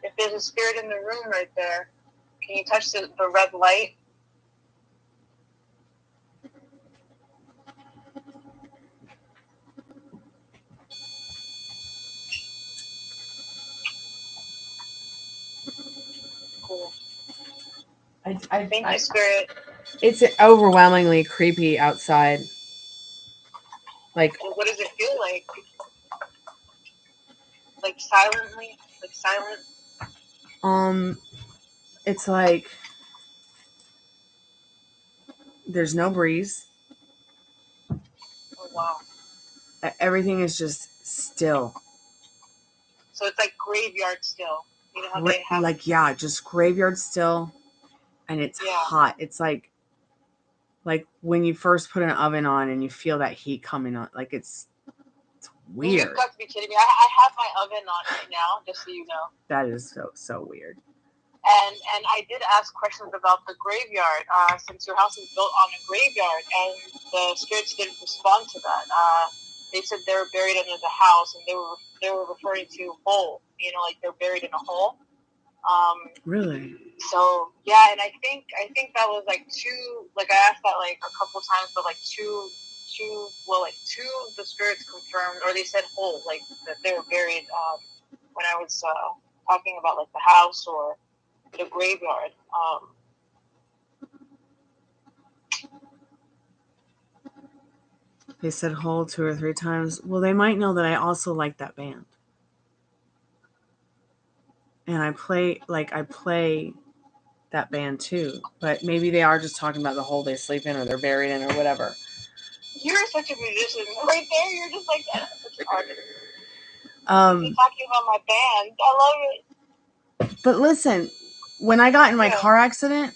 If there's a spirit in the room right there, can you touch the red light? Cool. Thank you, Spirit. It's overwhelmingly creepy outside. Like, what does it feel like? Like silently? Like silent? it's like there's no breeze. Oh, wow. Everything is just still. So it's like graveyard still. You know how they have... Like, yeah, just graveyard still. And it's hot. It's like when you first put an oven on and you feel that heat coming on. Like, it's weird. You've got to be kidding me. I have my oven on right now, just so you know. That is so weird. And I did ask questions about the graveyard, since your house is built on a graveyard, and the spirits didn't respond to that. They said they were buried under the house, and they were referring to hole. You know, like they're buried in a hole. Really? So yeah, and I think that was like two. Like I asked that like a couple times, but like two of the spirits confirmed, or they said whole, like that they were buried. When I was talking about like the house or the graveyard. They said whole 2 or 3 times. Well, they might know that I also like that band. And I play that band too. But maybe they are just talking about the hole they sleep in or they're buried in or whatever. You're such a musician. Right there, you're just like such an artist. You're talking about my band. I love it. But listen, when I got in my car accident,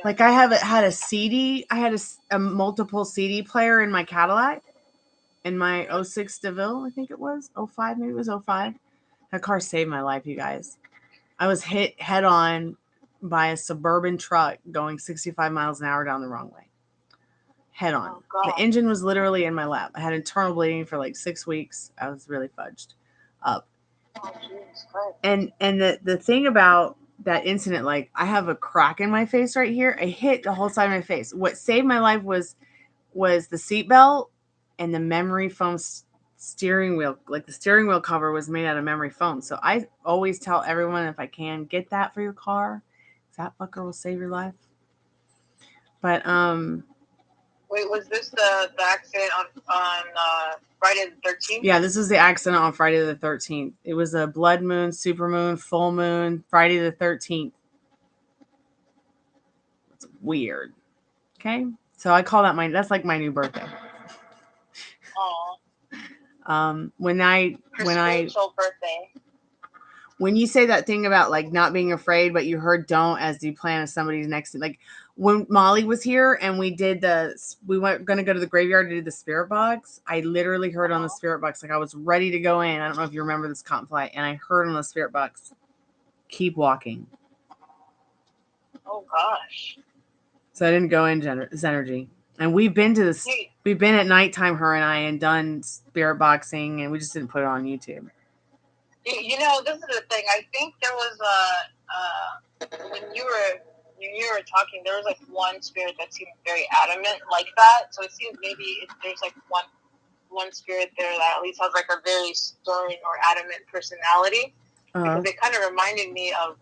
like I had a CD, I had a multiple CD player in my Cadillac, in my 06 DeVille, I think it was 05, maybe it was 05. That car saved my life, you guys. I was hit head on by a suburban truck going 65 miles an hour down the wrong way. Head on. Oh, the engine was literally in my lap. I had internal bleeding for like 6 weeks. I was really fudged up. And the thing about that incident, like I have a crack in my face right here. I hit the whole side of my face. What saved my life was the seatbelt and the memory foam steering wheel. Like the steering wheel cover was made out of memory foam. So I always tell everyone, if I can, get that for your car. That fucker will save your life. But Wait, was this the accident on Friday the 13th? Yeah, this was the accident on Friday the 13th. It was a blood moon, super moon, full moon, Friday the 13th. It's weird. Okay? So I call that that's like my new birthday. Oh. Spiritual birthday. When you say that thing about like not being afraid, but you heard don't as you plan if somebody's next to, like when Molly was here and we were going to go to the graveyard to do the spirit box. I literally heard on the spirit box, like I was ready to go in. I don't know if you remember this cotton flight, and I heard on the spirit box, keep walking. Oh gosh. So I didn't go in this energy. And we've been to this, we've been at nighttime, her and I, and done spirit boxing, and we just didn't put it on YouTube. You know, this is the thing. I think there was when you were talking, there was like one spirit that seemed very adamant like that. So it seems maybe there's like one spirit there that at least has like a very stern or adamant personality. Because it kind of reminded me of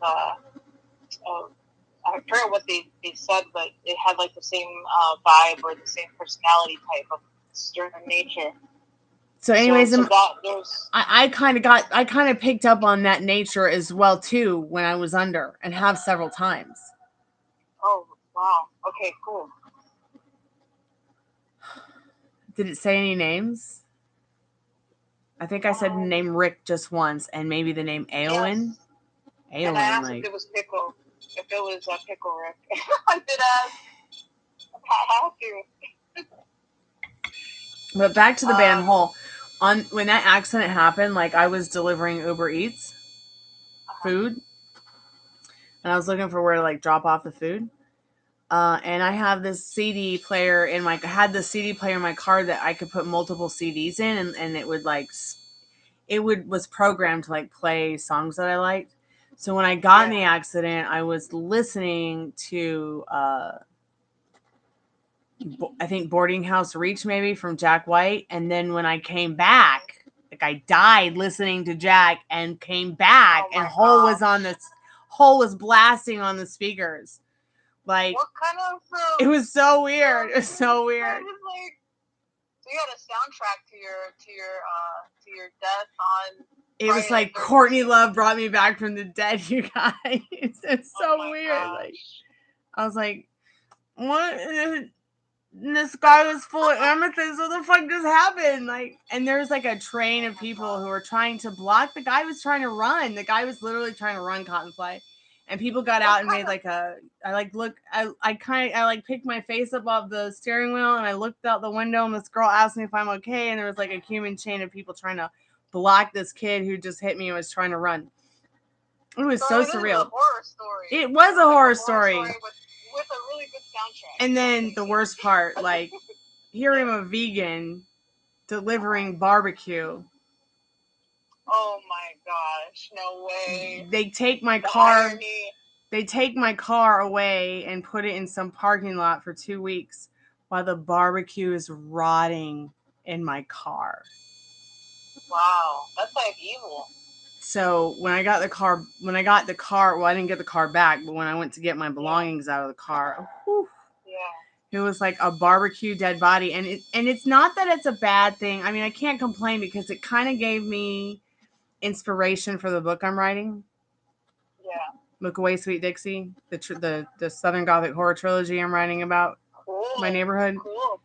I forget what they said, but it had like the same vibe or the same personality type of stern nature. So anyways, I kind of picked up on that nature as well too when I was under, and have several times. Oh wow! Okay, cool. Did it say any names? I think I said the name Rick just once, and maybe the name Aowen. Yes. Aowen, and I asked if it was Pickle. If it was Pickle Rick. I did ask. I have to. But back to the band hole. When that accident happened, like I was delivering Uber Eats food, and I was looking for where to like drop off the food. And I have this CD player in my car that I could put multiple CDs in, and it would was programmed to like play songs that I liked. So when I got in the accident, I was listening to I think Boarding House Reach maybe from Jack White, and then when I came back, like I died listening to Jack and came back, and Hole was blasting on the speakers. Like, what kind of it was so weird. It was so weird. So you had a soundtrack to your death on. It was like Courtney Love brought me back from the dead, you guys. It's so weird. Gosh. Like, I was like, what? This guy was full of amethyst. What the fuck just happened? Like, and there's like a train of people who were trying to block. The guy was trying to run. The guy was literally trying to run Cottonfly. And people got out and made like I picked my face up off the steering wheel, and I looked out the window, and this girl asked me if I'm okay, and there was like a human chain of people trying to block this kid who just hit me and was trying to run. It was so surreal. Was a horror story. It was a horror story. With a really good soundtrack. And then the worst part, like, here I'm a vegan delivering barbecue. Oh my gosh, no way. They take my car. They take my car away and put it in some parking lot for 2 weeks while the barbecue is rotting in my car. Wow, that's like evil. So when I got the car, well, I didn't get the car back, but when I went to get my belongings out of the car, it was like a barbecue dead body. And it's not that it's a bad thing. I mean, I can't complain because it kind of gave me inspiration for the book I'm writing. Yeah. Look Away, Sweet Dixie, the Southern Gothic horror trilogy I'm writing about. My neighborhood. Cool.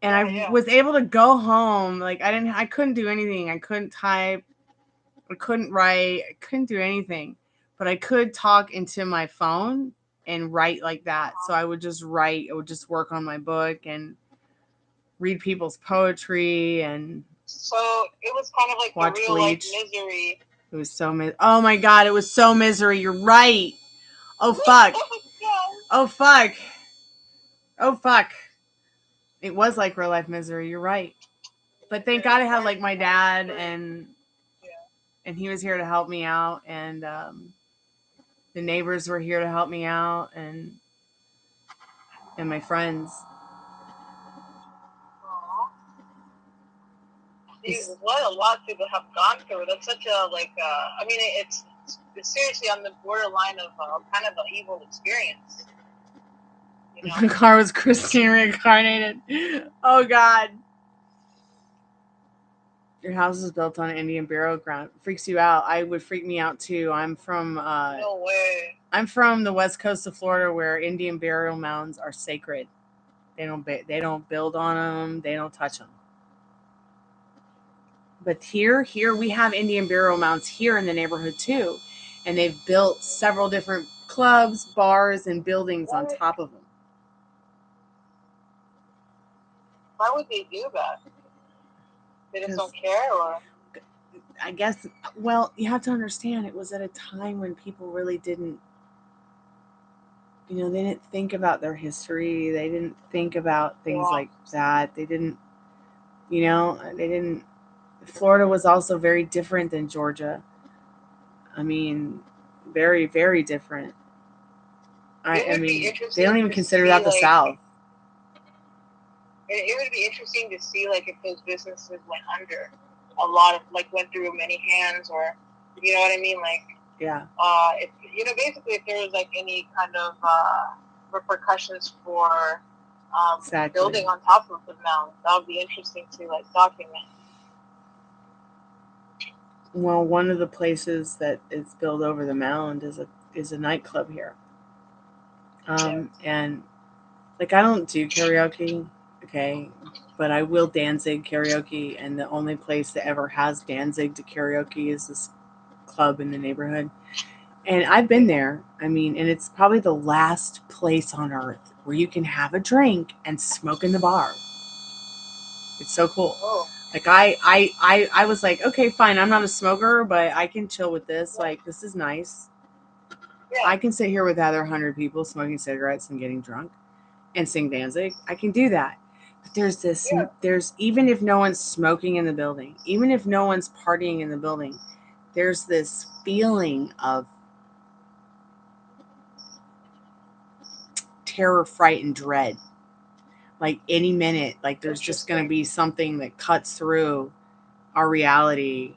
And I was able to go home. Like I couldn't do anything. I couldn't type. I couldn't write. I couldn't do anything. But I could talk into my phone and write like that. So I would just write. I would just work on my book and read people's poetry and. So it was kind of like watch the real Bleach. like Misery. It was so oh my god, it was so Misery. You're right. Oh fuck. Oh fuck. Oh fuck. It was like real life Misery. You're right. But thank God I had like my dad and he was here to help me out, and the neighbors were here to help me out, and my friends. Jesus, what a lot people have gone through. That's such a I mean, it's seriously on the borderline of kind of an evil experience. You know? The car was Christine reincarnated. Oh God. Your house is built on Indian burial ground. Freaks you out. I would freak me out too. I'm from No way. I'm from the west coast of Florida, where Indian burial mounds are sacred. They don't build on them. They don't touch them. But here we have Indian burial mounds here in the neighborhood too, and they've built several different clubs, bars, and buildings on top of them. Why would they do that? They just don't care, or? I guess, well, you have to understand, it was at a time when people really didn't, they didn't think about their history. They didn't think about things like that. They didn't, Florida was also very different than Georgia. I mean, very, very different. I mean, they don't even consider that the South. It would be interesting to see, like, if those businesses went under. A lot of, like, went through many hands, or, you know what I mean? Like, yeah. If, basically if there was, like, any kind of repercussions for exactly. building on top of the mound, that would be interesting to, like, document. Well, one of the places that is built over the mound is a nightclub here. And, like, I don't do karaoke, okay, but I will Danzig karaoke, and the only place that ever has Danzig to karaoke is this club in the neighborhood. And I've been there. I mean, and it's probably the last place on earth where you can have a drink and smoke in the bar. It's so cool. Oh. Like, I was like, okay, fine, I'm not a smoker, but I can chill with this. Like, this is nice. Yeah. I can sit here with other 100 people smoking cigarettes and getting drunk and sing Danzig. I can do that. But there's, even if no one's smoking in the building, even if no one's partying in the building, there's this feeling of terror, fright, and dread. Like, any minute, like, there's just going to be something that cuts through our reality,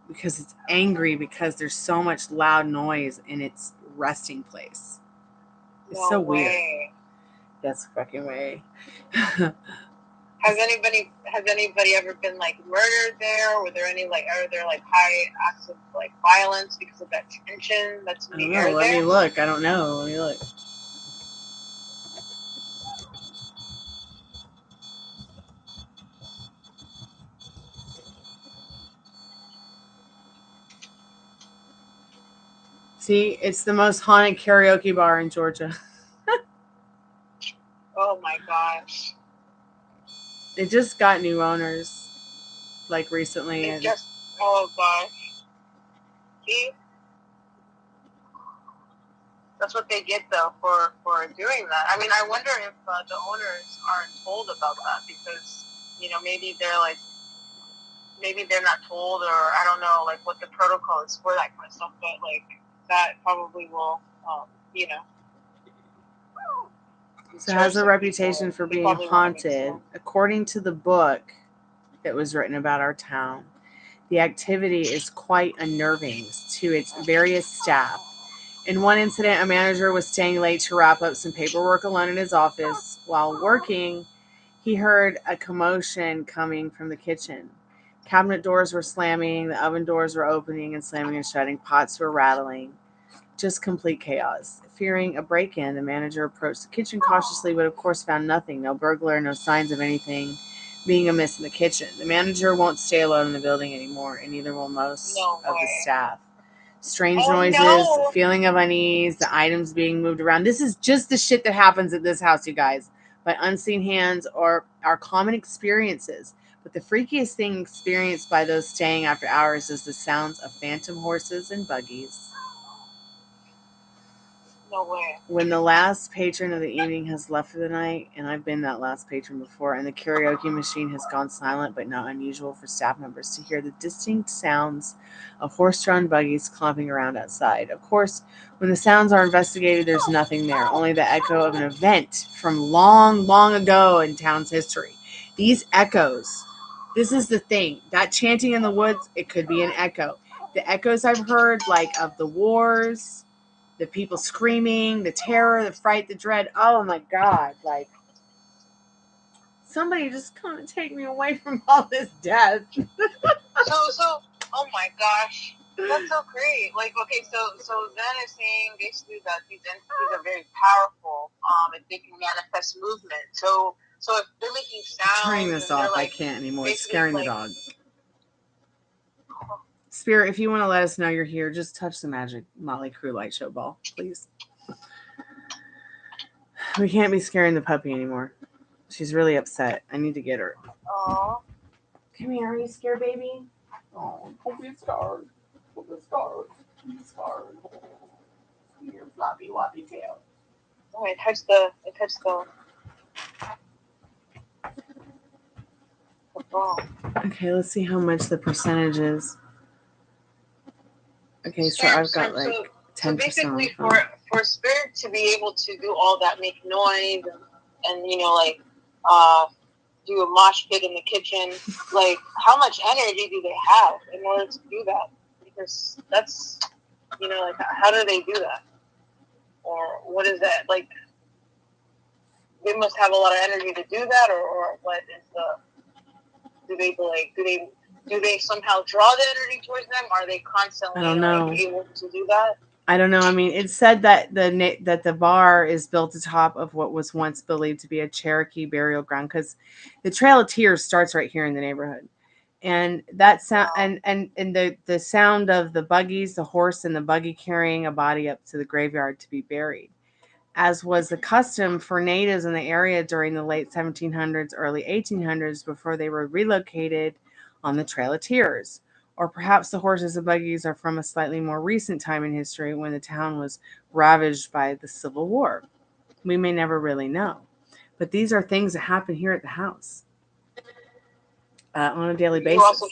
because it's angry, because there's so much loud noise in its resting place. It's so weird. That's a fucking way. Has anybody ever been, like, murdered there? Are there like high acts of, like, violence because of that tension that's in the air there? Let me look. I don't know. Let me look. See, it's the most haunted karaoke bar in Georgia. Oh my gosh. It just got new owners, like, recently. Oh gosh. See? That's what they get, though, for doing that. I mean, I wonder if the owners aren't told about that, because, maybe they're not told, or I don't know, like, what the protocol is for that kind of stuff, but, like, that probably will, So it has a reputation for being haunted. According to the book that was written about our town, the activity is quite unnerving to its various staff. In one incident, a manager was staying late to wrap up some paperwork alone in his office. While working, he heard a commotion coming from the kitchen. Cabinet doors were slamming, the oven doors were opening and slamming and shutting, pots were rattling. Just complete chaos. Fearing a break-in, the manager approached the kitchen cautiously, but of course found nothing. No burglar, no signs of anything being amiss in the kitchen. The manager won't stay alone in the building anymore, and neither will most of the staff. Strange noises, feeling of unease, the items being moved around. This is just the shit that happens at this house, you guys, by unseen hands or our common experiences. But the freakiest thing experienced by those staying after hours is the sounds of phantom horses and buggies. No way. When the last patron of the evening has left for the night, and I've been that last patron before, and the karaoke machine has gone silent, but not unusual for staff members to hear the distinct sounds of horse-drawn buggies clomping around outside. Of course, when the sounds are investigated, there's nothing there, only the echo of an event from long, long ago in town's history. These echoes, this is the thing, that chanting in the woods, it could be an echo. The echoes I've heard, like, of the wars, the people screaming, the terror, the fright, the dread. Oh my God. Like, somebody just come and take me away from all this death. So, oh my gosh. That's so great. Like, okay, so then it's saying basically that these entities are very powerful, and they can manifest movement. So if they're making sounds, Turning this off, like, I can't anymore. It's scaring like, the dog. Spirit, if you want to let us know you're here, just touch the magic Motley Crue light show ball, please. We can't be scaring the puppy anymore. She's really upset. I need to get her. Oh. Come here. Are you scared, baby? Oh, don't be scared. Don't be scared. Don't be scared. Your floppy woppy tail. Oh, it touched the ball. Okay, let's see how much the percentage is. Okay, so I've got like 10%. So basically, for spirit to be able to do all that, make noise and like do a mosh pit in the kitchen, like how much energy do they have in order to do that? Because that's like how do they do that? Or what is that like? They must have a lot of energy to do that, or what is the? Do they somehow draw the energy towards them? Are they constantly able to do that? I don't know. I mean, it said that the bar is built atop of what was once believed to be a Cherokee burial ground, because the Trail of Tears starts right here in the neighborhood, and that sound and the sound of the buggies, the horse and the buggy carrying a body up to the graveyard to be buried, as was the custom for natives in the area during the late 1700s, early 1800s, before they were relocated on the Trail of Tears. Or perhaps the horses and buggies are from a slightly more recent time in history when the town was ravaged by the Civil War. We may never really know. But these are things that happen here at the house on a daily basis. You also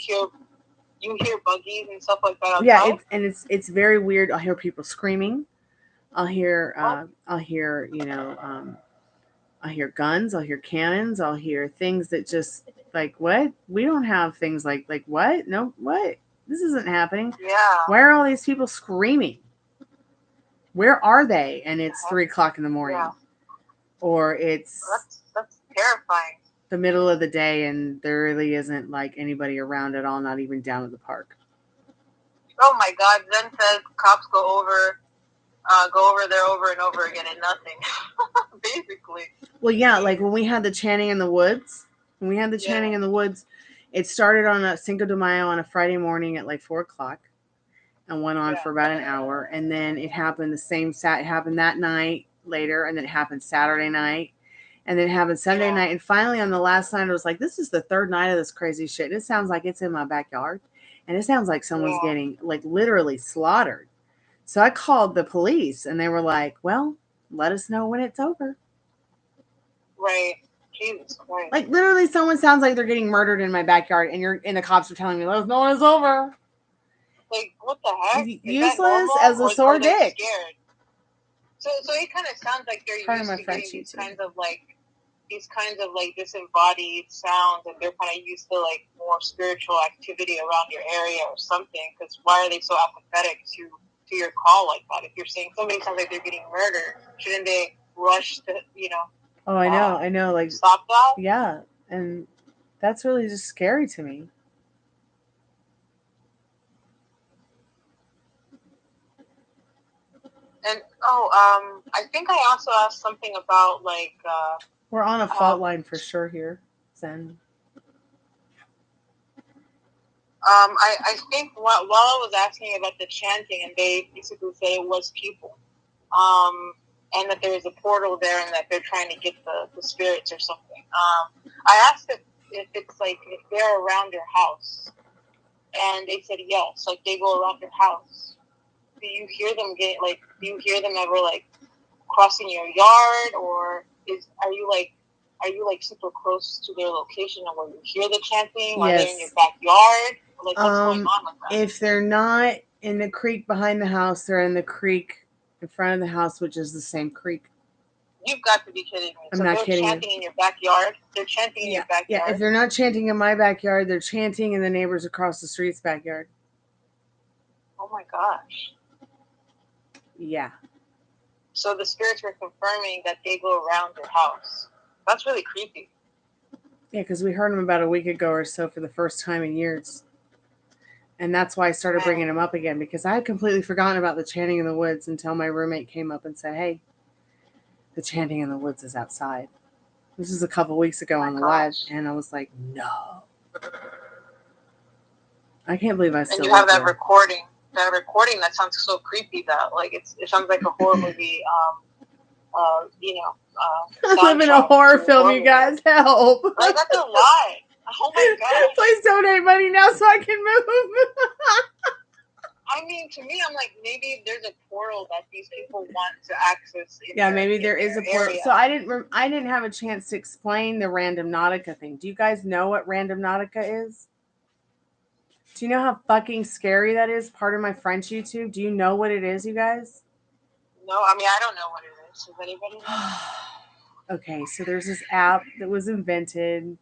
hear buggies and stuff like that outside? Yeah, it's very weird. I'll hear people screaming. I'll hear I'll hear guns, I'll hear cannons, I'll hear things that just like, what? We don't have things like what? No, what? This isn't happening. Yeah. Why are all these people screaming? Where are they? And it's 3:00 in the morning. Yeah. Or it's that's terrifying. The middle of the day and there really isn't like anybody around at all, not even down at the park. Oh my God. Zen says cops go over there over and over again and nothing. Basically. Well, yeah, like when we had the chanting in the woods. It started on a Cinco de Mayo on a Friday morning at like 4:00 and went on for about an hour. And then it happened it happened that night later, and then it happened Saturday night, and then it happened Sunday night. And finally on the last night, it was like, this is the third night of this crazy shit. It sounds like it's in my backyard. And it sounds like someone's getting like literally slaughtered. So I called the police and they were like, well, let us know when it's over. Right. Jesus Christ. Like literally someone sounds like they're getting murdered in my backyard and the cops are telling me, let us know when it's over. Like, what the heck? Useless as a sore dick. Scared? So it kind of sounds like they're used to getting these kinds of like disembodied sounds, and they're kind of used to like more spiritual activity around your area or something. Because why are they so apathetic to your call like that? If you're saying somebody sounds like they're getting murdered, shouldn't they rush to Oh, I know. Like, stop that? Yeah, and that's really just scary to me. And I think I also asked something about like we're on a fault line for sure here, Zen. I think while I was asking about the chanting, and they basically say it was people, and that there is a portal there, and that they're trying to get the spirits or something. I asked if it's like if they're around your house, and they said yes, like they go around your house. Do you hear them do you hear them ever like crossing your yard, or are you like super close to their location and where you hear the chanting? Are they in your backyard? Like what's going on with that? If they're not in the creek behind the house, they're in the creek in front of the house, which is the same creek. You've got to be kidding me. I'm not kidding. They're chanting in your backyard? They're chanting in your backyard? Yeah, if they're not chanting in my backyard, they're chanting in the neighbors across the street's backyard. Oh my gosh. Yeah. So the spirits were confirming that they go around your house. That's really creepy. Yeah, because we heard him about a week ago or so for the first time in years. And that's why I started bringing him up again, because I had completely forgotten about the chanting in the woods until my roommate came up and said, hey, the chanting in the woods is outside. This was a couple weeks ago on the live, and I was like, no. I can't believe I still And you have that here. recording. That recording that sounds so creepy. That like it sounds like a horror movie. I live in a horror film, you guys. Help! Like that's a lie. Oh my god! Please donate money now so I can move. I mean, to me, I'm like, maybe there's a portal that these people want to access. Maybe there is a portal. So I didn't have a chance to explain the Random Nautica thing. Do you guys know what Random Nautica is? Do you know how fucking scary that is? Part of my French YouTube. Do you know what it is, you guys? No, I mean, I don't know what it is. Does anybody know? Okay, so there's this app that was invented,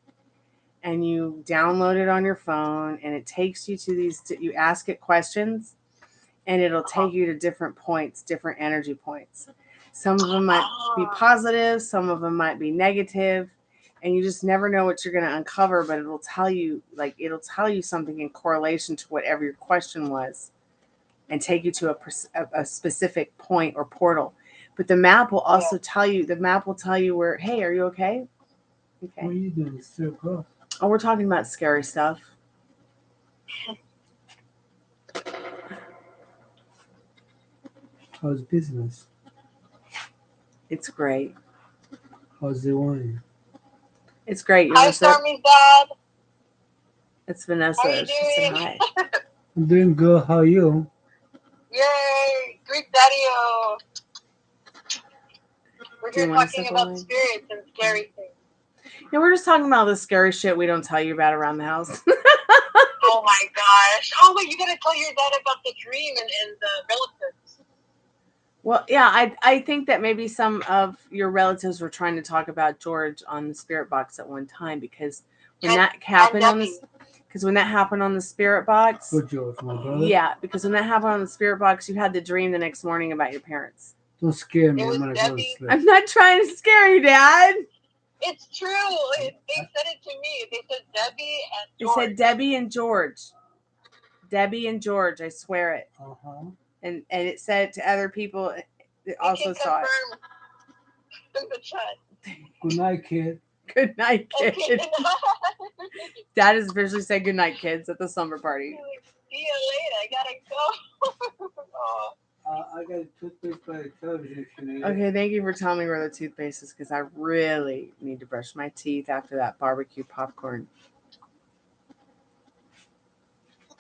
and you download it on your phone, and it takes you to these. You ask it questions, and it'll take you to different points, different energy points. Some of them might be positive, some of them might be negative. And you just never know what you're going to uncover, but it'll tell you something in correlation to whatever your question was, and take you to a specific point or portal. But the map will also tell you. The map will tell you where. Hey, are you okay? Okay. What are you doing? Still close. Oh, we're talking about scary stuff. How's business? It's great. How's the wine? It's great. Hi, Stormy's dad. It's Vanessa. How are you doing? Hi. I'm doing good. How are you? Yay! Greek Daddy-o! We're here talking about spirits and scary things. Yeah, we're just talking about the scary shit we don't tell you about around the house. Oh my gosh. Oh, wait, you gotta tell your dad about the dream and the relatives. Well, yeah, I think that maybe some of your relatives were trying to talk about George on the spirit box at one time, because when that happened on the spirit box. Good George, my brother. Yeah, because when that happened on the spirit box, you had the dream the next morning about your parents. Don't scare me. I'm gonna go to sleep. I'm not trying to scare you, Dad. It's true. They said it to me. They said Debbie and George. They said Debbie and George. Debbie and George. I swear it. Uh-huh. And it said to other people that also saw it. In the chat. Good night, kid. Good night, kid. Okay, Dad has officially said good night, kids, at the slumber party. See you later. I gotta go. I got a toothpaste by the television if you need it. Okay, thank you for telling me where the toothpaste is, because I really need to brush my teeth after that barbecue popcorn.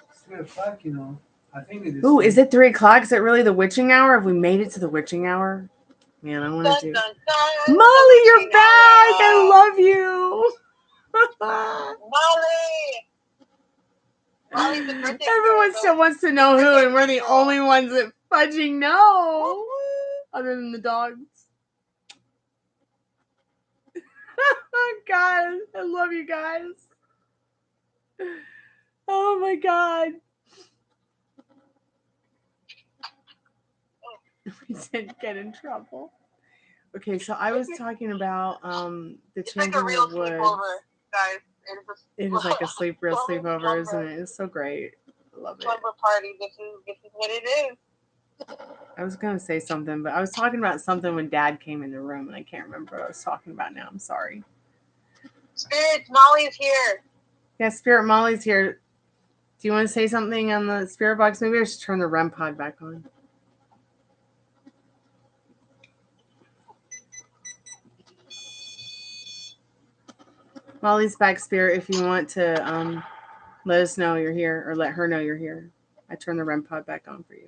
It's 3 o'clock, you know. I think it is. Ooh, is it 3 o'clock? Is it really the witching hour? Have we made it to the witching hour? Man, I want to do. Molly, you're back! I love you! Molly! Everyone still wants to know who, and we're the only ones that fudging know. Other than the dogs. God, I love you guys. Oh my God. We didn't get in trouble. Okay, so I was talking about the chanting like a real of wood. Sleepover, guys. It was like a real sleepover, isn't it? It's so great. I love it. Slumber party. This is what it is. I was gonna say something, but I was talking about something when Dad came in the room, and I can't remember what I was talking about now. I'm sorry. Spirits, Molly's here. Yeah, Spirit Molly's here. Do you want to say something on the spirit box? Maybe I should turn the REM pod back on. Molly's back, Spirit. If you want to let us know you're here, or let her know you're here. I turn the REM pod back on for you.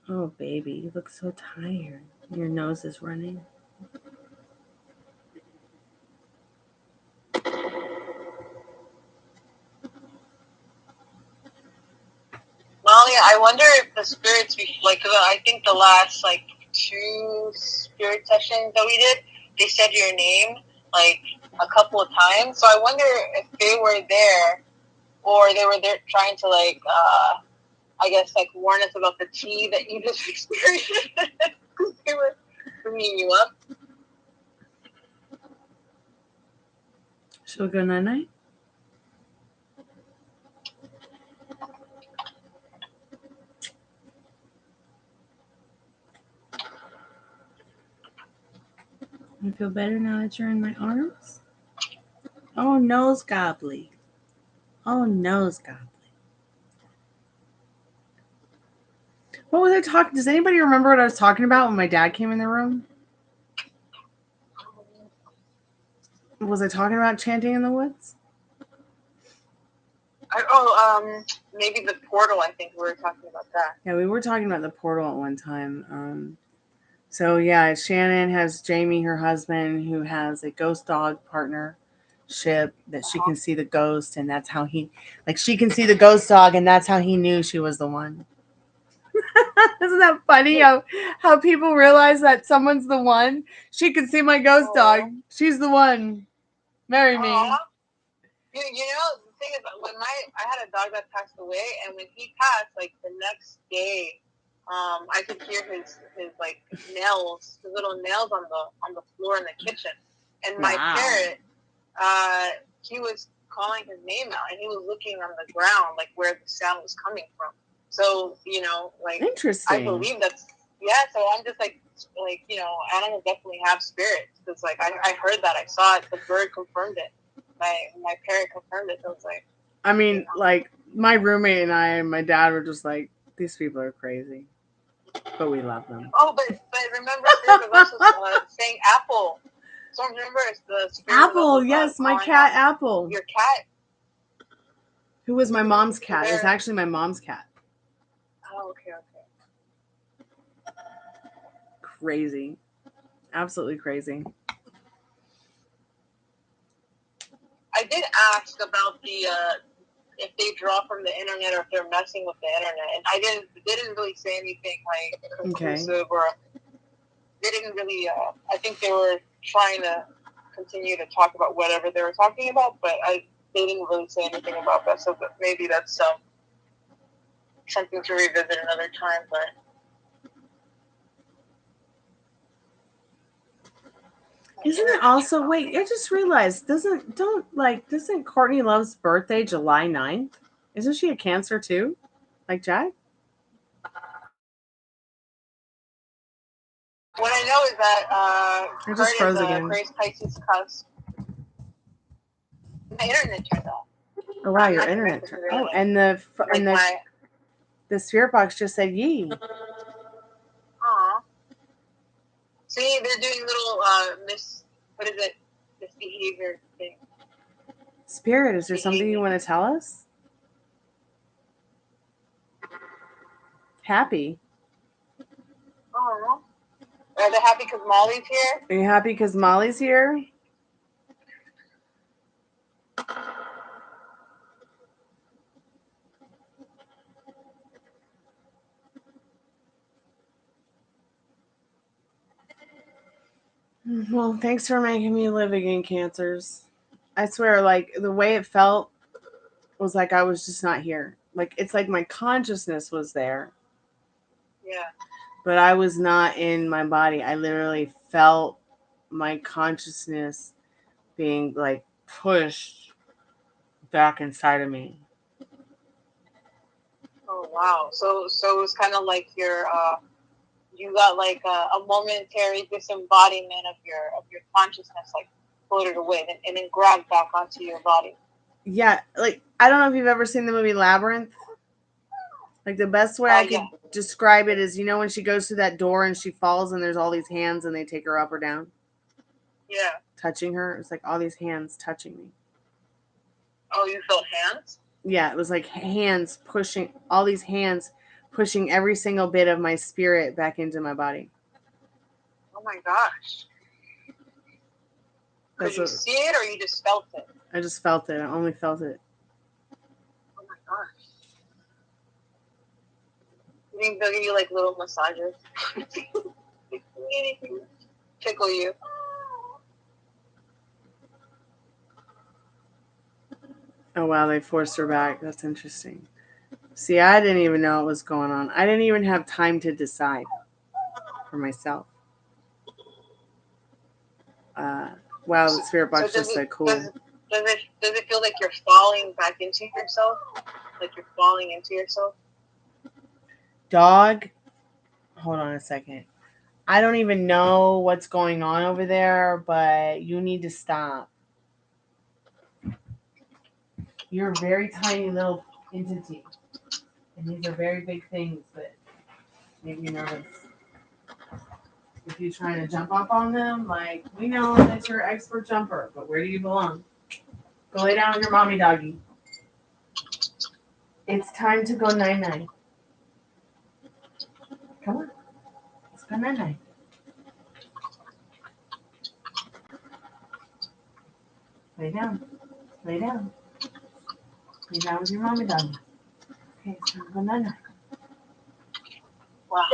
Oh, baby, you look so tired. Your nose is running. Molly, I wonder if the spirits, I think the last, 2 spirit sessions that we did, they said your name, a couple of times. So I wonder if they were there, or they were there trying to, I guess, like, warn us about the tea that you just experienced. They were bringing you up. Should we go night-night? You feel better now that you're in my arms? Oh, nose gobbly. Oh, nose gobbly. What was I talking? Does anybody remember what I was talking about when my dad came in the room? Was I talking about chanting in the woods? Maybe the portal. I think we were talking about that. Yeah, we were talking about the portal at one time. So yeah, Shannon has Jamie, her husband, who has a ghost dog partnership that she can see the ghost, and that's how she can see the ghost dog, and that's how he knew she was the one. Isn't that funny how people realize that someone's the one? She can see my ghost dog. She's the one. Marry me. You know, the thing is, when I had a dog that passed away, and when he passed, like the next day, I could hear his like nails, his little nails on the floor in the kitchen, and my parrot, he was calling his name out, and he was looking on the ground, like where the sound was coming from. So, you know, like, interesting. I believe that's, yeah, so I'm just like, you know, animals definitely have spirits. Because, like, I heard that, I saw it, the bird confirmed it. My parrot confirmed it. So I was like, I mean, you know. Like, my roommate and I and my dad were just like, these people are crazy. But we love them. Oh, but remember, spirit was also saying apple. So remember, it's the spirit Apple, yes, my cat, Apple. Your cat? Who was my mom's cat? It was actually my mom's cat. Oh, okay. Crazy. Absolutely crazy. I did ask about the if they draw from the internet or if they're messing with the internet, and they didn't really say anything like conclusive, or they didn't really. I think they were trying to continue to talk about whatever they were talking about, but they didn't really say anything about that. So maybe that's something to revisit another time. But isn't it also, wait, I just realized, doesn't Courtney Love's birthday July 9th? Isn't she a Cancer too? Like Jack? What I know is that I just froze again. Grace Pisces cusp. My internet turned off. Oh wow, your internet turned off. Oh, and the spirit box just said yee. Aw. See, they're doing little misbehavior thing. Spirit, is there something you want to tell us? Happy. Oh. Are they happy because Molly's here? Are you happy because Molly's here? Well, thanks for making me live again, Cancers. I swear, like, the way it felt was like I was just not here. Like, it's like my consciousness was there. Yeah. But I was not in my body. I literally felt my consciousness being, like, pushed back inside of me. Oh, wow. So it was kind of like you got like a momentary disembodiment of your consciousness, like floated away and then grabbed back onto your body. Yeah, like, I don't know if you've ever seen the movie Labyrinth. Like, the best way I could describe it is, you know, when she goes through that door and she falls and there's all these hands and they take her up or down? Yeah. Touching her. It's like all these hands touching me. Oh, you felt hands? Yeah, it was like hands pushing, all these hands pushing every single bit of my spirit back into my body. Oh my gosh. Could you see it or you just felt it? I just felt it. I only felt it. Oh my gosh. You think they'll give you like little massages? Anything tickle you? Oh wow, they forced her back. That's interesting. See, I didn't even know what was going on. I didn't even have time to decide for myself. Wow, the spirit box just said cool. Does it feel like you're falling back into yourself? Like you're falling into yourself? Dog, hold on a second. I don't even know what's going on over there, but you need to stop. You're a very tiny little entity. And these are very big things that make me nervous. If you're trying to jump up on them, like, we know that you're an expert jumper, but where do you belong? Go lay down with your mommy doggy. It's time to go night-night. Come on. Let's go night-night. Lay down. Lay down. Lay down with your mommy doggy. Okay, it's time to go night-night. Wow.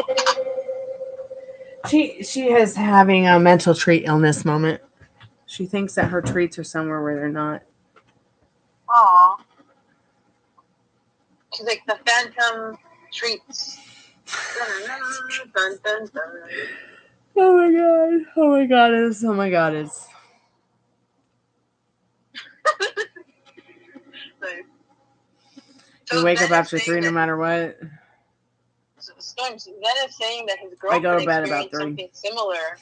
She is having a mental treat illness moment. She thinks that her treats are somewhere where they're not. Aw. She's like the phantom treats. Dun, dun, dun. Oh my god. Oh my goddess. Oh my goddess. Nice. You wake up Ben is after saying 3 no that- matter what. Storms, Ben is saying that his I girlfriend go to bed about experienced 3. something similar.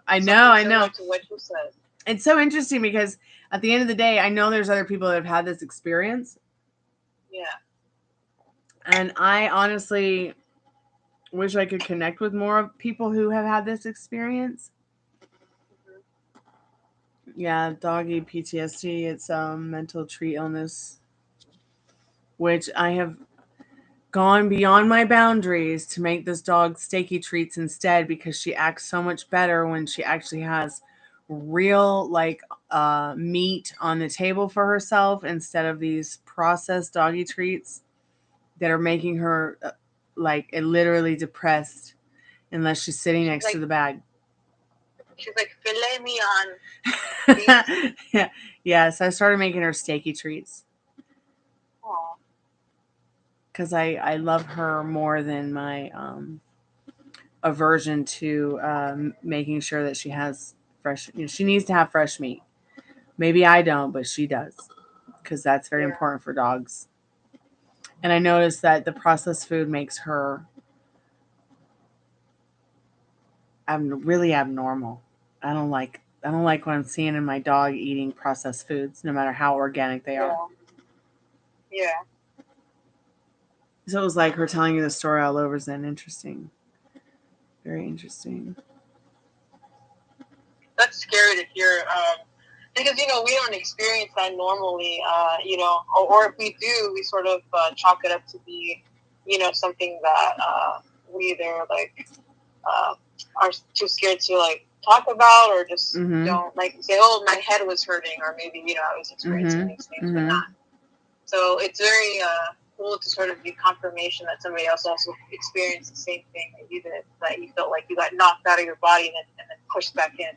I know. To what you said. It's so interesting because at the end of the day, I know there's other people that have had this experience. Yeah. And I honestly wish I could connect with more people who have had this experience. Yeah, doggy PTSD. It's mental tree illness, which I have gone beyond my boundaries to make this dog steaky treats instead because she acts so much better when she actually has real meat on the table for herself instead of these processed doggy treats that are making her literally depressed unless she's sitting next to the bag. She's like, filet mignon. Yeah. Yes, I started making her steaky treats. Aww. Because I love her more than my aversion to making sure that she has fresh. She needs to have fresh meat. Maybe I don't, but she does. Because that's very important for dogs. And I noticed that the processed food makes her really abnormal. I don't like what I'm seeing in my dog eating processed foods, no matter how organic they are. Yeah. So it was like her telling you the story all over again. Interesting. Very interesting. That's scary to hear. Because, we don't experience that normally, or if we do, we sort of chalk it up to be, something that we either, are too scared to, talk about or just don't, say, oh, my head was hurting, or maybe, I was experiencing these things, but not. So it's very cool to sort of be confirmation that somebody else also experienced the same thing that you did, that you felt like you got knocked out of your body and then pushed back in.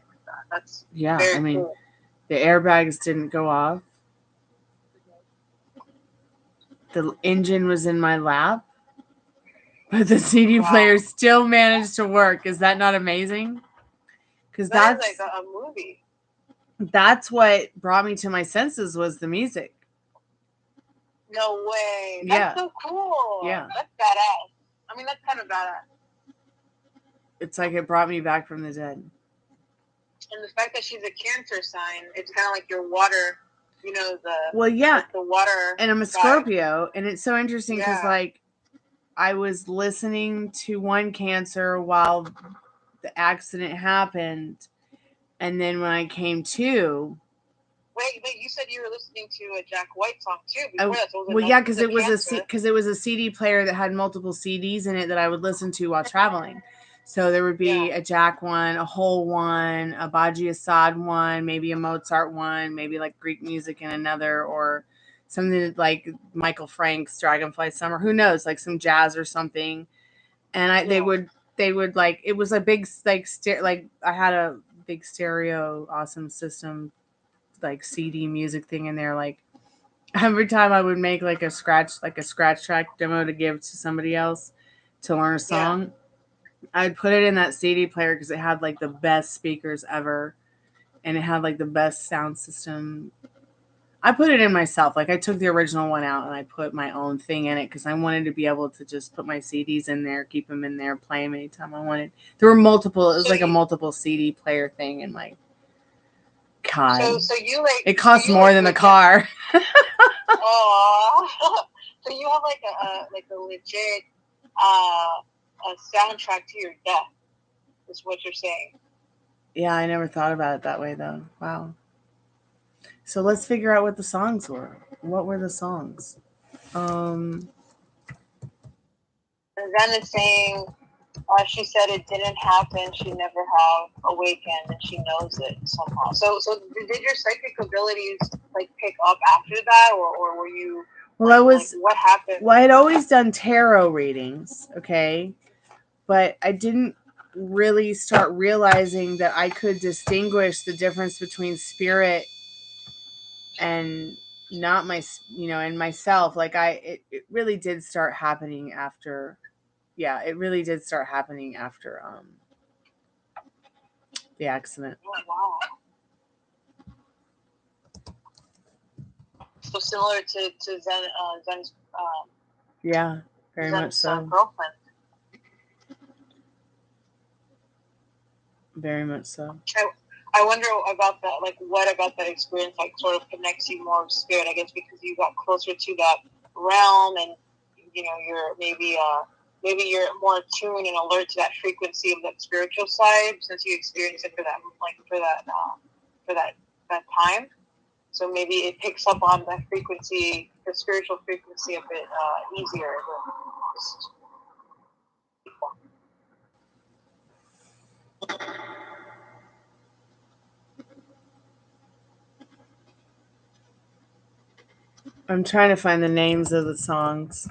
That's very cool. The airbags didn't go off. The engine was in my lap, but the CD player still managed to work. Is that not amazing? Because that's like a movie. That's what brought me to my senses was the music. No way. That's so cool. Yeah. That's badass. I mean, that's kind of badass. It's like it brought me back from the dead. And the fact that she's a Cancer sign, it's kind of like your water, the water. And I'm a Scorpio, and it's so interesting because I was listening to one Cancer while the accident happened, and then when I came to. Wait, you said you were listening to a Jack White song too. Because it was a CD player that had multiple CDs in it that I would listen to while traveling. So there would be a Jack one, a Hole one, a Baji Assad one, maybe a Mozart one, maybe Greek music in another, or something like Michael Frank's Dragonfly Summer. Who knows? Some jazz or something. And they would it was a big I had a big stereo awesome system CD music thing in there every time I would make like a scratch track demo to give to somebody else to learn a song, I'd put it in that CD player because it had like the best speakers ever, and it had like the best sound system. I put it in myself. Like I took the original one out and I put my own thing in it because I wanted to be able to just put my CDs in there, keep them in there, play them anytime I wanted. There were multiple. It was like a multiple CD player thing, and like, God, So you like it costs more than the car. Oh, so you have like a legit a soundtrack to your death. Is what you're saying? Yeah, I never thought about it that way though. Wow. So let's figure out what the songs were. What were the songs? And then it's saying she said it didn't happen. She never have awakened, and she knows it somehow. So did your psychic abilities like pick up after that, or were you? Well, I was. Like, what happened? Well, I had always done tarot readings, okay, but I didn't really start realizing that I could distinguish the difference between spirit and not my, and myself. Like it really did start happening after. Yeah, it really did start happening after the accident. Oh, wow. So similar to Zen's yeah, very much so. Girlfriend. Very much so. I wonder about that. Like, what about that experience? Like, sort of connects you more with spirit? I guess because you got closer to that realm, and you're maybe you're more attuned and alert to that frequency of that spiritual side since you experienced it for that time. So maybe it picks up on that frequency, the spiritual frequency, a bit easier. I'm trying to find the names of the songs.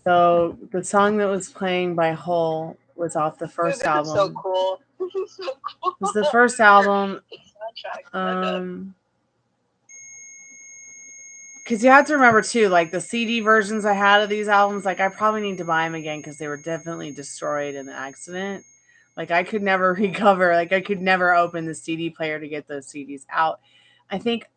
So the song that was playing by Hole was off the first album. So cool. This is so cool. It was the first album. Because you have to remember too, like the CD versions I had of these albums, like I probably need to buy them again because they were definitely destroyed in the accident. Like I could never recover. Like I could never open the CD player to get those CDs out. I think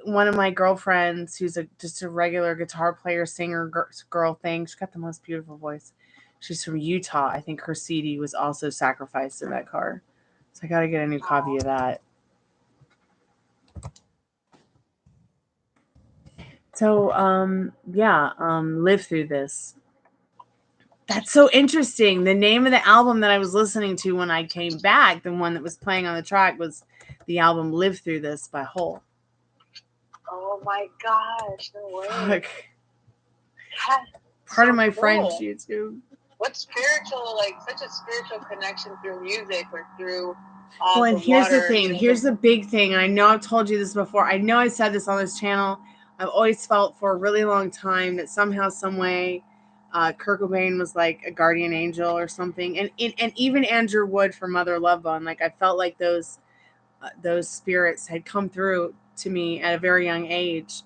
one of my girlfriends, who's just a regular guitar player, singer, girl thing, she's got the most beautiful voice. She's from Utah. I think her CD was also sacrificed in that car. So I got to get a new copy of that. So, Live Through This. That's so interesting. The name of the album that I was listening to when I came back, the one that was playing on the track, was the album Live Through This by Hole. Oh my gosh, no way. Part of my French YouTube. What spiritual, like such a spiritual connection through music or through well, and here's the thing. Here's the big thing. And I know I've told you this before. I know I said this on this channel. I've always felt for a really long time that somehow, some way, Kurt Cobain was like a guardian angel or something. And even Andrew Wood from Mother Love Bone. Like I felt like those spirits had come through to me at a very young age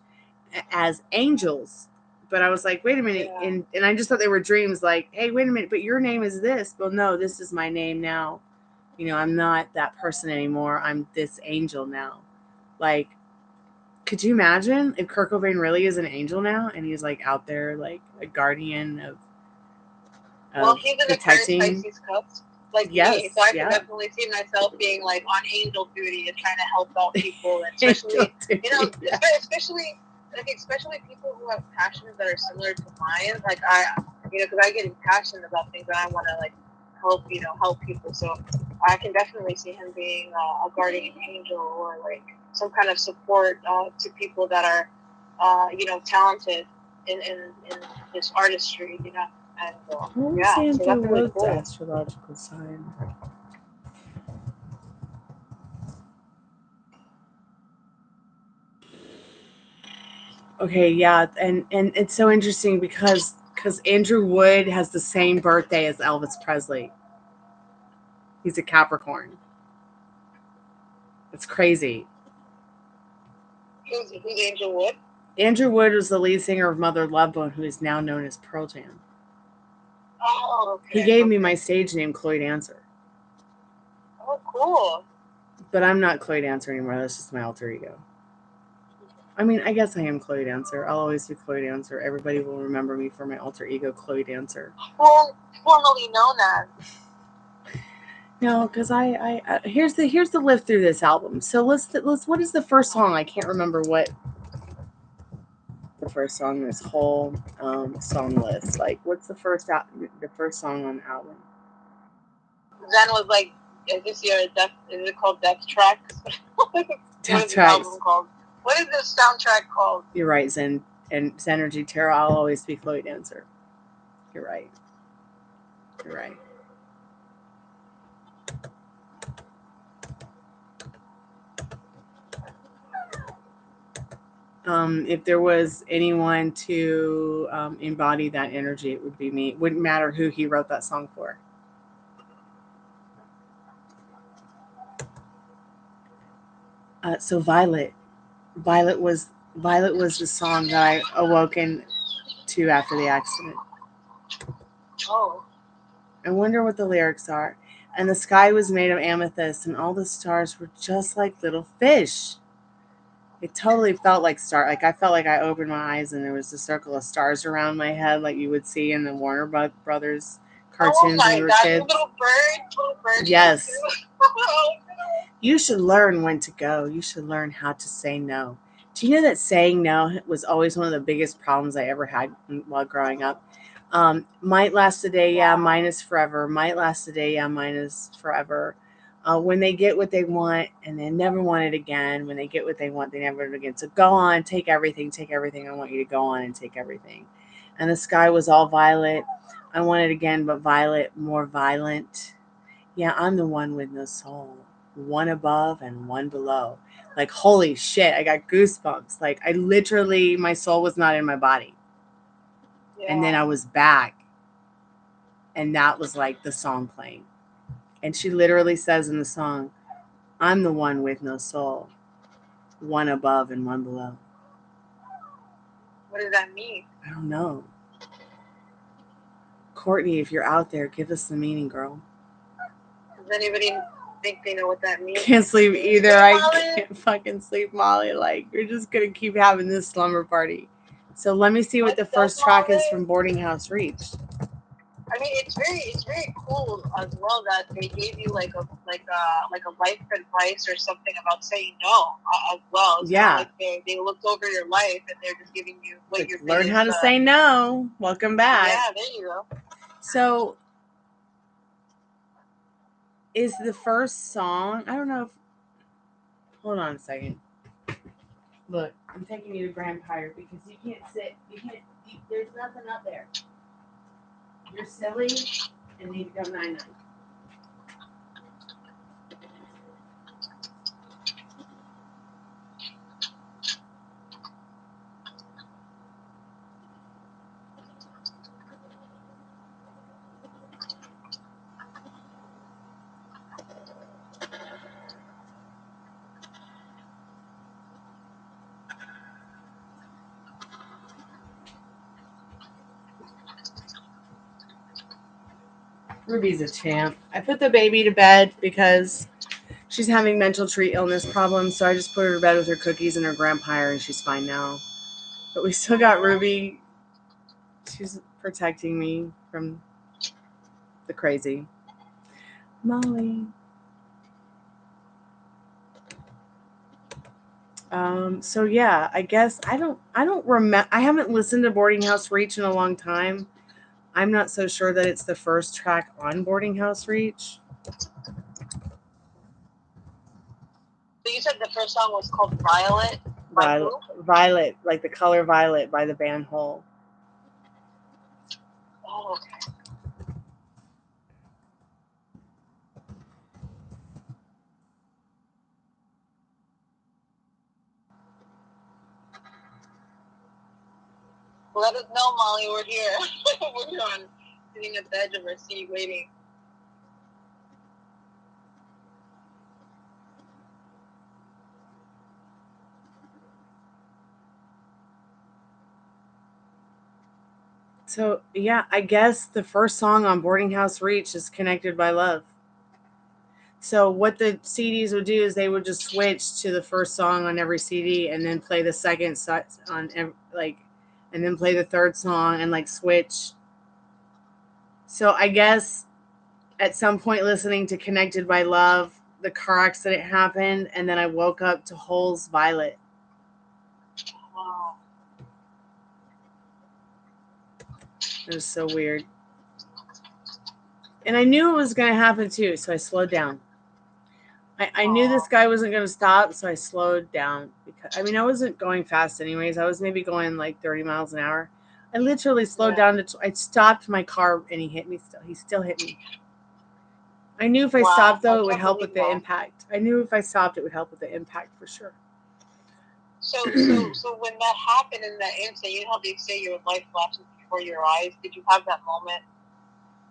as angels. But I was like, wait a minute. Yeah. And I just thought they were dreams. Like, hey, wait a minute. But your name is this. Well, no, this is my name now. I'm not that person anymore. I'm this angel now. Like, could you imagine if Kurt Cobain really is an angel now and he's like out there like a guardian of well, he's in protecting. The Pisces cups, like yes, me, so I can definitely see myself being like on angel duty and trying to help out people, and especially especially people who have passions that are similar to mine. Like because I get passionate about things and I want to like help people. So I can definitely see him being a guardian angel or like some kind of support to people that are, talented in this artistry, and so that's really cool. Astrological sign. Okay, yeah, and it's so interesting because Andrew Wood has the same birthday as Elvis Presley. He's a Capricorn. It's crazy. Who's Angel Wood? Andrew Wood was the lead singer of Mother Love Bone, who is now known as Pearl Jam. Oh, okay. He gave me my stage name, Chloe Dancer. Oh, cool. But I'm not Chloe Dancer anymore. That's just my alter ego. I mean, I guess I am Chloe Dancer. I'll always be Chloe Dancer. Everybody will remember me for my alter ego, Chloe Dancer. Well, formerly known as. No, because I here's the lift through this album. So let's what is the first song? I can't remember what the first song in this whole song list. Like, what's the first song on the album? Zen was like, is this your death? Is it called Death Tracks? Death Tracks. What is this soundtrack called? You're right, Zen and Zenergy Terror. I'll always be Chloe Dancer. You're right. You're right. If there was anyone to embody that energy, it would be me. It wouldn't matter who he wrote that song for. So Violet was the song that I awoken to after the accident. Oh. I wonder what the lyrics are. And the sky was made of amethyst, and all the stars were just like little fish. It totally felt like star. Like I felt like I opened my eyes and there was a circle of stars around my head, like you would see in the Warner Brothers cartoons when we were kids. Little bird. Yes. You should learn when to go. You should learn how to say no. Do you know that saying no was always one of the biggest problems I ever had while growing up? Might last a day, yeah, mine is forever. Might last a day, yeah, mine is forever. When they get what they want and they never want it again. When they get what they want, they never want it again. So go on, take everything. I want you to go on and take everything. And the sky was all violet. I want it again, but violet, more violent. Yeah, I'm the one with no soul. One above and one below. Like, holy shit, I got goosebumps. Like, I literally, my soul was not in my body. Yeah. And then I was back. And that was like the song playing. And she literally says in the song, I'm the one with no soul. One above and one below. What does that mean? I don't know. Courtney, if you're out there, give us the meaning, girl. Does anybody think they know what that means? Can't sleep either. I can't fucking sleep, Molly. Like, you're just going to keep having this slumber party. So let me see what the first track is from Boarding House Reach. I mean, it's very cool as well that they gave you like a life advice or something about saying no as well. It's yeah, like they looked over your life and they're just giving you what your learn how to say no. Welcome back. Yeah, there you go. So, is the first song? I don't know if. Hold on a second. Look, I'm taking you to Grand Pirate because you can't sit. There's nothing up there. You're silly and need to go 9-9. Ruby's a champ. I put the baby to bed because she's having mental tree illness problems, so I just put her to bed with her cookies and her grandpa, and she's fine now. But we still got Ruby. She's protecting me from the crazy. Molly. So yeah, I guess I don't remember. I haven't listened to Boarding House Reach in a long time. I'm not so sure that it's the first track on Boarding House Reach. So you said the first song was called Violet? Violet, like the color violet by the band Hole. Oh, okay. Let us know, Molly. We're here. We're on sitting at the edge of our seat waiting. So, yeah, I guess the first song on Boarding House Reach is Connected by Love. So what the CDs would do is they would just switch to the first song on every CD and then play the second on and then play the third song and like switch. So I guess at some point listening to Connected by Love, the car accident happened, and then I woke up to Hole's Violet. Wow. It was so weird. And I knew it was going to happen too, so I slowed down. I knew this guy wasn't going to stop, so I slowed down. Because I mean, I wasn't going fast anyways. I was maybe going like 30 miles an hour. I literally slowed down. I stopped my car, and he hit me still. He still hit me. I knew if I stopped, though, it would help with the impact. I knew if I stopped, it would help with the impact for sure. So when that happened in that incident, you know how they say your life flashes before your eyes? Did you have that moment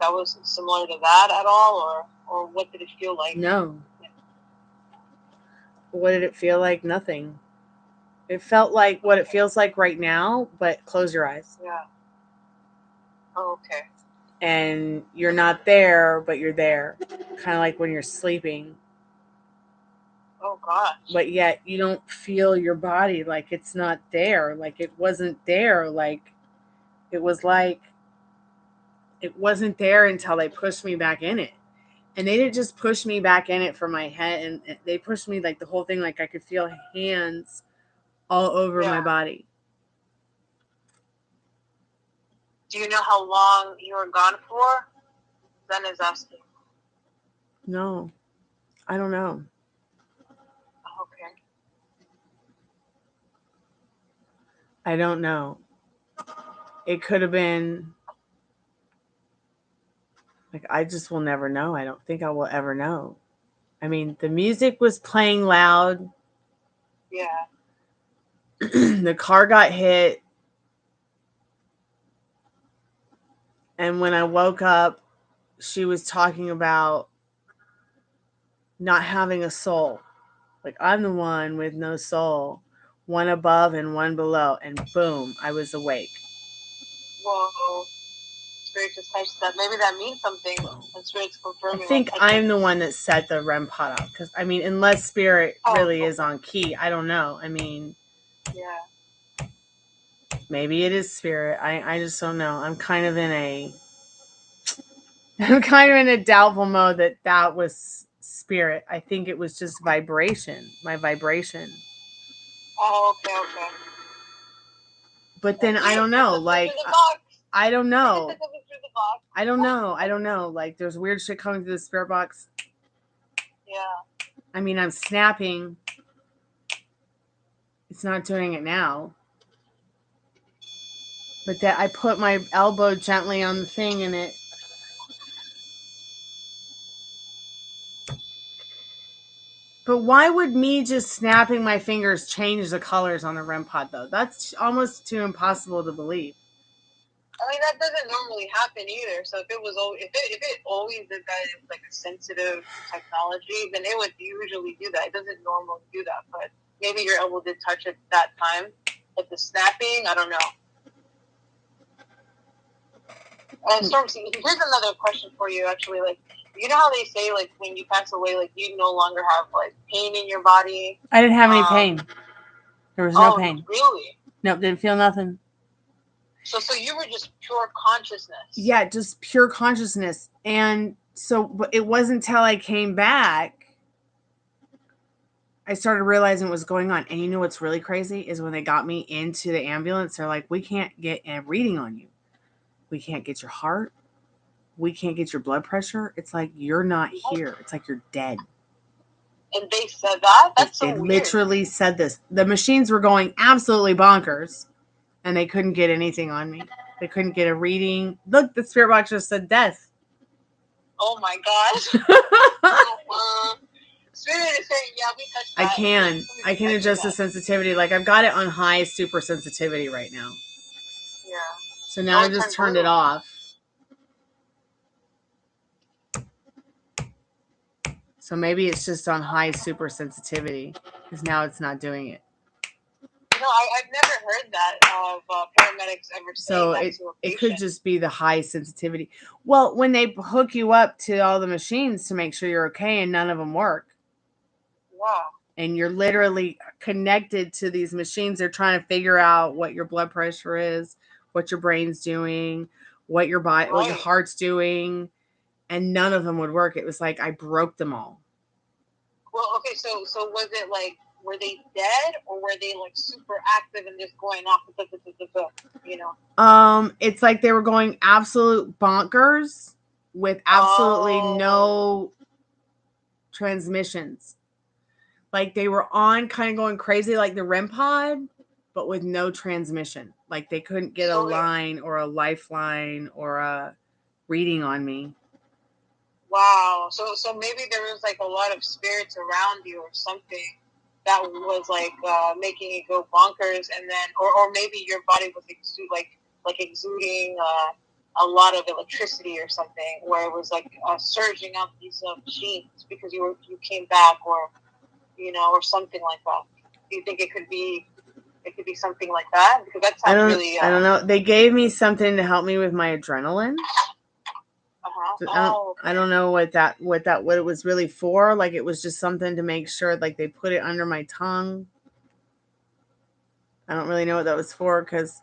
that was similar to that at all, or what did it feel like? No. What did it feel like? Nothing. It felt like what it feels like right now, but close your eyes. Yeah. Oh, okay. And you're not there, but you're there. Kind of like when you're sleeping. Oh, gosh. But yet you don't feel your body like it's not there. Like it wasn't there. Like it was like it wasn't there until they pushed me back in it. And they didn't just push me back in it for my head. And they pushed me like the whole thing. Like I could feel hands all over my body. Do you know how long you were gone for? Zen is asking. No, I don't know. Okay. I don't know. It could have been like, I just will never know. I don't think I will ever know. I mean, the music was playing loud. Yeah. The car got hit. And when I woke up, she was talking about not having a soul. Like, I'm the one with no soul. One above and one below. And boom, I was awake. Whoa. Spirit just touched that. Maybe that means something. And Spirit's confirming. I think I'm the one that set the REM pod up. Because, I mean, unless Spirit really is on key, I don't know. I mean, yeah. Maybe it is Spirit. I just don't know. I'm kind of in a doubtful mode that was Spirit. I think it was just vibration. My vibration. Oh, okay. But then I don't know. Like, I don't know. I don't know. Like, there's weird shit coming through the spirit box. Yeah. I mean, I'm snapping. It's not doing it now. But that I put my elbow gently on the thing and it. But why would me just snapping my fingers change the colors on the REM pod, though? That's almost too impossible to believe. I mean, that doesn't normally happen either. So if it always did that, it's like a sensitive technology, then it would usually do that. It doesn't normally do that, but maybe your elbow did touch it that time. Like the snapping, I don't know. Storm, here's another question for you, actually. Like, you know how they say, like, when you pass away, like, you no longer have, like, pain in your body? I didn't have any pain. There was no pain. Really? Nope, didn't feel nothing. So you were just pure consciousness. Yeah, just pure consciousness. And so, but it wasn't until I came back, I started realizing what was going on. And you know what's really crazy is when they got me into the ambulance, they're like, we can't get a reading on you. We can't get your heart. We can't get your blood pressure. It's like, you're not here. It's like you're dead. And they said that? That's so weird. They literally said this. The machines were going absolutely bonkers. And they couldn't get anything on me. They couldn't get a reading. Look, the spirit box just said death. Oh my gosh. Spirit is saying, yeah, we touched that. I can adjust the sensitivity. Like, I've got it on high super sensitivity right now. Yeah. So now I just turned it off. So maybe it's just on high super sensitivity. Because now it's not doing it. No, I've never heard that of paramedics ever saying that to a patient. It could just be the high sensitivity. Well, when they hook you up to all the machines to make sure you're okay, and none of them work. Wow. And you're literally connected to these machines. They're trying to figure out what your blood pressure is, what your brain's doing, what your body, what your heart's doing, and none of them would work. It was like I broke them all. Well, okay, so was it like, were they dead, or were they like super active and just going off, you know? It's like they were going absolute bonkers with absolutely no transmissions. Like they were on kind of going crazy like the REM pod, but with no transmission. Like they couldn't get a line or a lifeline or a reading on me. Wow. So maybe there was like a lot of spirits around you or something that was like making it go bonkers, and then or maybe your body was exuding a lot of electricity or something, where it was like surging out these machines because you came back, or you know, or something like that. Do you think it could be something like that? Because that sounds really. I don't know. They gave me something to help me with my adrenaline. I don't know what it was really for. Like it was just something to make sure, like they put it under my tongue. I don't really know what that was for because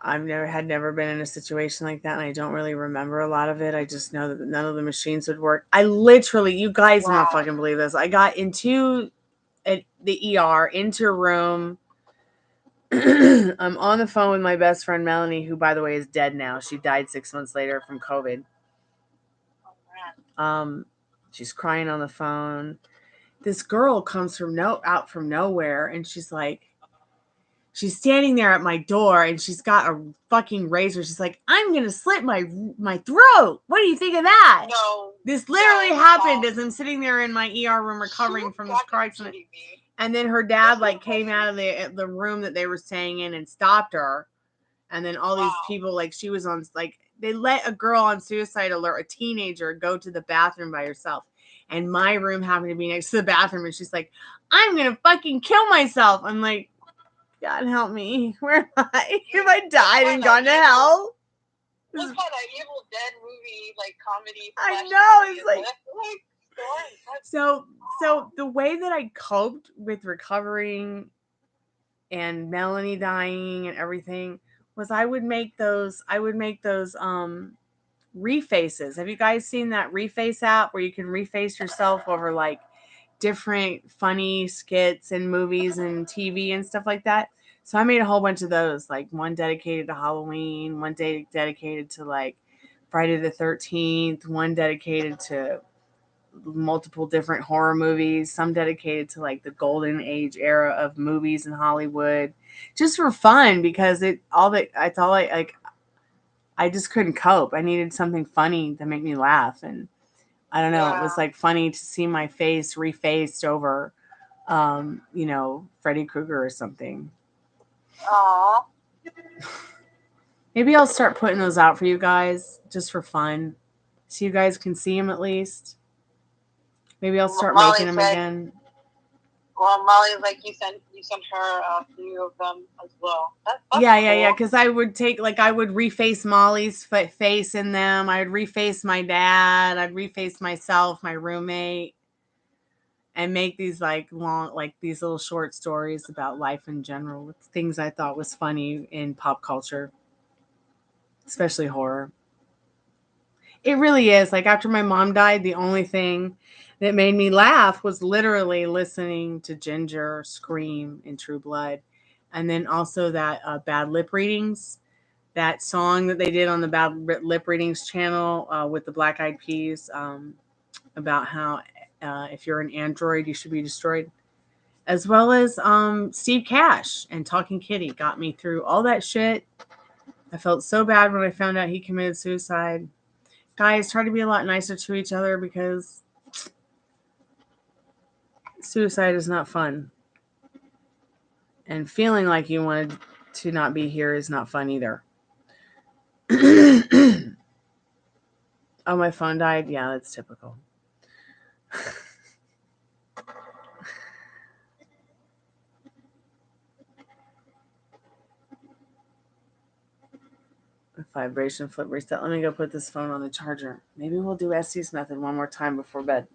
I've never been in a situation like that, and I don't really remember a lot of it. I just know that none of the machines would work. I literally, you guys will not fucking believe this. I got into the ER, into a room. I'm on the phone with my best friend Melanie, who, by the way, is dead now. She died 6 months later from COVID. She's crying on the phone. This girl comes out from nowhere, and she's standing there at my door, and she's got a fucking razor. She's like, "I'm gonna slit my throat. What do you think of that?" No. This literally happened as I'm sitting there in my ER room recovering from this car accident. And then her dad came out of the room that they were staying in and stopped her. And then all these people, she was on, they let a girl on suicide alert, a teenager, go to the bathroom by herself. And my room happened to be next to the bathroom. And she's like, "I'm going to fucking kill myself." I'm like, God help me. Where am I? If I died and gone to hell? What kind of Evil Dead movie, comedy? I know. It's like so the way that I coped with recovering and Melanie dying and everything was I would make those refaces. Have you guys seen that reface app where you can reface yourself over different funny skits and movies and TV and stuff like that? So I made a whole bunch of those, one dedicated to Halloween, one day dedicated to Friday the 13th, one dedicated to multiple different horror movies, some dedicated to the golden age era of movies in Hollywood, just for fun, because I just couldn't cope. I needed something funny to make me laugh, and I don't know, it was funny to see my face refaced over Freddy Krueger or something. Aww. Maybe I'll start putting those out for you guys just for fun, so you guys can see them at least. Maybe I'll start making them again. Well, Molly, you sent her a few of them as well. That's yeah. Because I would I would reface Molly's face in them. I would reface my dad. I'd reface myself, my roommate, and make these long, these little short stories about life in general, with things I thought was funny in pop culture, especially horror. It really is. After my mom died, the only thing that made me laugh was literally listening to Ginger scream in True Blood. And then also that Bad Lip Readings, that song that they did on the Bad Lip Readings channel with the Black Eyed Peas about how if you're an android, you should be destroyed. As well as Steve Cash and Talking Kitty got me through all that shit. I felt so bad when I found out he committed suicide. Guys, try to be a lot nicer to each other, because suicide is not fun. And feeling like you wanted to not be here is not fun either. Oh, my phone died? Yeah, that's typical. Vibration flip reset. Let me go put this phone on the charger. Maybe we'll do Estes method one more time before bed.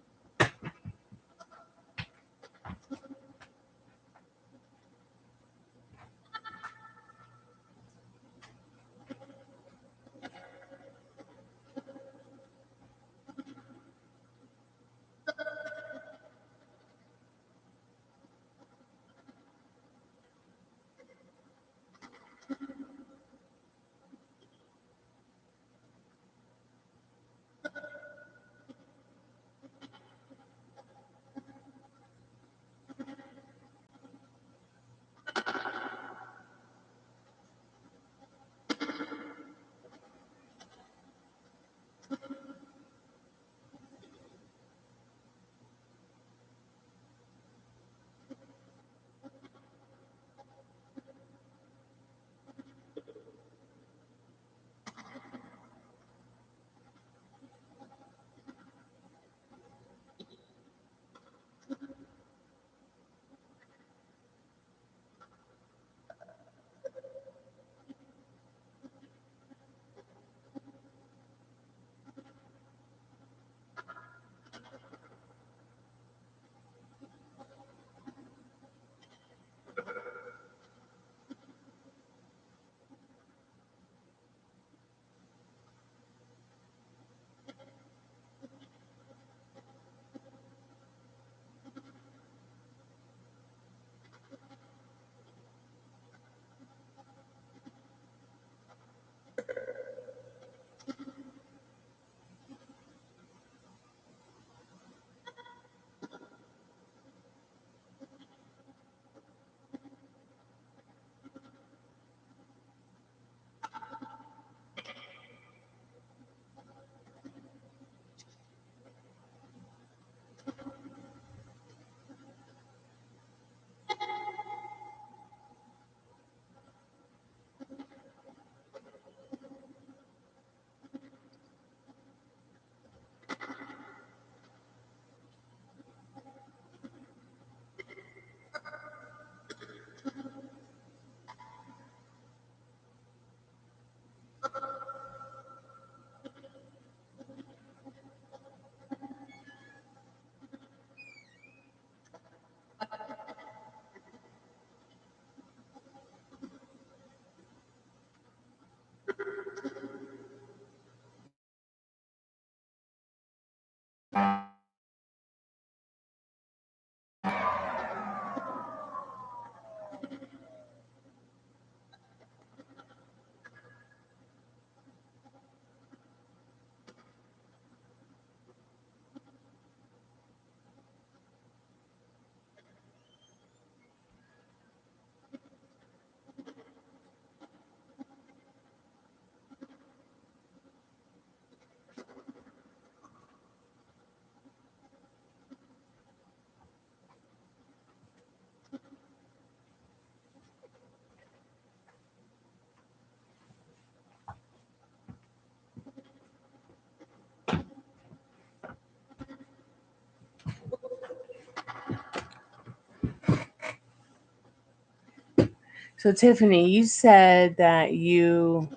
So, Tiffany, you said that you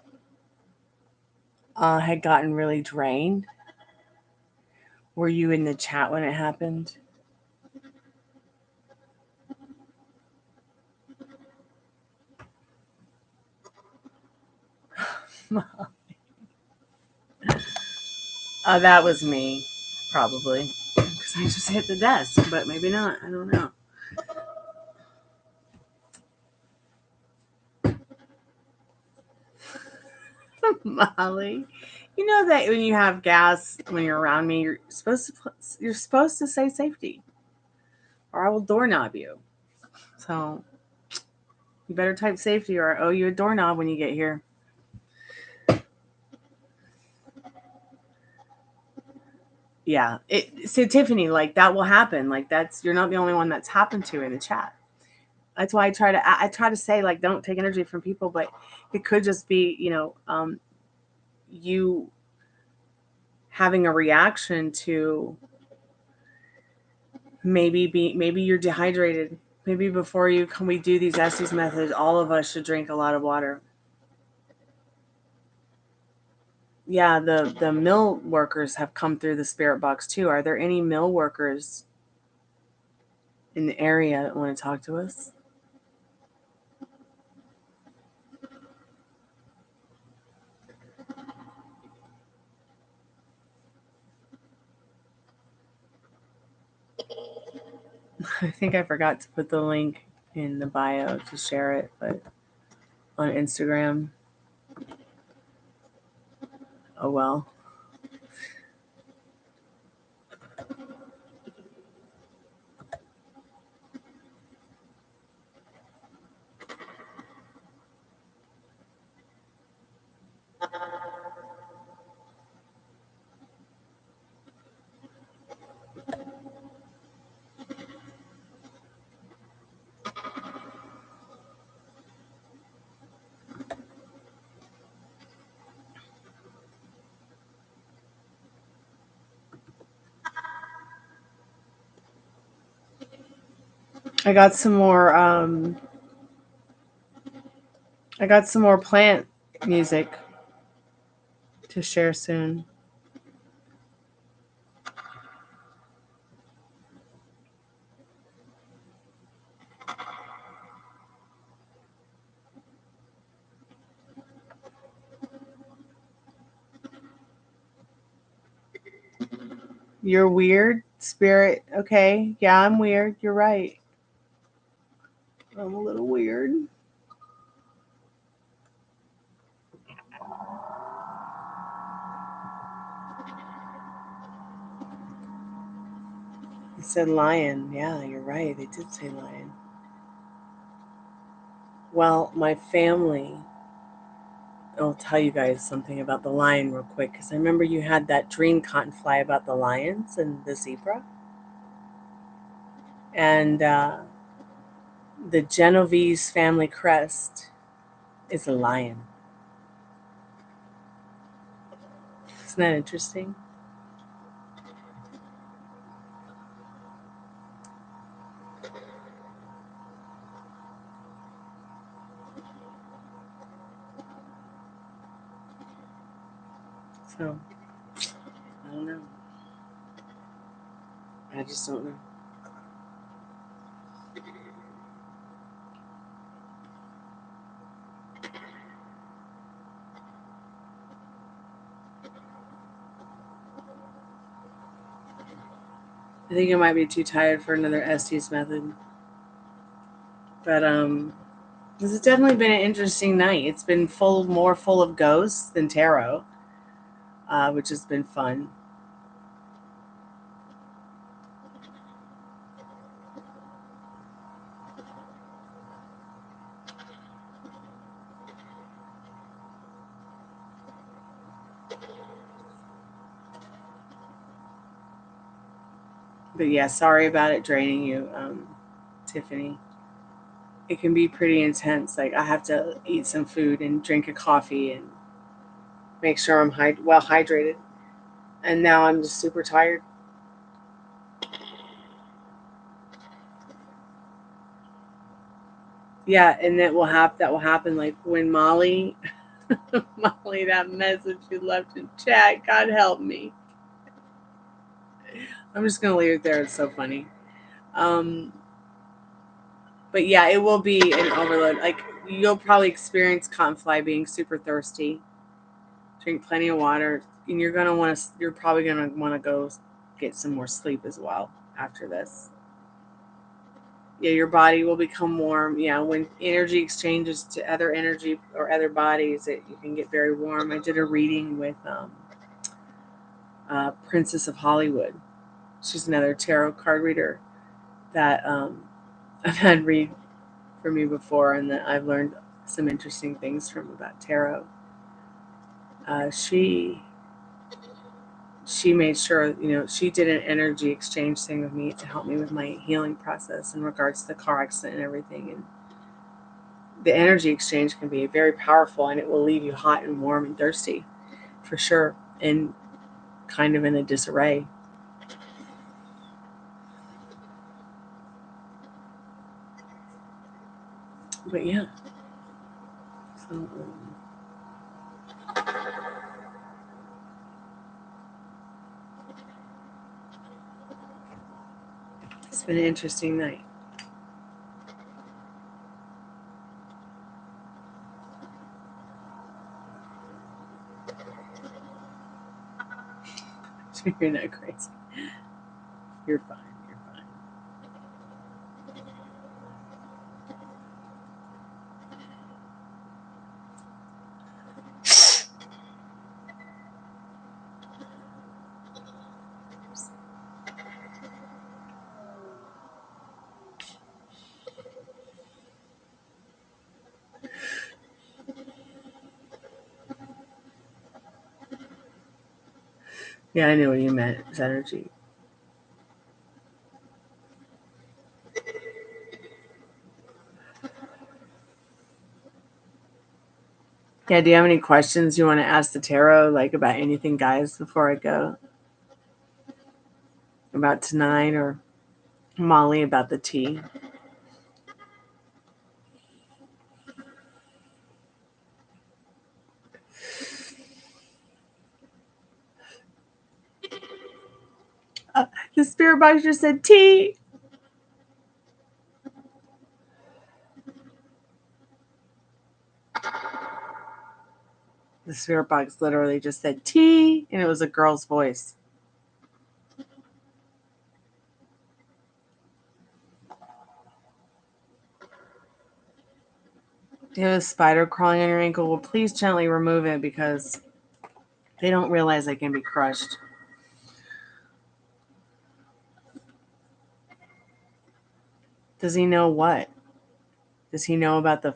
had gotten really drained. Were you in the chat when it happened? That was me, probably. Because I just hit the desk, but maybe not. I don't know. Molly, you know that when you have gas, when you're around me, you're supposed to say safety, or I will doorknob you. So you better type safety, or I owe you a doorknob when you get here. Yeah. So Tiffany, like that will happen. Like you're not the only one that's happened to in the chat. That's why I try to say, like, don't take energy from people, but it could just be, you having a reaction to maybe you're dehydrated. Maybe before we do these Estes methods, all of us should drink a lot of water. yeah, the mill workers have come through the spirit box too. Are there any mill workers in the area that want to talk to us? I think I forgot to put the link in the bio to share it, but on Instagram. Oh well. I got some more plant music to share soon. You're weird, spirit. Okay. Yeah, I'm weird. You're right. I'm a little weird. It said lion. Yeah, you're right. They did say lion. Well, my family, I'll tell you guys something about the lion real quick, because I remember you had that dream, Cottonfly, about the lions and the zebra. And the Genovese family crest is a lion. Isn't that interesting? So, I don't know. I just don't know. I think I might be too tired for another Estes method. But this has definitely been an interesting night. It's been more full of ghosts than tarot, which has been fun. But yeah, sorry about it draining you, Tiffany. It can be pretty intense. Like, I have to eat some food and drink a coffee and make sure I'm well hydrated. And now I'm just super tired. Yeah, and that will happen like when Molly Molly, that message you left in chat, God help me. I'm just gonna leave it there. It's so funny. But yeah, it will be an overload. Like, you'll probably experience Confly being super thirsty. Drink plenty of water, and you're probably gonna want to go get some more sleep as well after this. Yeah, your body will become warm. Yeah, when energy exchanges to other energy or other bodies, you can get very warm. I did a reading with Princess of Hollywood. She's another tarot card reader that I've had read for me before, and that I've learned some interesting things from about tarot. She made sure, she did an energy exchange thing with me to help me with my healing process in regards to the car accident and everything. And the energy exchange can be very powerful, and it will leave you hot and warm and thirsty, for sure, and kind of in a disarray. But yeah. So, It's been an interesting night. You're not crazy. You're fine. You're fine. Yeah, I know what you meant. It's energy. Yeah, do you have any questions you want to ask the tarot, like about anything, guys, before I go? About tonight, or Molly about the tea? The spirit box just said tea. The spirit box literally just said tea, and it was a girl's voice. You have a spider crawling on your ankle. Well, please gently remove it because they don't realize they can be crushed. Does he know what? Does he know about the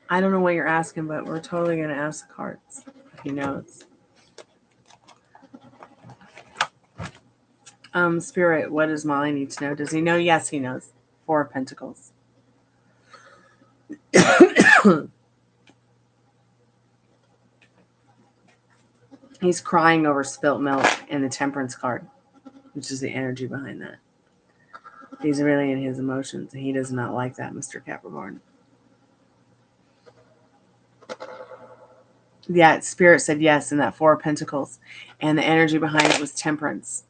I don't know what you're asking, but we're totally going to ask the cards if he knows. Spirit, what does Molly need to know? Does he know? Yes, he knows. 4 of Pentacles. He's crying over spilt milk and the Temperance card, which is the energy behind that. He's really in his emotions, and he does not like that, Mr. Capricorn. Yeah, Spirit said yes in that 4 of Pentacles, and the energy behind it was Temperance.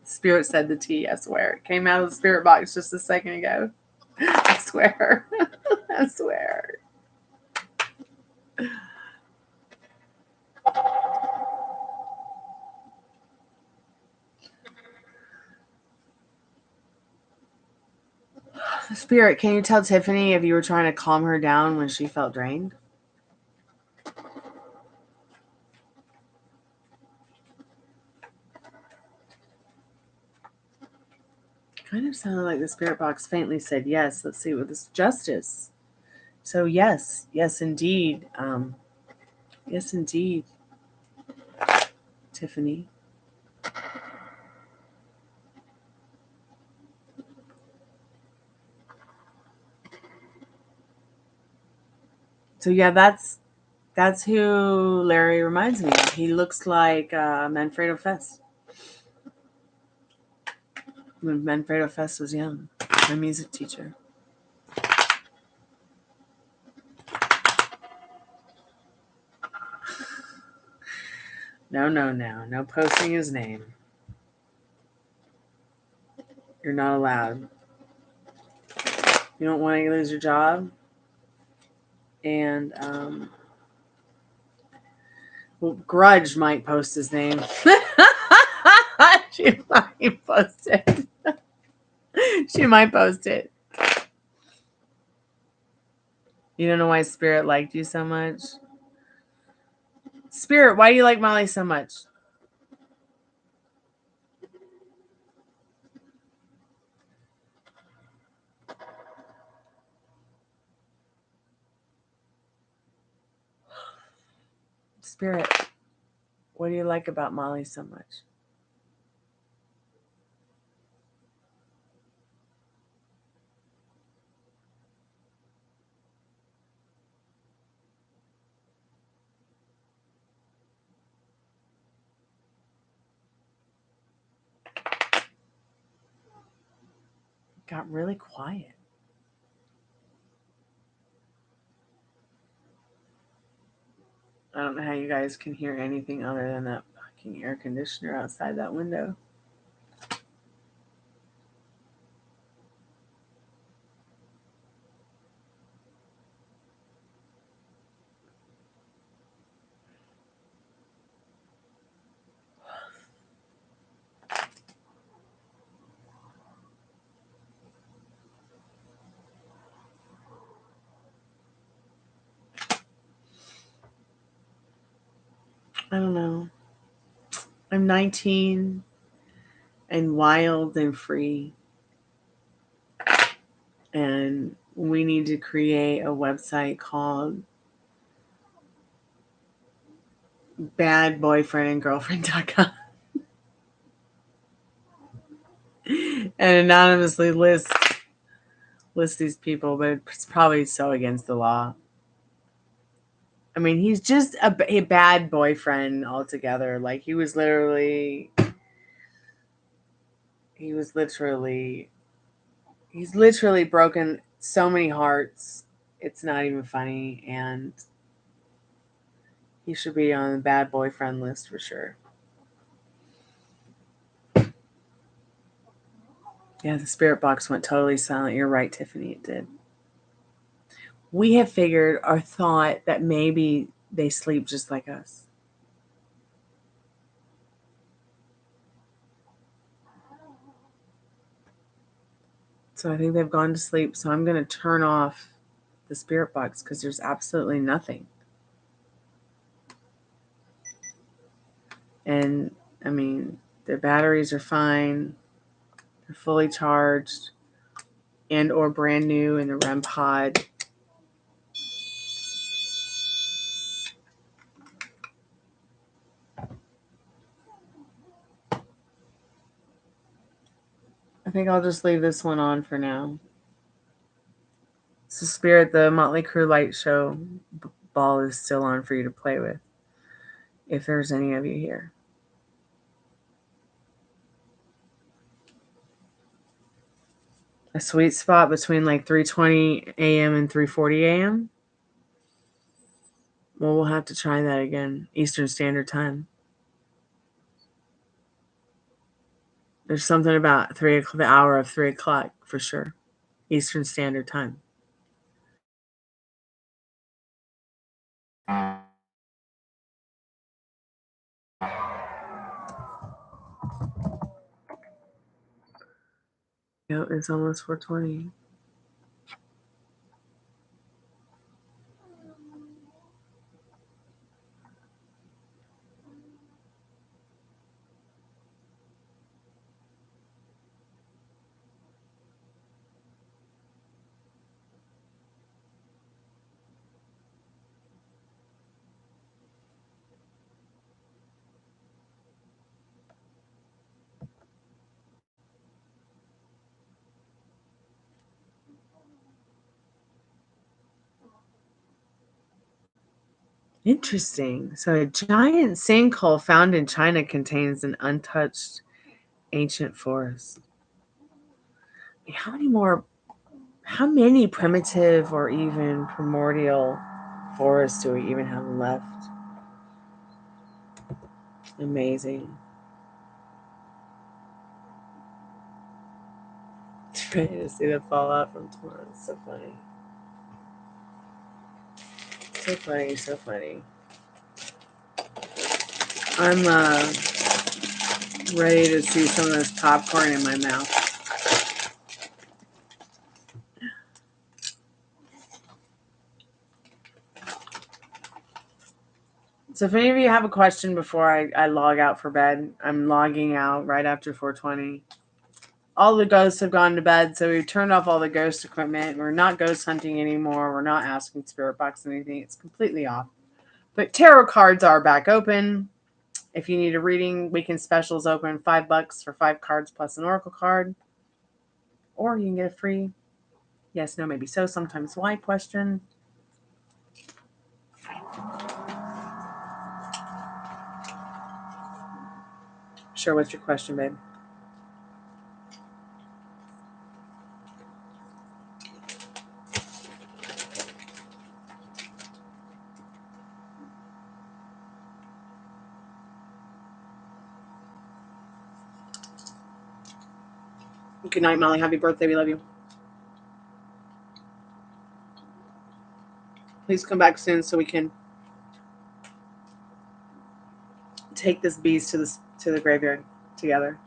Spirit said the tea, I swear. It came out of the spirit box just a second ago. I swear. I swear. Spirit, can you tell Tiffany if you were trying to calm her down when she felt drained? Kind of sounded like the spirit box faintly said yes. Let's see what this Justice. So yes, yes indeed. Yes indeed, Tiffany. So yeah, that's who Larry reminds me of. He looks like Manfredo Fest. When Manfredo Fest was young, my music teacher. No posting his name. You're not allowed. You don't want to lose your job. And well, Grudge might post his name. She might post it. She might post it. You don't know why Spirit liked you so much? Spirit, why do you like Molly so much? Spirit, what do you like about Molly so much? Got really quiet. I don't know how you guys can hear anything other than that fucking air conditioner outside that window. I don't know. I'm 19 and wild and free. And we need to create a website called badboyfriendandgirlfriend.com and anonymously list these people, but it's probably so against the law. I mean, he's just a bad boyfriend altogether. Like, he's literally broken so many hearts. It's not even funny, and he should be on the bad boyfriend list for sure. Yeah, the spirit box went totally silent. You're right, Tiffany, it did. We have figured or thought that maybe they sleep just like us. So I think they've gone to sleep. So I'm going to turn off the spirit box because there's absolutely nothing. And I mean, their batteries are fine. They're fully charged and or brand new in the REM pod. I think I'll just leave this one on for now. So Spirit, the Motley Crue light show ball is still on for you to play with, if there's any of you here. A sweet spot between like 3:20 a.m. and 3:40 a.m. Well, we'll have to try that again. Eastern Standard Time. There's something about the hour of 3 o'clock for sure. Eastern Standard Time. It's almost 4:20. Interesting. So a giant sinkhole found in China contains an untouched ancient forest. How many primitive or even primordial forests do we even have left? Amazing. Ready to see the fallout from tomorrow. It's so funny. So funny, so funny. I'm ready to see some of this popcorn in my mouth. So if any of you have a question before I log out for bed, I'm logging out right after 4:20. All the ghosts have gone to bed, so we've turned off all the ghost equipment. We're not ghost hunting anymore. We're not asking spirit box anything. It's completely off. But tarot cards are back open. If you need a reading, weekend specials open. $5 for 5 cards plus an oracle card. Or you can get a free yes, no, maybe so, sometimes why question. Sure, what's your question, babe? Good night, Molly. Happy birthday. We love you. Please come back soon so we can take this beast to the graveyard together.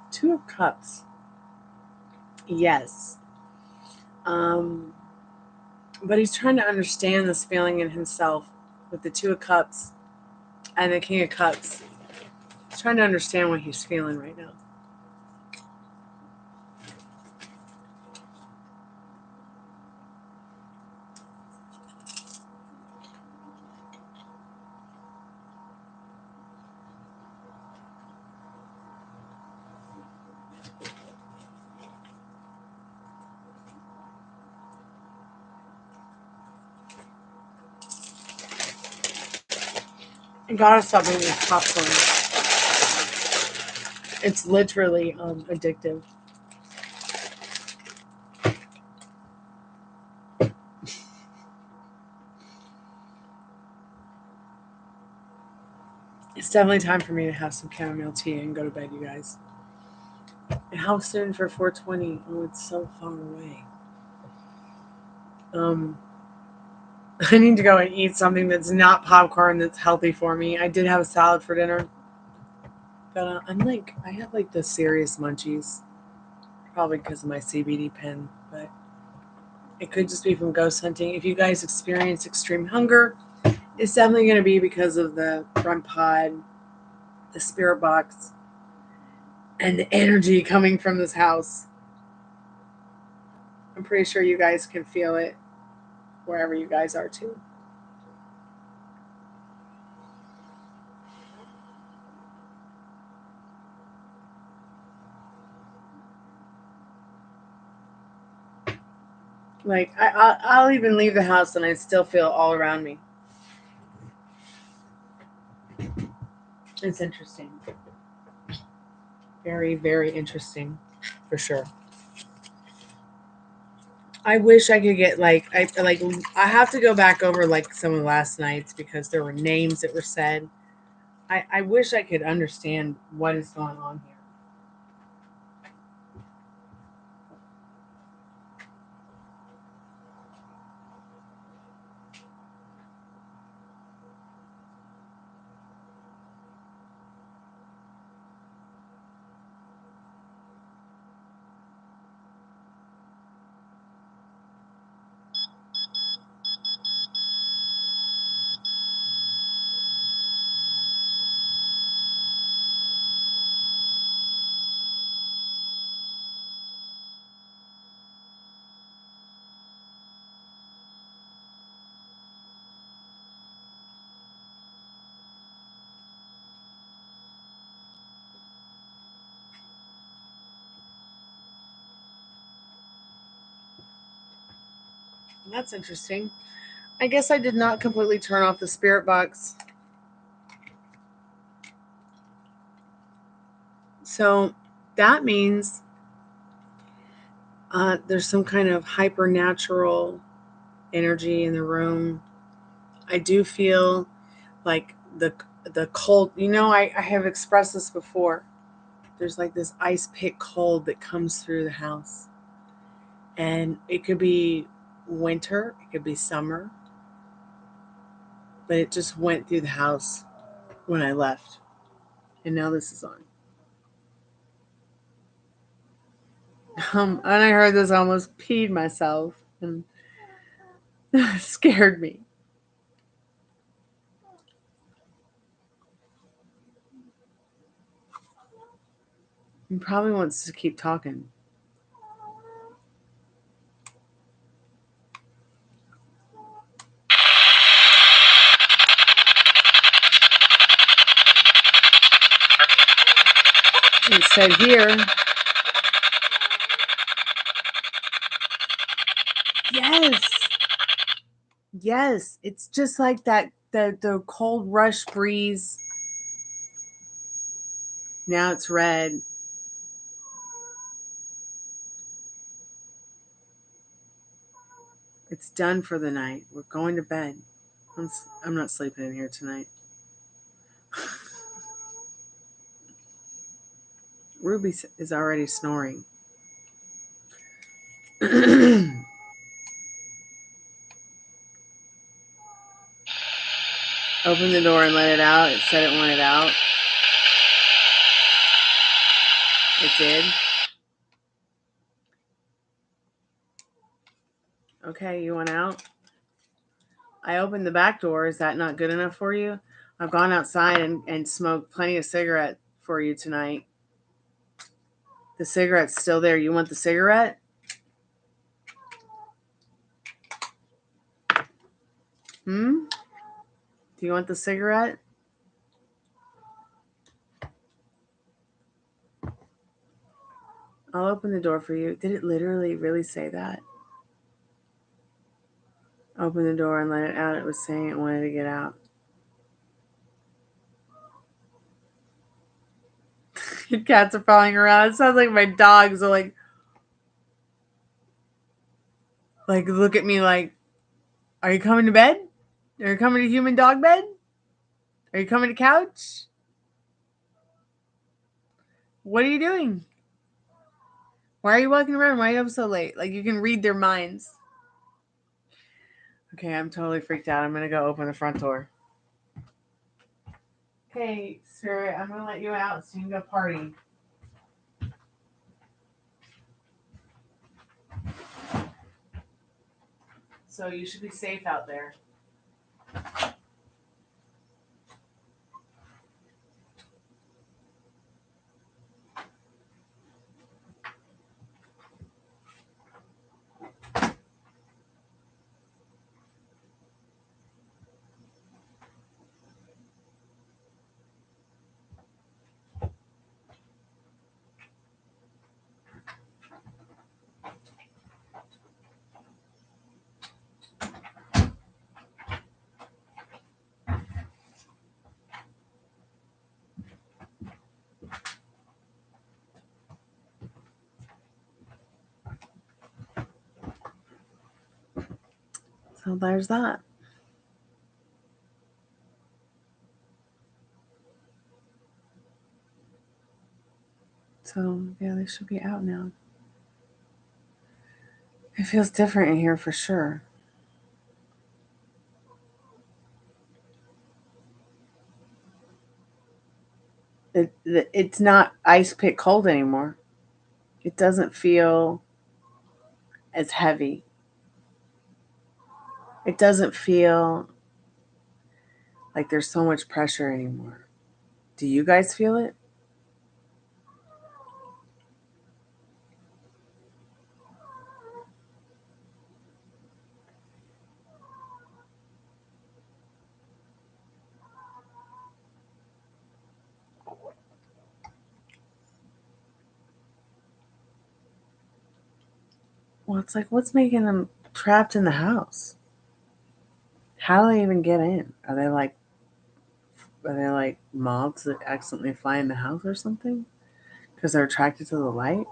Two of Cups. Yes. But he's trying to understand this feeling in himself with the Two of Cups and the King of Cups. He's trying to understand what he's feeling right now. I gotta stop eating this popcorn. It's literally addictive. It's definitely time for me to have some chamomile tea and go to bed, you guys. And how soon for 420? Oh, it's so far away. I need to go and eat something that's not popcorn that's healthy for me. I did have a salad for dinner. But I have like the serious munchies. Probably because of my CBD pen. But it could just be from ghost hunting. If you guys experience extreme hunger, it's definitely going to be because of the front pod, the spirit box, and the energy coming from this house. I'm pretty sure you guys can feel it wherever you guys are too. Like I'll even leave the house and I still feel all around me. It's interesting. Very, very interesting, for sure. I wish I could get I have to go back over like some of last night's because there were names that were said. I wish I could understand what is going on here. That's interesting. I guess I did not completely turn off the spirit box. So that means there's some kind of hypernatural energy in the room. I do feel like the cold. I have expressed this before. There's like this ice pick cold that comes through the house. And it could be winter, it could be summer. But it just went through the house when I left. And now this is on. And I heard this, I almost peed myself and scared me. He probably wants to keep talking. It said here. Yes. Yes, it's just like that the cold rush breeze. Now it's red. It's done for the night. We're going to bed. I'm not sleeping in here tonight. Ruby is already snoring. Open the door and let it out. It said it wanted out. It did. Okay, you want out? I opened the back door. Is that not good enough for you? I've gone outside and smoked plenty of cigarette for you tonight. The cigarette's still there. You want the cigarette? Do you want the cigarette? I'll open the door for you. Did it literally really say that? Open the door and let it out. It was saying it wanted to get out. Your cats are following around. It sounds like my dogs are like look at me like, are you coming to bed? Are you coming to human dog bed? Are you coming to couch? What are you doing? Why are you walking around? Why are you up so late? Like, you can read their minds. Okay, I'm totally freaked out. I'm going to go open the front door. Okay, Spirit, I'm going to let you out so you can go party. So you should be safe out there. So there's that. So, yeah, they should be out now. It feels different in here for sure. It's not ice pick cold anymore. It doesn't feel as heavy. It doesn't feel like there's so much pressure anymore. Do you guys feel it? Well, it's like, what's making them trapped in the house? How do they even get in? Are they like moths that accidentally fly in the house or something? Because they're attracted to the light?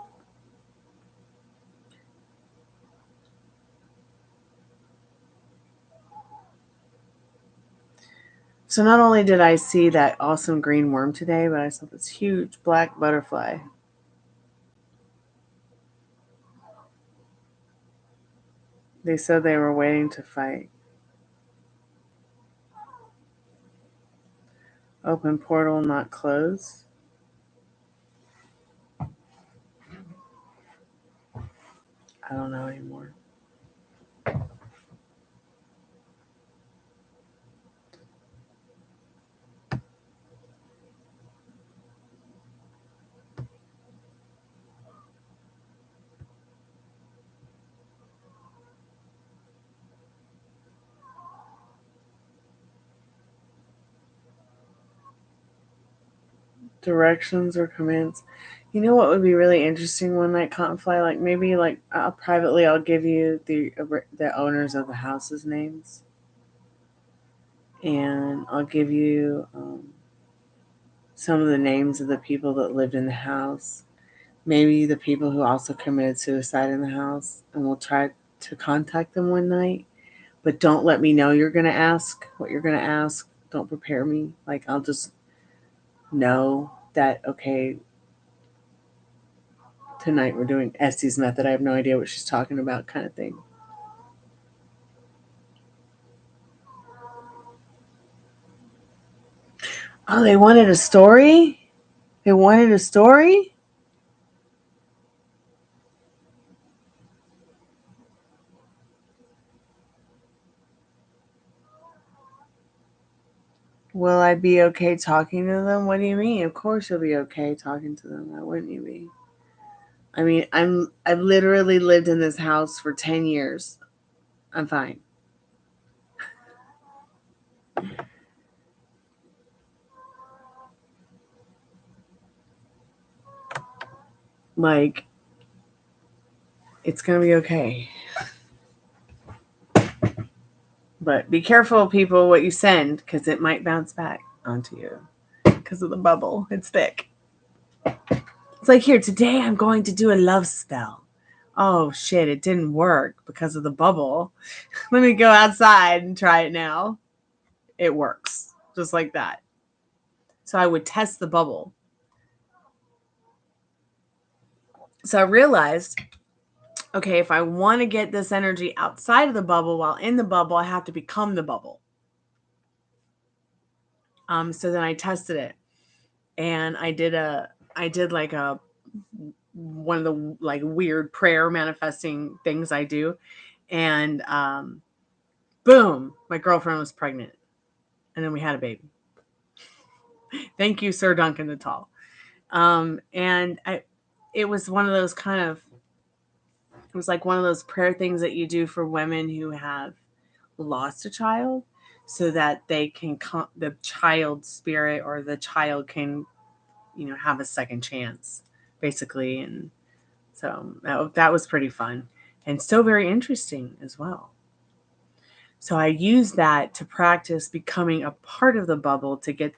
So not only did I see that awesome green worm today, but I saw this huge black butterfly. They said they were waiting to fight. Open portal, not close. I don't know anymore. Directions or commands. You know what would be really interesting one night, Cottonfly? Like maybe like privately I'll give you the owners of the house's names. And I'll give you some of the names of the people that lived in the house. Maybe the people who also committed suicide in the house. And we'll try to contact them one night. But don't let me know you're going to ask what you're going to ask. Don't prepare me. Like, I'll just know that, okay, tonight we're doing Essie's method. I have no idea what she's talking about, kind of thing. Oh, they wanted a story? They wanted a story? Will I be okay talking to them? What do you mean? Of course you'll be okay talking to them. Why wouldn't you be? I mean, I've literally lived in this house for 10 years. I'm fine. Like, it's going to be okay. But be careful, people, what you send, because it might bounce back onto you because of the bubble. It's thick. It's like, here, today I'm going to do a love spell. Oh, shit, it didn't work because of the bubble. Let me go outside and try it now. It works, just like that. So I would test the bubble. So I realized, okay, if I want to get this energy outside of the bubble while in the bubble, I have to become the bubble. So then I tested it, and I did like one of the like weird prayer manifesting things I do, and boom, my girlfriend was pregnant, and then we had a baby. Thank you, Sir Duncan the Tall. And it was one of those it was like one of those prayer things that you do for women who have lost a child, so that they can the child's spirit or the child can, have a second chance, basically. And so that was pretty fun and still very interesting as well. So I used that to practice becoming a part of the bubble to get.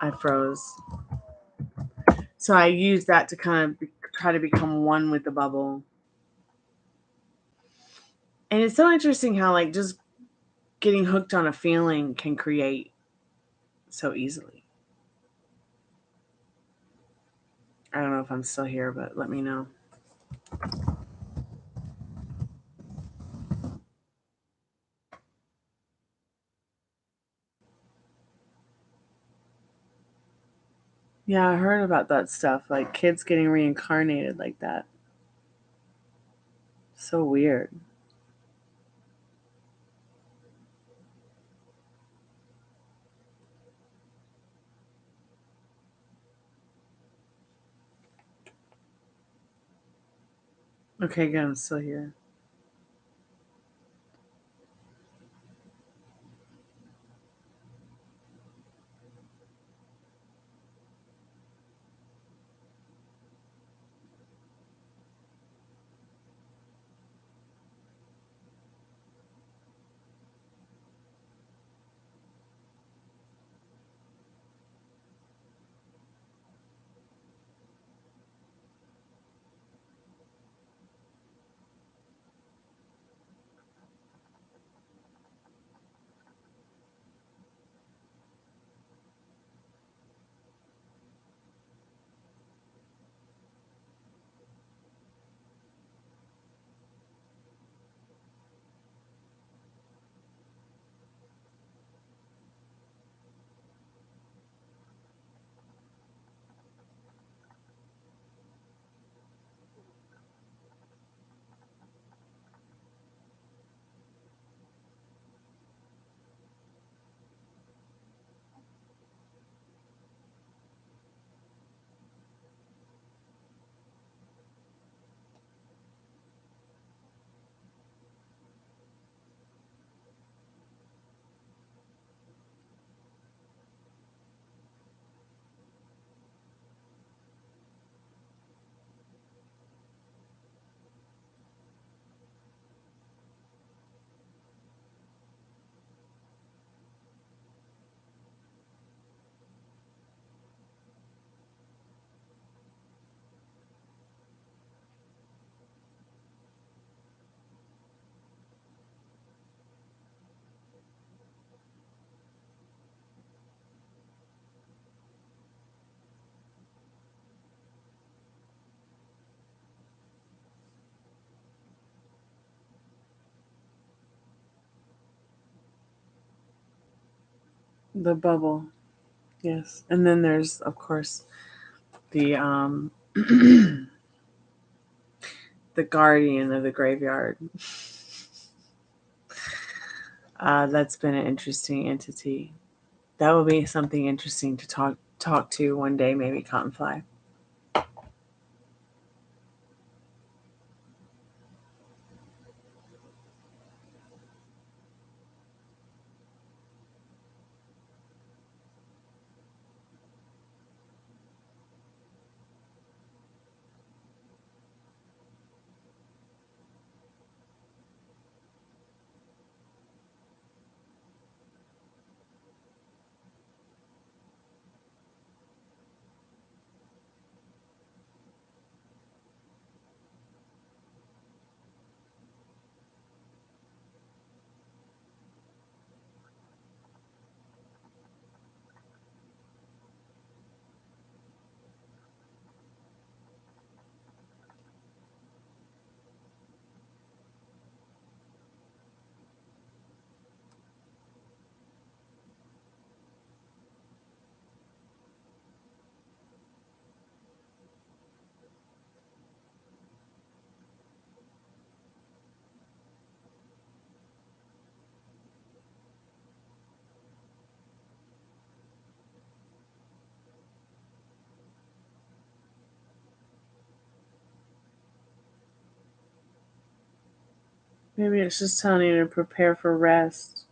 I froze. So I used that to kind of try to become one with the bubble. And it's so interesting how, like, just getting hooked on a feeling can create so easily. I don't know if I'm still here, but let me know. Yeah, I heard about that stuff, like kids getting reincarnated like that. So weird. Okay, good, I'm still here. The bubble. Yes. And then there's, of course, the the guardian of the graveyard. That's been an interesting entity. That will be something interesting to talk to one day, maybe Cottonfly. Maybe it's just telling you to prepare for rest.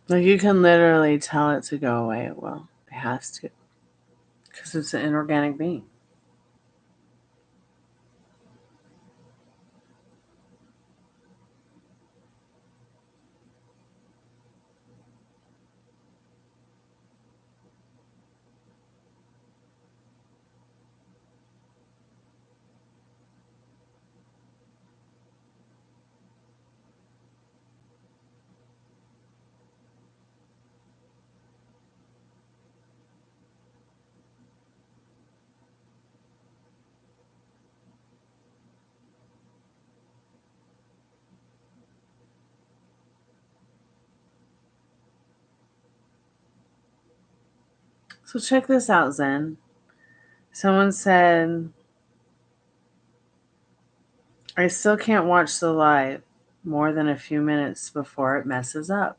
Like you can literally tell it to go away. Well, it has to, because it's an inorganic being. So check this out, Zen. Someone said, I still can't watch the live more than a few minutes before it messes up.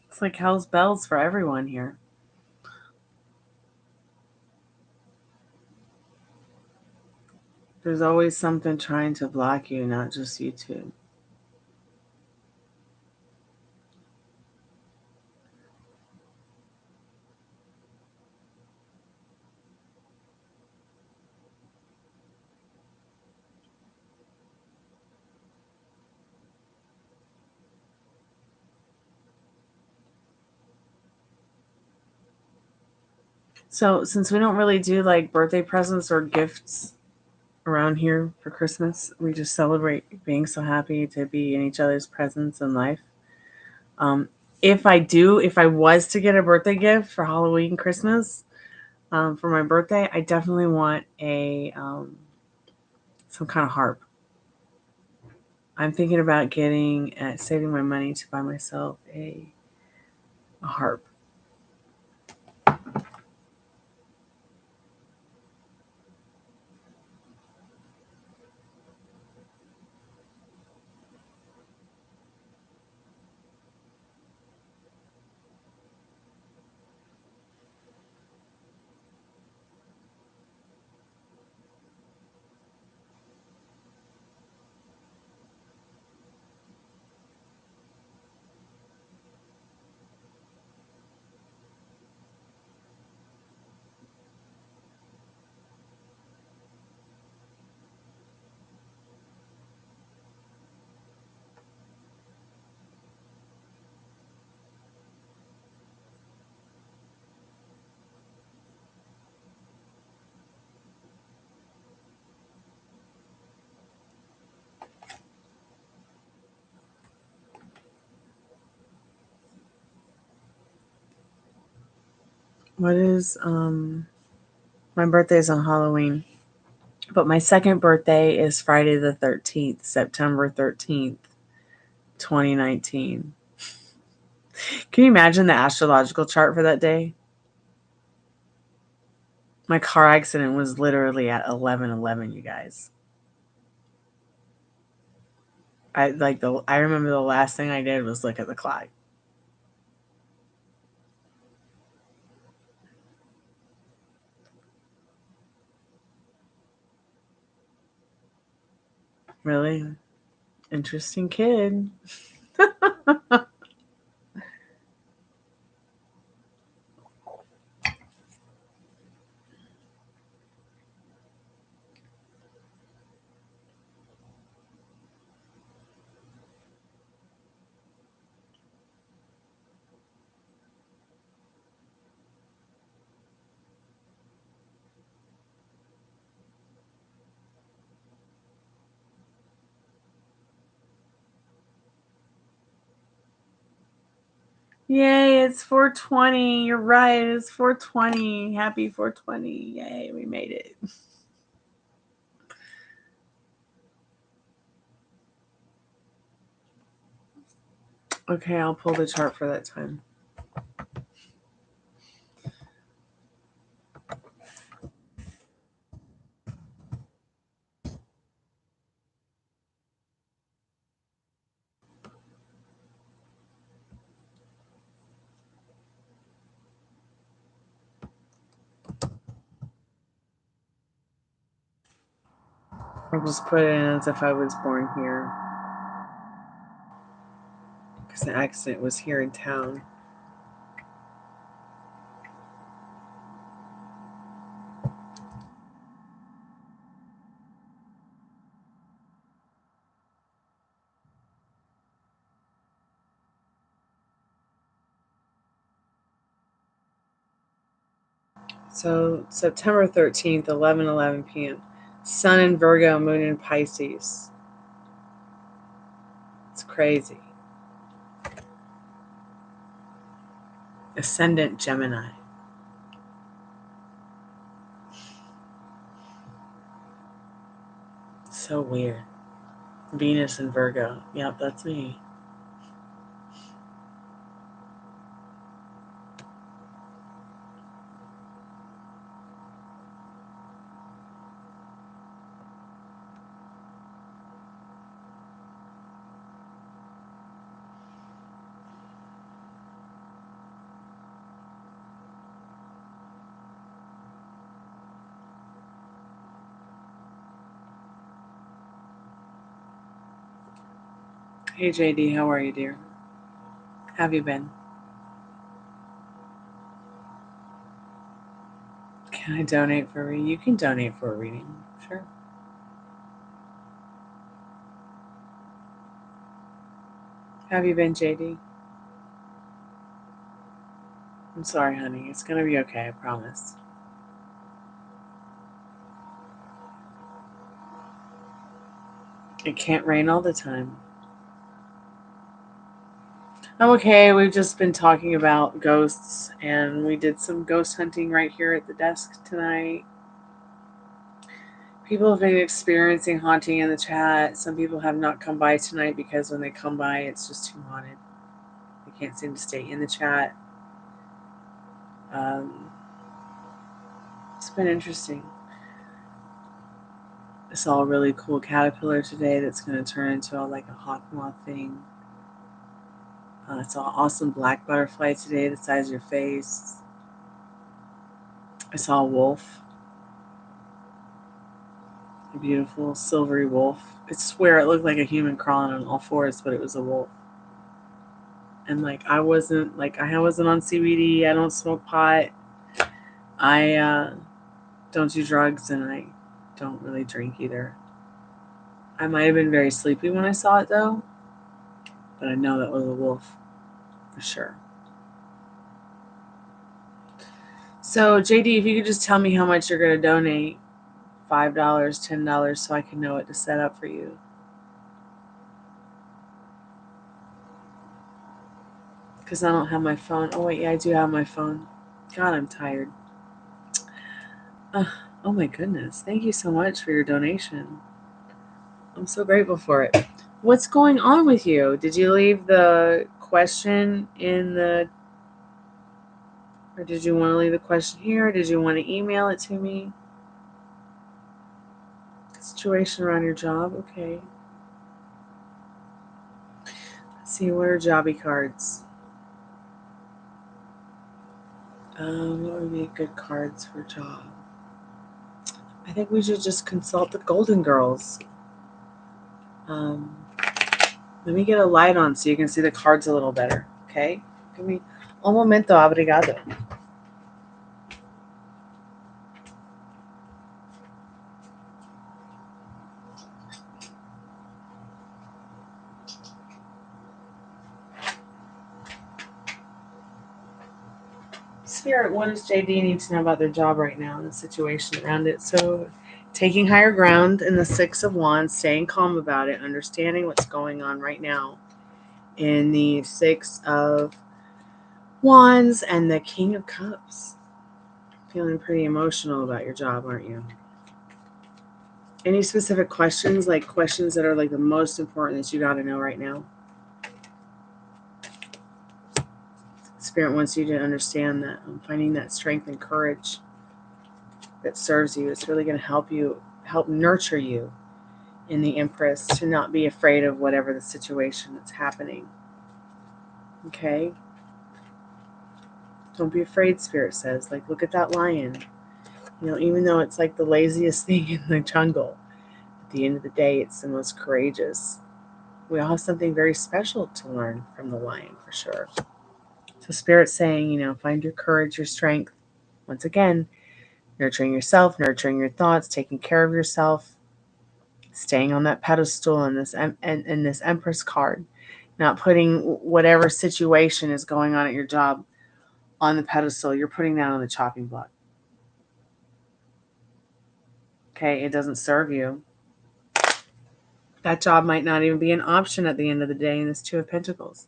It's like hell's bells for everyone here. There's always something trying to block you, not just YouTube. So since we don't really do like birthday presents or gifts around here for Christmas, we just celebrate being so happy to be in each other's presence in life. Um, if I was to get a birthday gift for Halloween, Christmas, for my birthday, I definitely want a some kind of harp. I'm thinking about saving my money to buy myself a harp. What is my birthday is on Halloween, but my second birthday is Friday the 13th, September 13th, 2019. Can you imagine the astrological chart for that day? My car accident was literally at 11:11, you guys. I remember the last thing I did was look at the clock. Really interesting kid. Yay, it's 420. You're right. It's 420. Happy 420. Yay, we made it. Okay, I'll pull the chart for that time. I'll just put it in as if I was born here. Because the accident was here in town. So September 13th, 11:11 p.m. Sun in Virgo, Moon in Pisces. It's crazy. Ascendant Gemini. So weird. Venus in Virgo. Yep, that's me. Hey JD, how are you, dear? Have you been? Can I donate for a reading? You can donate for a reading. Sure. Have you been, JD? I'm sorry, honey. It's going to be okay, I promise. It can't rain all the time. I'm okay. We've just been talking about ghosts, and we did some ghost hunting right here at the desk tonight. People have been experiencing haunting in the chat. Some people have not come by tonight because when they come by, it's just too haunted. They can't seem to stay in the chat. It's been interesting. I saw a really cool caterpillar today that's going to turn into like a hawk moth thing. I saw an awesome black butterfly today the size of your face. I saw a wolf. A beautiful silvery wolf. I swear it looked like a human crawling on all fours, but it was a wolf. And I wasn't on CBD. I don't smoke pot. I don't do drugs, and I don't really drink either. I might have been very sleepy when I saw it though, but I know that was a wolf for sure. So JD, if you could just tell me how much you're going to donate, $5, $10, so I can know what to set up for you. Because I don't have my phone. Oh wait, yeah, I do have my phone. God, I'm tired. Oh my goodness. Thank you so much for your donation. I'm so grateful for it. What's going on with you? Did you leave the question in the... Or did you want to leave the question here? Or did you want to email it to me? Situation around your job? Okay. Let's see, what are jobby cards? What would be good cards for job? I think we should just consult the Golden Girls. Let me get a light on so you can see the cards a little better, okay? Give me un momento, obrigado. Spirit, what does JD need to know about their job right now and the situation around it? So, taking higher ground in the Six of Wands, staying calm about it, understanding what's going on right now in the Six of Wands and the King of Cups. Feeling pretty emotional about your job, aren't you? Any specific questions, like questions that are like the most important that you got to know right now? Spirit wants you to understand that finding that strength and courage that serves you is really going to help nurture you in the Empress to not be afraid of whatever the situation that's happening. Okay? Don't be afraid, Spirit says. Look at that lion. Even though it's like the laziest thing in the jungle, at the end of the day, it's the most courageous. We all have something very special to learn from the lion, for sure. So Spirit's saying, find your courage, your strength. Once again, nurturing yourself, nurturing your thoughts, taking care of yourself, staying on that pedestal in this Empress card, not putting whatever situation is going on at your job on the pedestal. You're putting that on the chopping block. Okay, it doesn't serve you. That job might not even be an option at the end of the day in this Two of Pentacles.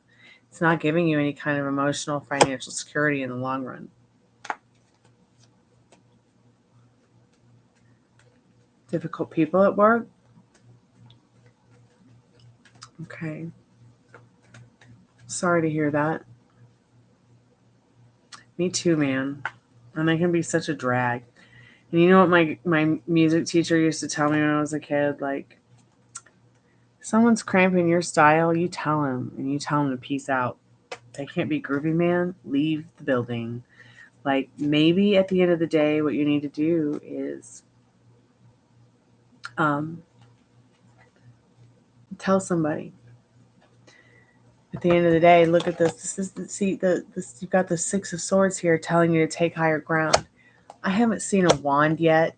It's not giving you any kind of emotional, financial security in the long run. Difficult people at work? Okay. Sorry to hear that. Me too, man. And they can be such a drag. And you know what my music teacher used to tell me when I was a kid? Someone's cramping your style, you tell them. And you tell them to peace out. They can't be groovy, man. Leave the building. Maybe at the end of the day, what you need to do is tell somebody. At the end of the day, look at this. You've got the Six of Swords here telling you to take higher ground. I haven't seen a wand yet,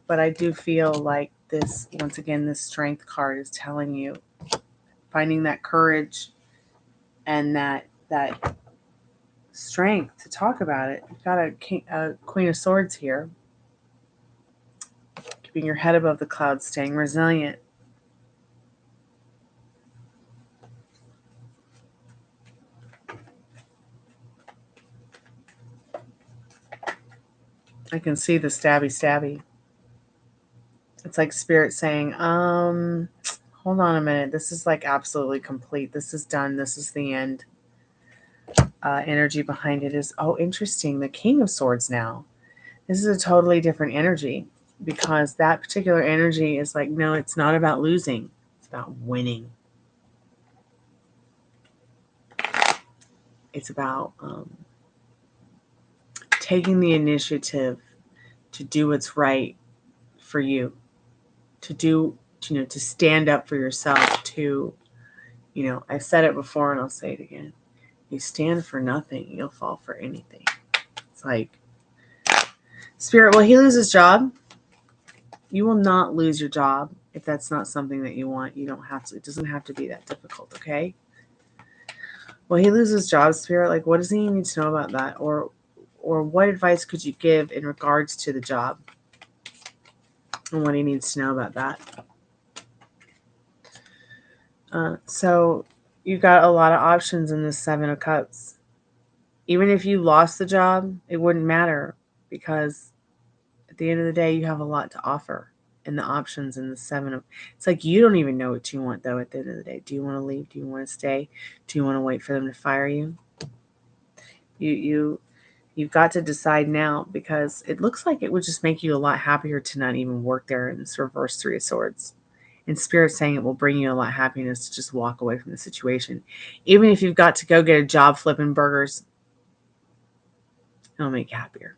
but I do feel like this, once again, this strength card is telling you, finding that courage and that strength to talk about it. You've got a Queen of Swords here. Keeping your head above the clouds, staying resilient. I can see the stabby. It's like Spirit saying, hold on a minute. This is like absolutely complete. This is done. This is the end. Energy behind it is, oh, interesting. The King of Swords now. This is a totally different energy, because that particular energy is like, no, it's not about losing. It's about winning. It's about taking the initiative to do what's right for you, to do, to stand up for yourself, to, I've said it before and I'll say it again. You stand for nothing, you'll fall for anything. It's like, Spirit, will he lose his job? You will not lose your job if that's not something that you want. You don't have to. It doesn't have to be that difficult, okay? Will he lose his job, Spirit? Like, what does he need to know about that? Or what advice could you give in regards to the job and what he needs to know about that? So you've got a lot of options in this Seven of Cups. Even if you lost the job, it wouldn't matter, because at the end of the day, you have a lot to offer. And the options in the it's like you don't even know what you want, though, at the end of the day. Do you want to leave? Do you want to stay? Do you want to wait for them to fire you? You've got to decide now, because it looks like it would just make you a lot happier to not even work there in this reverse Three of Swords. And Spirit saying it will bring you a lot of happiness to just walk away from the situation. Even if you've got to go get a job flipping burgers, it'll make you happier.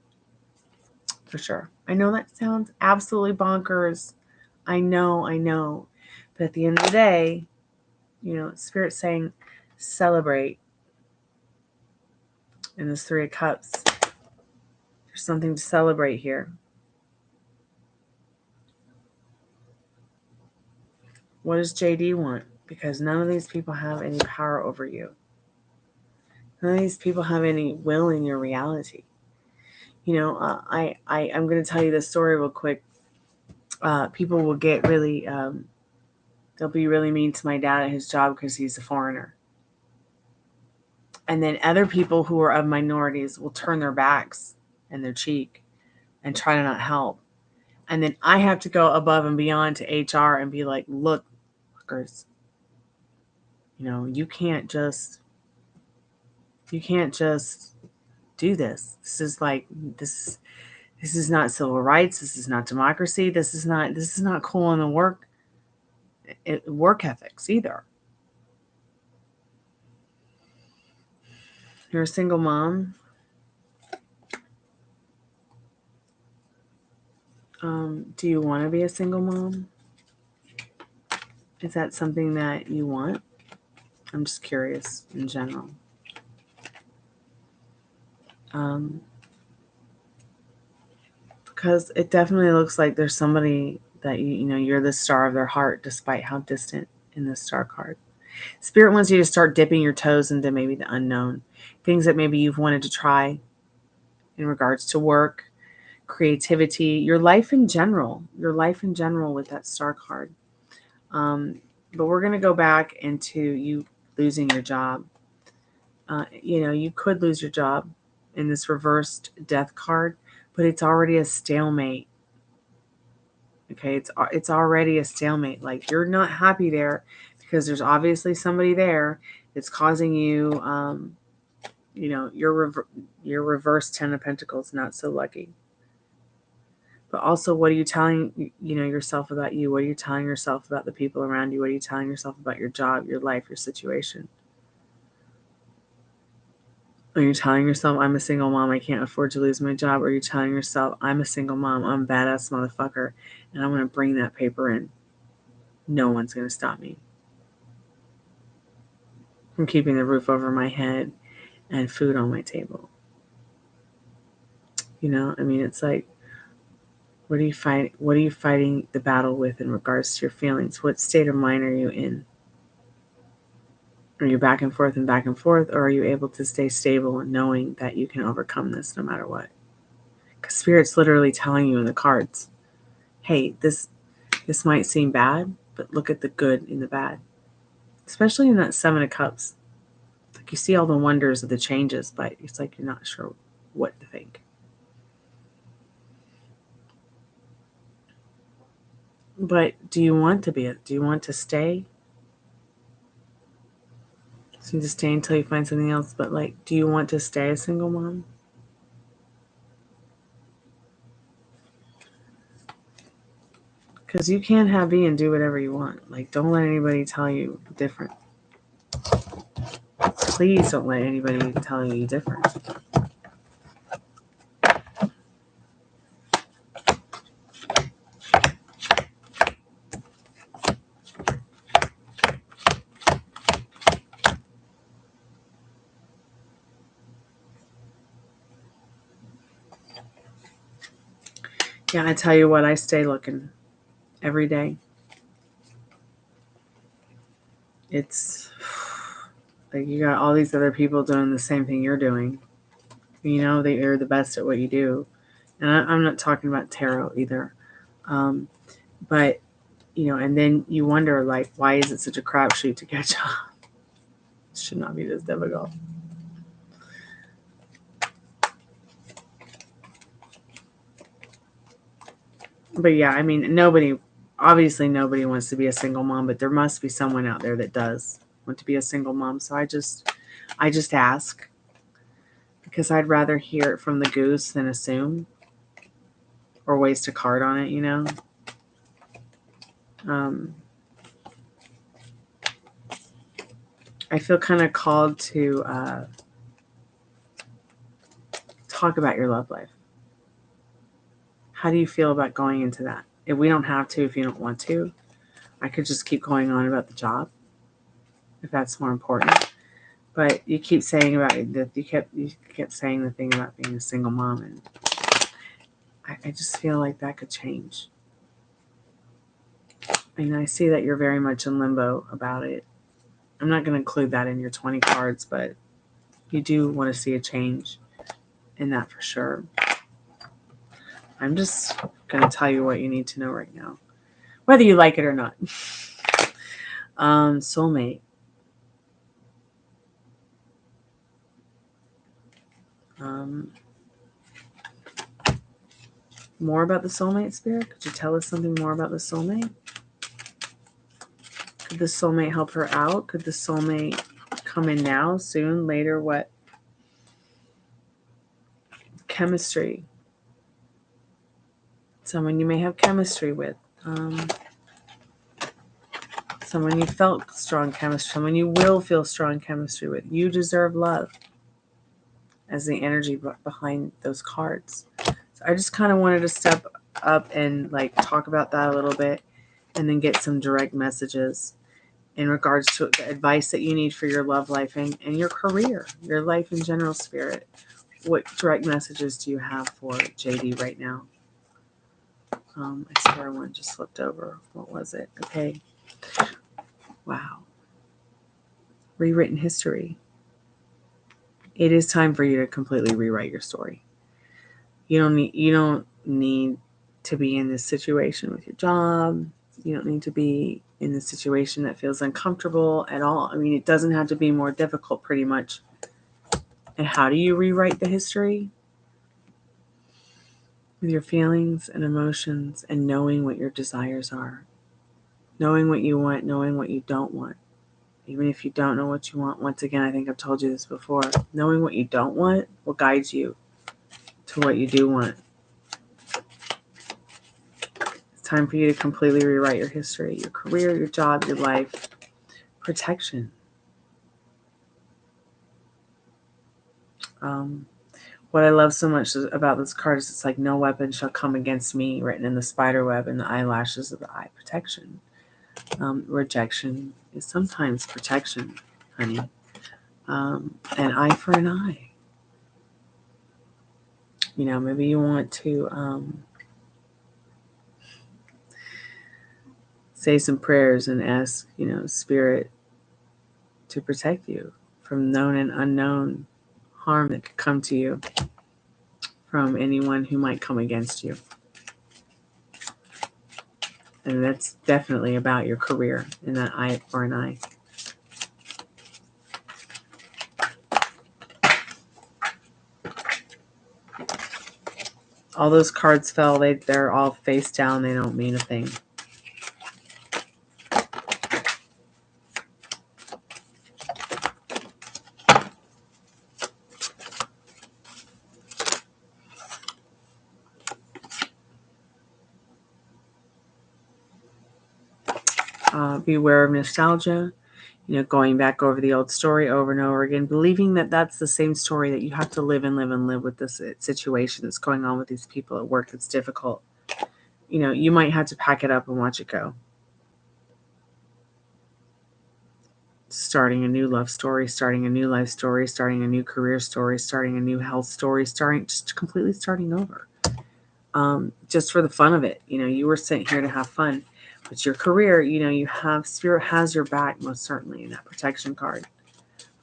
For sure. I know that sounds absolutely bonkers. I know. But at the end of the day, Spirit's saying celebrate. In this Three of Cups, there's something to celebrate here. What does JD want? Because none of these people have any power over you. None of these people have any will in your reality. I'm going to tell you this story real quick. People will get really, they'll be really mean to my dad at his job because he's a foreigner. And then other people who are of minorities will turn their backs and their cheek and try to not help. And then I have to go above and beyond to HR and be like, look, fuckers, you can't just do this. This is not civil rights. This is not democracy. This is not cool in the work ethics either. You're a single mom. Do you want to be a single mom? Is that something that you want? I'm just curious in general. Because it definitely looks like there's somebody that you're the star of their heart, despite how distant in the star card. Spirit wants you to start dipping your toes into maybe the unknown, things that maybe you've wanted to try in regards to work, creativity, your life in general with that star card. But we're going to go back into you losing your job. You could lose your job in this reversed death card, but it's already a stalemate. Okay, it's already a stalemate. Like, you're not happy there because there's obviously somebody there that's causing you, your reverse Ten of Pentacles, not so lucky. But also, what are you telling yourself about you? What are you telling yourself about the people around you? What are you telling yourself about your job, your life, your situation? Are you telling yourself, I'm a single mom, I can't afford to lose my job? Or are you telling yourself, I'm a single mom, I'm a badass motherfucker, and I'm going to bring that paper in. No one's going to stop me from keeping the roof over my head and food on my table. It's like, what are you fighting the battle with in regards to your feelings? What state of mind are you in? Are you back and forth, or are you able to stay stable and knowing that you can overcome this no matter what? Because Spirit's literally telling you in the cards, hey, this might seem bad, but look at the good in the bad. Especially in that 7 of Cups. Like you see all the wonders of the changes, but it's like you're not sure what to think. But do you want to stay? So you just stay until you find something else, but like, do you want to stay a single mom? Because you can have be and do whatever you want. Like, don't let anybody tell you different. Please don't let anybody tell you different. Yeah, I tell you what, I stay looking every day. It's like you got all these other people doing the same thing you're doing. You know, they're the best at what you do. And I'm not talking about tarot either. But, you know, and then you wonder, like, why is it such a crapshoot to get a job? It should not be this difficult. But yeah, I mean, obviously nobody wants to be a single mom, but there must be someone out there that does want to be a single mom. So I just ask, because I'd rather hear it from the goose than assume or waste a card on it, you know? I feel kind of called to talk about your love life. How do you feel about going into that? If we don't have to, if you don't want to, I could just keep going on about the job, if that's more important. But you keep saying about it, that you kept saying the thing about being a single mom, and I just feel like that could change. And I see that you're very much in limbo about it. I'm not going to include that in your 20 cards, but you do want to see a change in that for sure. I'm just going to tell you what you need to know right now, whether you like it or not. Soulmate. More about the soulmate, Spirit? Could you tell us something more about the soulmate? Could the soulmate help her out? Could the soulmate come in now, soon, later? What? Chemistry. Someone you may have chemistry with. Someone you felt strong chemistry. Someone you will feel strong chemistry with. You deserve love. As the energy behind those cards. So I just kind of wanted to step up and like talk about that a little bit, and then get some direct messages in regards to the advice that you need for your love life and your career, your life in general, Spirit. What direct messages do you have for JD right now? I swear one just slipped over. What was it? Okay. Wow. Rewritten history. It is time for you to completely rewrite your story. You don't need to be in this situation with your job. You don't need to be in this situation that feels uncomfortable at all. I mean, it doesn't have to be more difficult, pretty much. And how do you rewrite the history? With your feelings and emotions and knowing what your desires are. Knowing what you want, knowing what you don't want. Even if you don't know what you want, once again, I think I've told you this before, knowing what you don't want will guide you to what you do want. It's time for you to completely rewrite your history, your career, your job, your life. Protection. What I love so much about this card is it's like, no weapon shall come against me, written in the spider web and the eyelashes of the eye. Protection. Rejection is sometimes protection, honey. An eye for an eye. You know, maybe you want to say some prayers and ask, you know, Spirit to protect you from known and unknown harm that could come to you from anyone who might come against you. And that's definitely about your career in that eye for an eye. All those cards fell. They're all face down. They don't mean a thing. Beware of nostalgia. Going back over the old story over and over again, believing that that's the same story, that you have to live and live and live with this situation that's going on with these people at work that's difficult. You might have to pack it up and watch it go. Starting a new love story, starting a new life story, starting a new career story, starting a new health story, just completely starting over. Just for the fun of it. You were sent here to have fun. But your career, you have Spirit has your back, most certainly, in that protection card.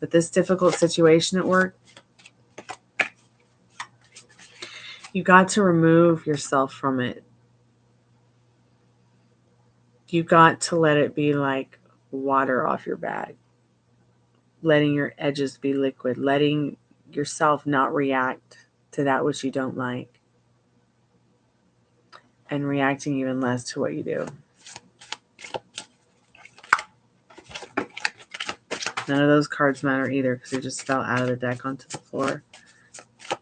But this difficult situation at work, you got to remove yourself from it. You got to let it be like water off your bag. Letting your edges be liquid. Letting yourself not react to that which you don't like. And reacting even less to what you do. None of those cards matter either because they just fell out of the deck onto the floor.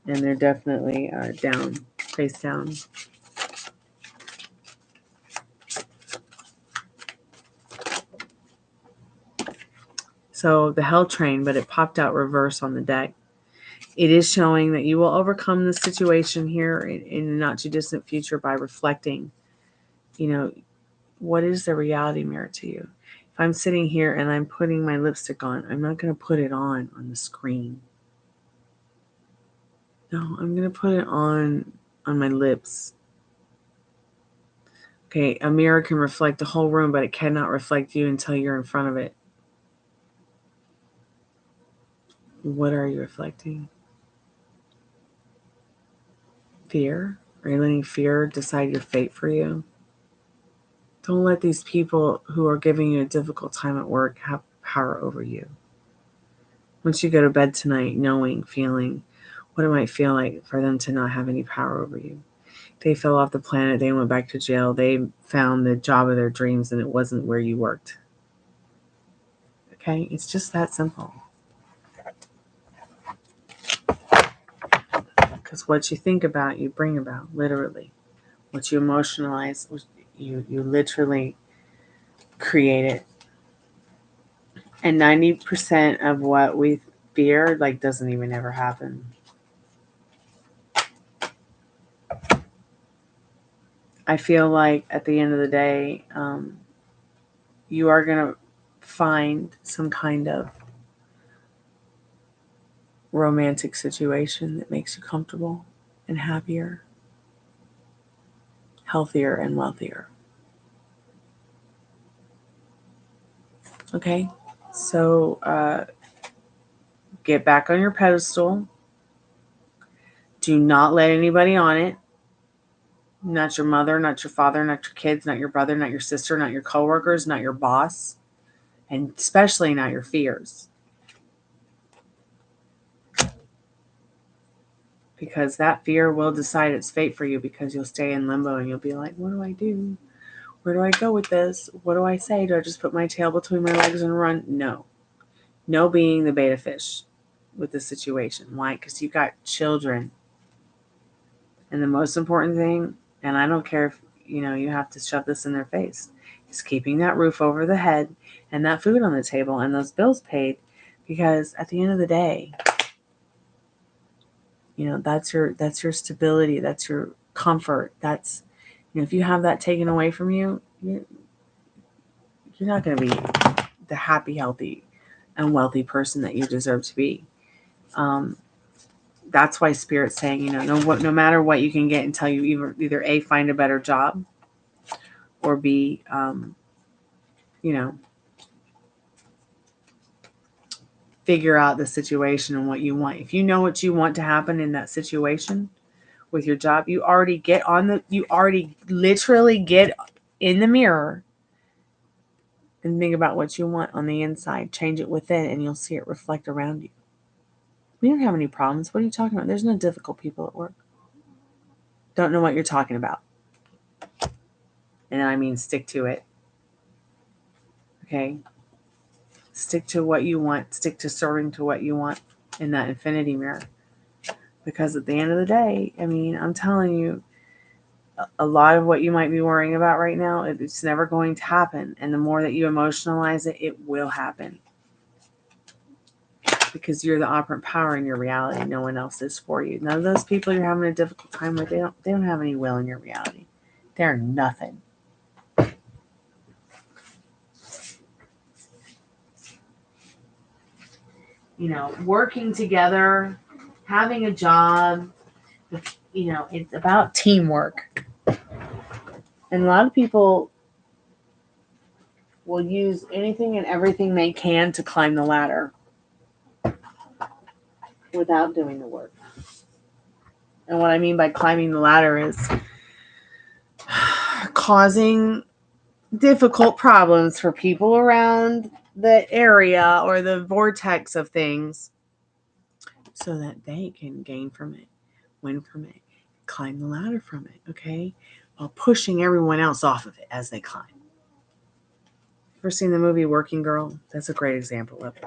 And they're definitely down, face down. So the Hell Train, but it popped out reverse on the deck. It is showing that you will overcome this situation here in the not too distant future by reflecting, what is the reality mirror to you? If I'm sitting here and I'm putting my lipstick on, I'm not going to put it on the screen. No, I'm going to put it on my lips. Okay, a mirror can reflect the whole room, but it cannot reflect you until you're in front of it. What are you reflecting? Fear? Are you letting fear decide your fate for you? Don't let these people who are giving you a difficult time at work have power over you. Once you go to bed tonight, feeling what it might feel like for them to not have any power over you. They fell off the planet. They went back to jail. They found the job of their dreams, and it wasn't where you worked. Okay? It's just that simple. Because what you think about, you bring about, literally. What you emotionalize, you literally create it. And 90% of what we fear, doesn't even ever happen. I feel like at the end of the day, you are going to find some kind of romantic situation that makes you comfortable and happier, healthier and wealthier. Okay, so get back on your pedestal. Do not let anybody on it. Not your mother, not your father, not your kids, not your brother, not your sister, not your coworkers, not your boss, and especially not your fears. Because that fear will decide its fate for you, because you'll stay in limbo and you'll be like, what do I do? Where do I go with this? What do I say? Do I just put my tail between my legs and run? No. No being the beta fish with the situation. Why? Because you got children. And the most important thing, and I don't care if you have to shove this in their face, is keeping that roof over the head and that food on the table and those bills paid. Because at the end of the day, that's your stability, that's your comfort. That's, if you have that taken away from you, you're not going to be the happy, healthy, and wealthy person that you deserve to be. That's why Spirit's saying, no matter what you can get until you either A, find a better job, or B, figure out the situation and what you want. If you know what you want to happen in that situation with your job, you already literally get in the mirror and think about what you want on the inside. Change it within, and you'll see it reflect around you. We don't have any problems. What are you talking about? There's no difficult people at work. Don't know what you're talking about. And I mean, stick to it. Okay? Stick to what you want. Stick to serving to what you want in that infinity mirror. Because at the end of the day, I mean, I'm telling you, a lot of what you might be worrying about right now, it's never going to happen. And the more that you emotionalize it, it will happen. Because you're the operant power in your reality. No one else is for you. None of those people you're having a difficult time with, they don't have any will in your reality. They're nothing. You know, working together, having a job, you know, it's about teamwork. And a lot of people will use anything and everything they can to climb the ladder without doing the work. And what I mean by climbing the ladder is causing difficult problems for people around the area or the vortex of things so that they can gain from it, win from it, climb the ladder from it, okay? While pushing everyone else off of it as they climb. Ever seen the movie Working Girl? That's a great example of it.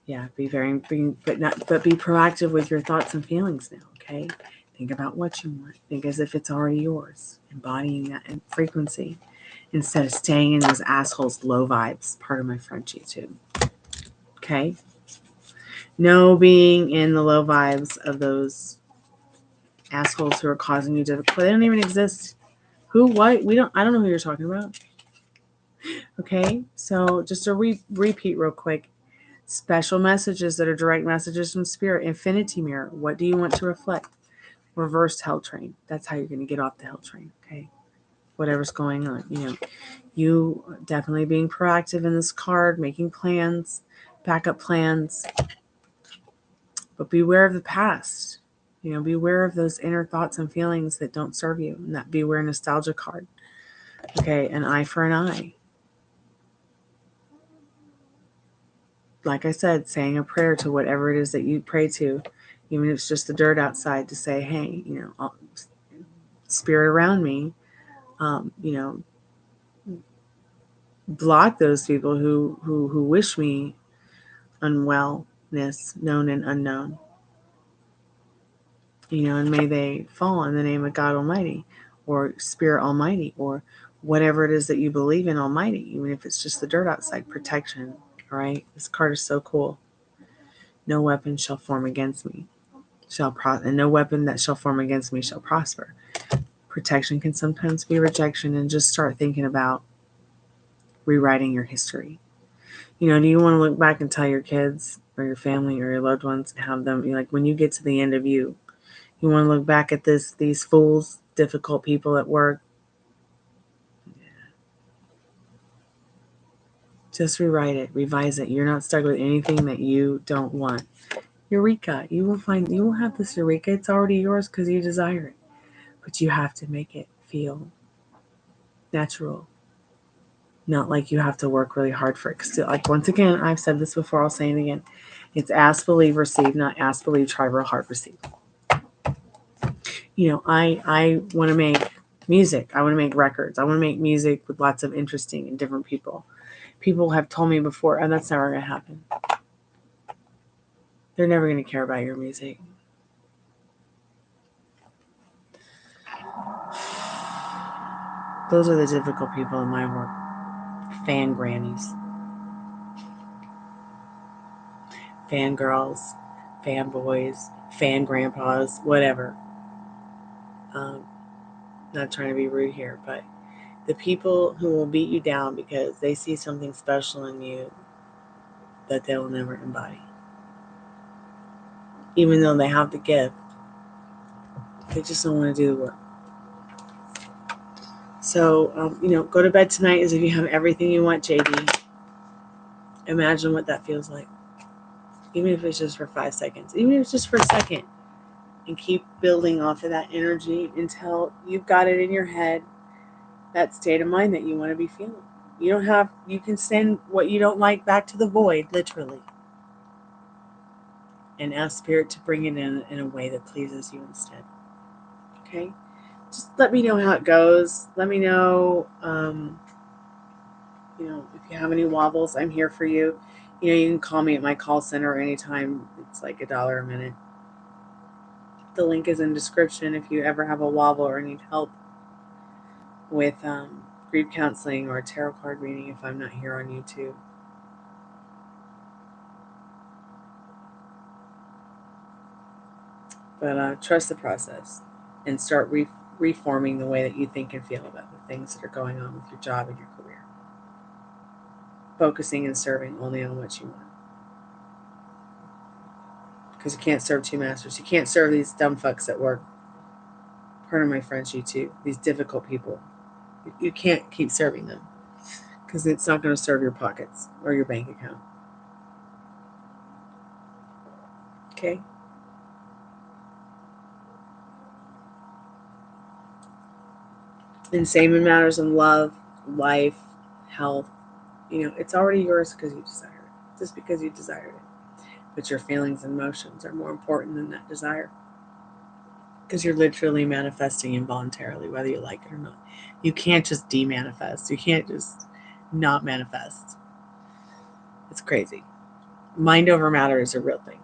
Yeah, be proactive with your thoughts and feelings now, okay? Think about what you want. Think as if it's already yours. Embodying that frequency instead of staying in those assholes' low vibes. Part of my FRONTiN too. Okay? No being in the low vibes of those assholes who are causing you difficulty. They don't even exist. Who, what? I don't know who you're talking about. Okay? So just a repeat real quick. Special messages that are direct messages from spirit. Infinity mirror. What do you want to reflect? Reversed hell train. That's how you're going to get off the hell train. Okay? Whatever's going on. You know, you definitely being proactive in this card, making plans, backup plans. But beware of the past. You know, beware of those inner thoughts and feelings that don't serve you. And that beware nostalgia card. Okay? An eye for an eye. Like I said, saying a prayer to whatever it is that you pray to, even if it's just the dirt outside, to say, hey, you know, spirit around me, you know, block those people who wish me unwellness, known and unknown. You know, and may they fall in the name of God Almighty, or Spirit Almighty, or whatever it is that you believe in Almighty, even if it's just the dirt outside. Protection, all right? This card is so cool. No weapon shall form against me. And no weapon that shall form against me shall prosper. Protection can sometimes be rejection, and just start thinking about rewriting your history. You know, do you want to look back and tell your kids or your family or your loved ones and have them, like, when you get to the end of you want to look back at these fools, difficult people at work? Yeah. Just rewrite it, revise it. You're not stuck with anything that you don't want. Eureka. You will have this eureka. It's already yours because you desire it. But you have to make it feel natural. Not like you have to work really hard for it. Because, like, once again, I've said this before, I'll say it again. It's ask, believe, receive, not ask, believe, try real hard, receive. You know, I want to make music. I want to make records. I want to make music with lots of interesting and different people. People have told me before, and that's never going to happen. They're never going to care about your music. Those are the difficult people in my work. Fan grannies. Fan girls. Fan boys. Fan grandpas. Whatever. Not trying to be rude here, but the people who will beat you down because they see something special in you that they will never embody. Even though they have the gift, they just don't want to do the work. So, go to bed tonight as if you have everything you want, JD. Imagine what that feels like. Even if it's just for 5 seconds. Even if it's just for a second. And keep building off of that energy until you've got it in your head, that state of mind that you want to be feeling. You can send what you don't like back to the void, literally. And ask Spirit to bring it in a way that pleases you instead. Okay? Just let me know how it goes. Let me know, if you have any wobbles, I'm here for you. You can call me at my call center anytime. It's like $1 a minute. The link is in description if you ever have a wobble or need help with grief counseling or a tarot card reading if I'm not here on YouTube. But trust the process and start reforming the way that you think and feel about the things that are going on with your job and your career. Focusing and serving only on what you want. Because you can't serve two masters. You can't serve these dumb fucks at work. Pardon my French, you too. These difficult people. You can't keep serving them. Because it's not going to serve your pockets or your bank account. Okay? And same in matters of love, life, health. It's already yours because you desire it. Just because you desired it. But your feelings and emotions are more important than that desire. Because you're literally manifesting involuntarily, whether you like it or not. You can't just de-manifest. You can't just not manifest. It's crazy. Mind over matter is a real thing.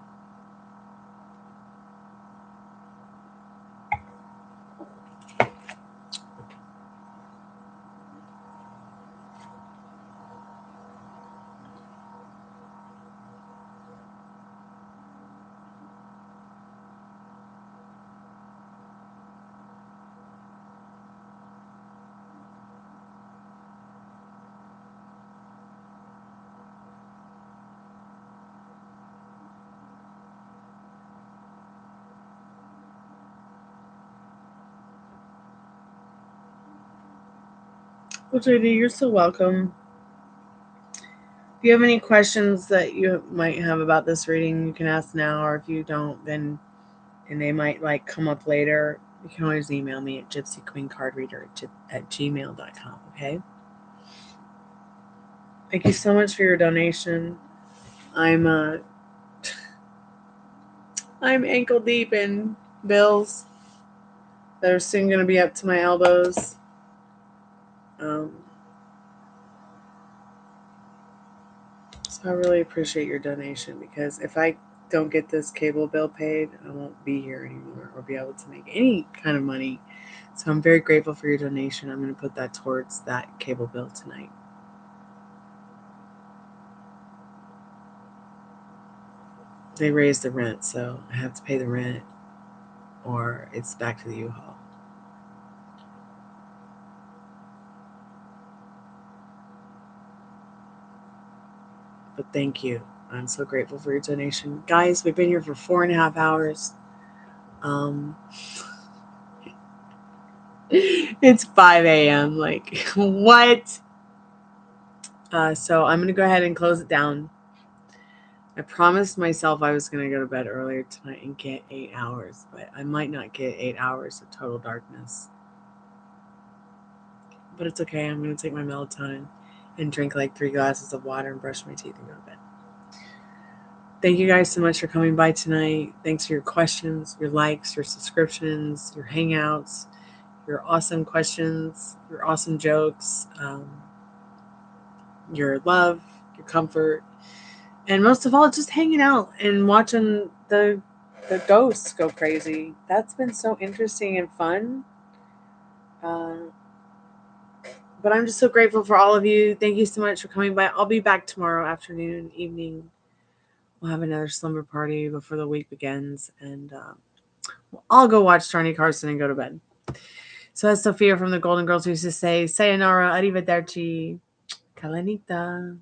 Well, JD, you're so welcome. If you have any questions that you might have about this reading, you can ask now, or if you don't, then and they might come up later, you can always email me at gypsyqueencardreader@gmail.com. Okay. Thank you so much for your donation. I'm ankle deep in bills that are soon going to be up to my elbows. So I really appreciate your donation, because if I don't get this cable bill paid, I won't be here anymore or be able to make any kind of money. So I'm very grateful for your donation. I'm going to put that towards that cable bill tonight. They raised the rent, so I have to pay the rent or it's back to the U-Haul. But thank you. I'm so grateful for your donation. Guys, we've been here for 4.5 hours. It's 5 a.m. Like, what? So I'm going to go ahead and close it down. I promised myself I was going to go to bed earlier tonight and get 8 hours, but I might not get 8 hours of total darkness. But it's okay. I'm going to take my melatonin and drink 3 glasses of water and brush my teeth and go to bed. Thank you guys so much for coming by tonight. Thanks for your questions, your likes, your subscriptions, your hangouts, your awesome questions, your awesome jokes, your love, your comfort, and most of all, just hanging out and watching the ghosts go crazy. That's been so interesting and fun. But I'm just so grateful for all of you. Thank you so much for coming by. I'll be back tomorrow afternoon, evening. We'll have another slumber party before the week begins. And I'll go watch Johnny Carson and go to bed. So as Sophia from the Golden Girls used to say, sayonara, arrivederci, kalanita.